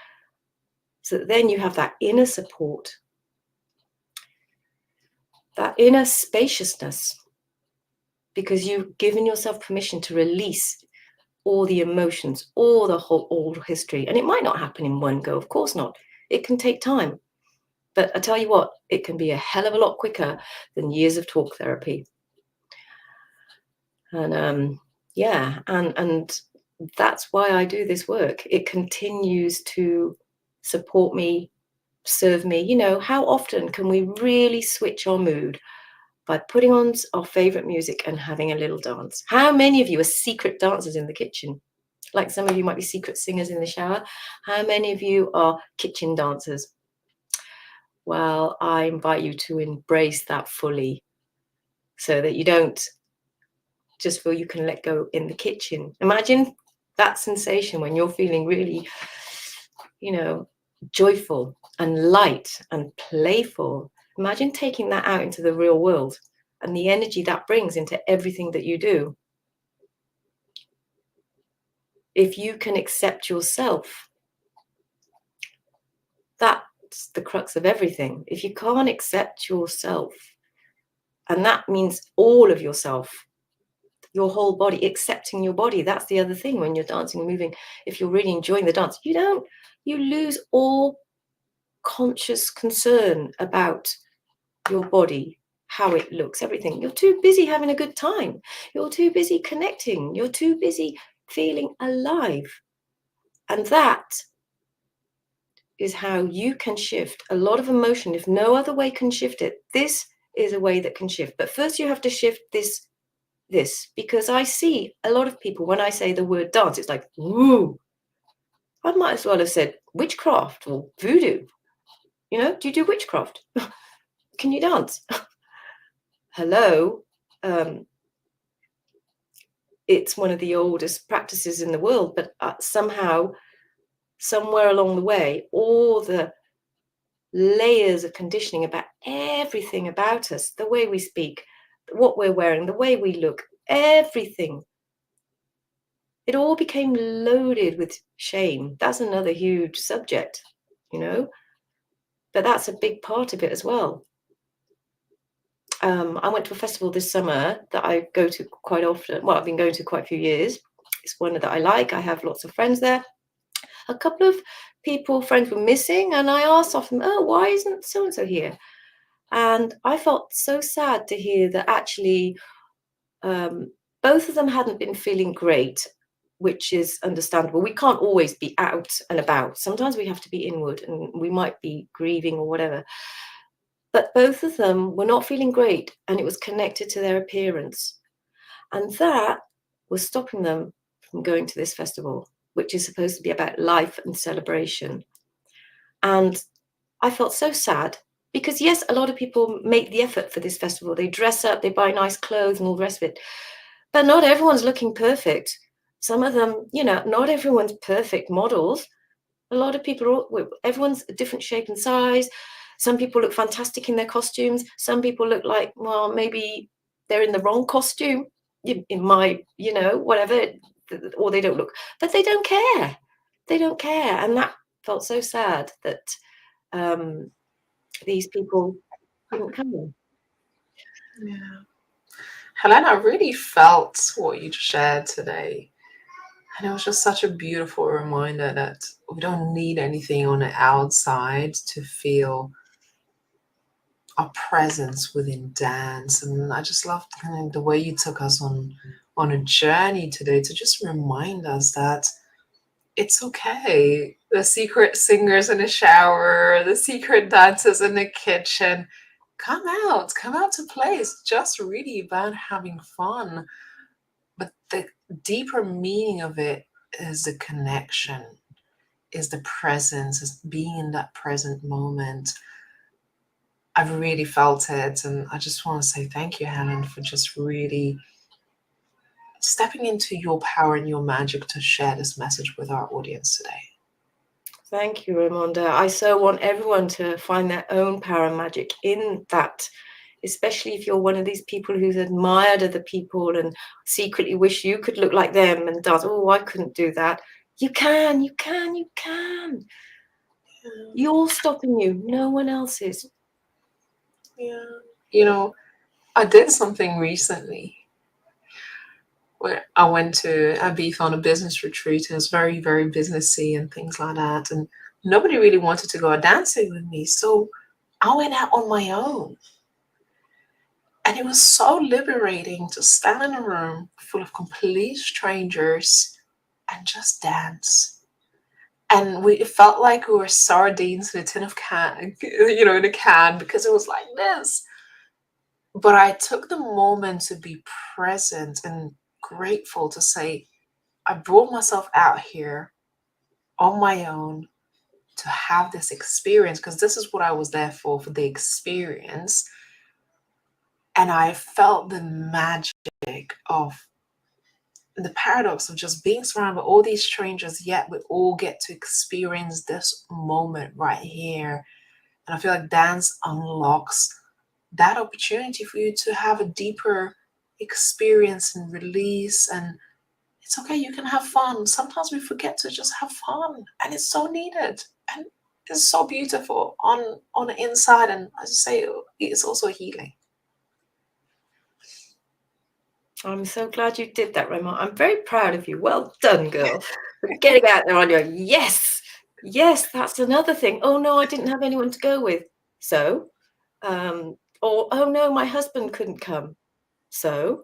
so that then you have that inner support, that inner spaciousness, because you've given yourself permission to release all the emotions, all history. And it might not happen in one go, of course not. It can take time. But I tell you what, it can be a hell of a lot quicker than years of talk therapy. And and that's why I do this work. It continues to support me, serve me. How often can we really switch our mood by putting on our favorite music and having a little dance? How many of you are secret dancers in the kitchen? Like some of you might be secret singers in the shower. How many of you are kitchen dancers? Well, I invite you to embrace that fully, so that you don't just feel you can let go in the kitchen. Imagine that sensation when you're feeling really, joyful and light and playful. Imagine taking that out into the real world and the energy that brings into everything that you do. If you can accept yourself, that's the crux of everything. If you can't accept yourself, and that means all of yourself, your whole body, accepting your body. That's the other thing when you're dancing and moving. If you're really enjoying the dance, you lose all conscious concern about your body, how it looks, everything. You're too busy having a good time. You're too busy connecting. You're too busy feeling alive. And that is how you can shift a lot of emotion. If no other way can shift it, this is a way that can shift. But first you have to shift this, because I see a lot of people, when I say the word dance, it's like, woo. I might as well have said witchcraft or voodoo. Do you do witchcraft? Can you dance? Hello. It's one of the oldest practices in the world, but somehow, somewhere along the way, all the layers of conditioning about everything about us, the way we speak, what we're wearing, the way we look, everything. It all became loaded with shame. That's another huge subject, you know, but that's a big part of it as well. I went to a festival this summer that I go to quite often. Well, I've been going to quite a few years. It's one that I like. I have lots of friends there. A couple of friends were missing, and I asked of them, oh, why isn't so-and-so here? And I felt so sad to hear that actually both of them hadn't been feeling great, which is understandable. We can't always be out and about. Sometimes we have to be inward, and we might be grieving or whatever. But both of them were not feeling great, and it was connected to their appearance. And that was stopping them from going to this festival, which is supposed to be about life and celebration. And I felt so sad because, yes, a lot of people make the effort for this festival. They dress up, they buy nice clothes and all the rest of it. But not everyone's looking perfect. Some of them, you know, not everyone's perfect models. A lot of people, everyone's a different shape and size. Some people look fantastic in their costumes. Some people look like, well, maybe they're in the wrong costume, in my, you know, whatever, or they don't look, but they don't care. They don't care. And that felt so sad that these people couldn't come. Yeah. Helen, I really felt what you shared today. And it was just such a beautiful reminder that we don't need anything on the outside to feel our presence within dance. And I just loved kind of the way you took us on a journey today to just remind us that it's okay. The secret singers in the shower, the secret dancers in the kitchen, come out to play. It's just really about having fun. But the deeper meaning of it is the connection, is the presence, is being in that present moment. I've really felt it, and I just want to say thank you, Helen, for just really stepping into your power and your magic to share this message with our audience today. Thank you, Raimonda. I so want everyone to find their own power and magic in that, especially if you're one of these people who's admired other people and secretly wish you could look like them and does, oh, I couldn't do that. You can. You're stopping you. No one else is. Yeah. You know, I did something recently where I went to Ibiza on a business retreat, and it was very, very businessy and things like that. And nobody really wanted to go out dancing with me. So I went out on my own. And it was so liberating to stand in a room full of complete strangers and just dance. And it felt like we were sardines in a tin of can, you know, in a can, because it was like this. But I took the moment to be present and grateful to say, I brought myself out here on my own to have this experience, because this is what I was there for the experience. And I felt the magic of the paradox of just being surrounded by all these strangers, yet we all get to experience this moment right here. And I feel like dance unlocks that opportunity for you to have a deeper experience and release. And it's okay, you can have fun. Sometimes we forget to just have fun, and it's so needed. And it's so beautiful on the inside. And as you say, it's also healing. I'm so glad you did that, Raymond. I'm very proud of you. Well done, girl. For getting out there on your own. Yes, that's another thing. Oh no, I didn't have anyone to go with. So, or oh no, my husband couldn't come. So,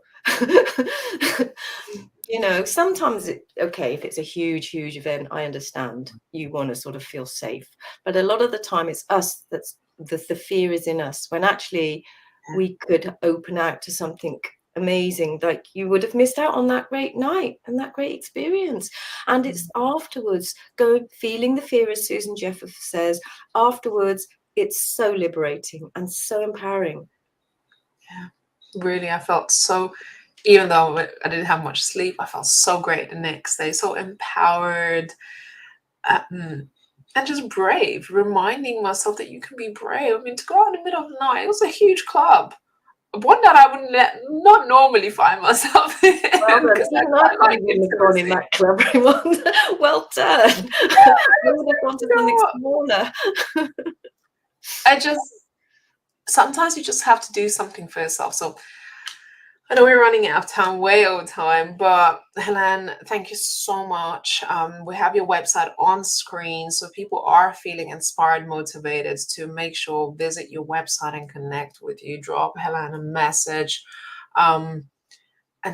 you know, sometimes okay, if it's a huge event, I understand. You want to sort of feel safe. But a lot of the time it's us that's the fear is in us, when actually we could open out to something amazing. Like, you would have missed out on that great night and that great experience. And it's afterwards, feeling the fear, as Susan Jeffers says, afterwards it's so liberating and so empowering. Yeah, really, I felt so, even though I didn't have much sleep, I felt so great the next day, so empowered. and just brave, reminding myself that you can be brave. I mean, to go out in the middle of the night, it was a huge club. One that I would not normally find myself in. Well done. Because Even I I quite probably like wouldn't have gone in intimacy. that club, everyone. Well done. Yeah, I would have gone to you know something what? smaller. I just, sometimes you just have to do something for yourself. So I know we're running out of time, way over time, but Helen, thank you so much. We have your website on screen, so people are feeling inspired, motivated to make sure visit your website and connect with you. Drop Helen a message. And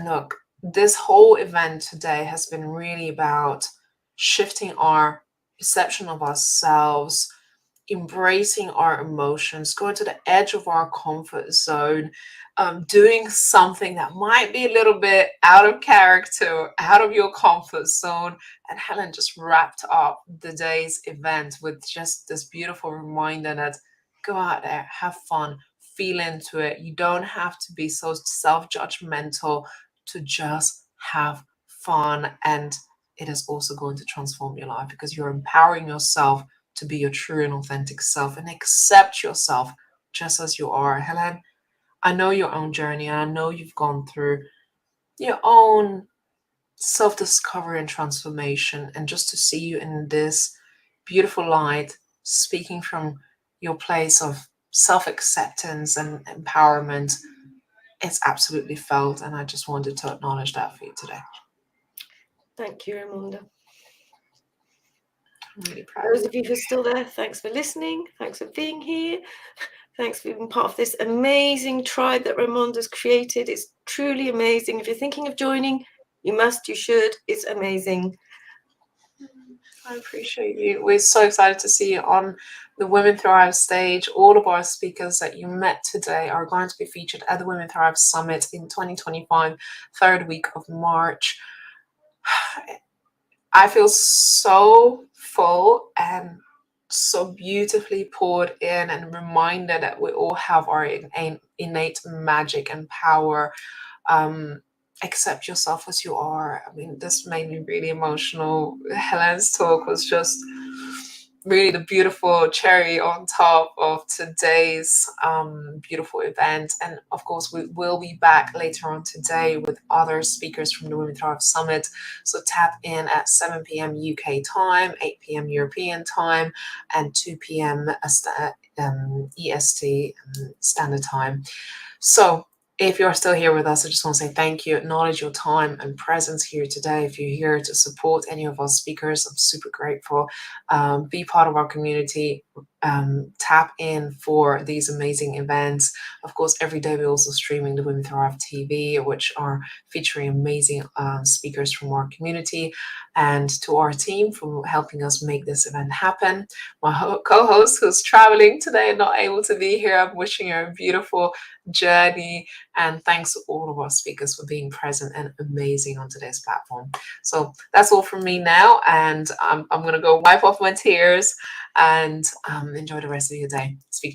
look, this whole event today has been really about shifting our perception of ourselves, embracing our emotions, going to the edge of our comfort zone, doing something that might be a little bit out of character, out of your comfort zone. And Helen just wrapped up the day's event with just this beautiful reminder that go out there, have fun, feel into it. You don't have to be so self-judgmental to just have fun. And it is also going to transform your life because you're empowering yourself to be your true and authentic self and accept yourself just as you are. Helen, I know your own journey, and I know you've gone through your own self-discovery and transformation. And just to see you in this beautiful light, speaking from your place of self-acceptance and empowerment, it's absolutely felt. And I just wanted to acknowledge that for you today. Thank you, Ramonda. I'm really proud. Those of you who are still there, thanks for listening. Thanks for being here. Thanks for being part of this amazing tribe that Ramonda's created. It's truly amazing. If you're thinking of joining, you must, you should. It's amazing. I appreciate you. We're so excited to see you on the Women Thrive stage. All of our speakers that you met today are going to be featured at the Women Thrive Summit in 2025, third week of March. I feel so full and so beautifully poured in and reminded that we all have our innate magic and power. Accept yourself as you are. I mean, this made me really emotional. Helen's talk was just really the beautiful cherry on top of today's beautiful event. And of course, we will be back later on today with other speakers from the Women Thrive Summit. So tap in at 7 p.m. UK time, 8 p.m. European time, and 2 p.m. EST Standard Time. So if you're still here with us, I just want to say thank you, acknowledge your time and presence here today. If you're here to support any of our speakers, I'm super grateful. Be part of our community, tap in for these amazing events. Of course, every day we're also streaming the Women Thrive TV, which are featuring amazing speakers from our community, and to our team for helping us make this event happen. My co-host who's traveling today and not able to be here, I'm wishing her a beautiful journey, and thanks to all of our speakers for being present and amazing on today's platform. So that's all from me now, and I'm going to go wipe off my tears and enjoy the rest of your day. Speak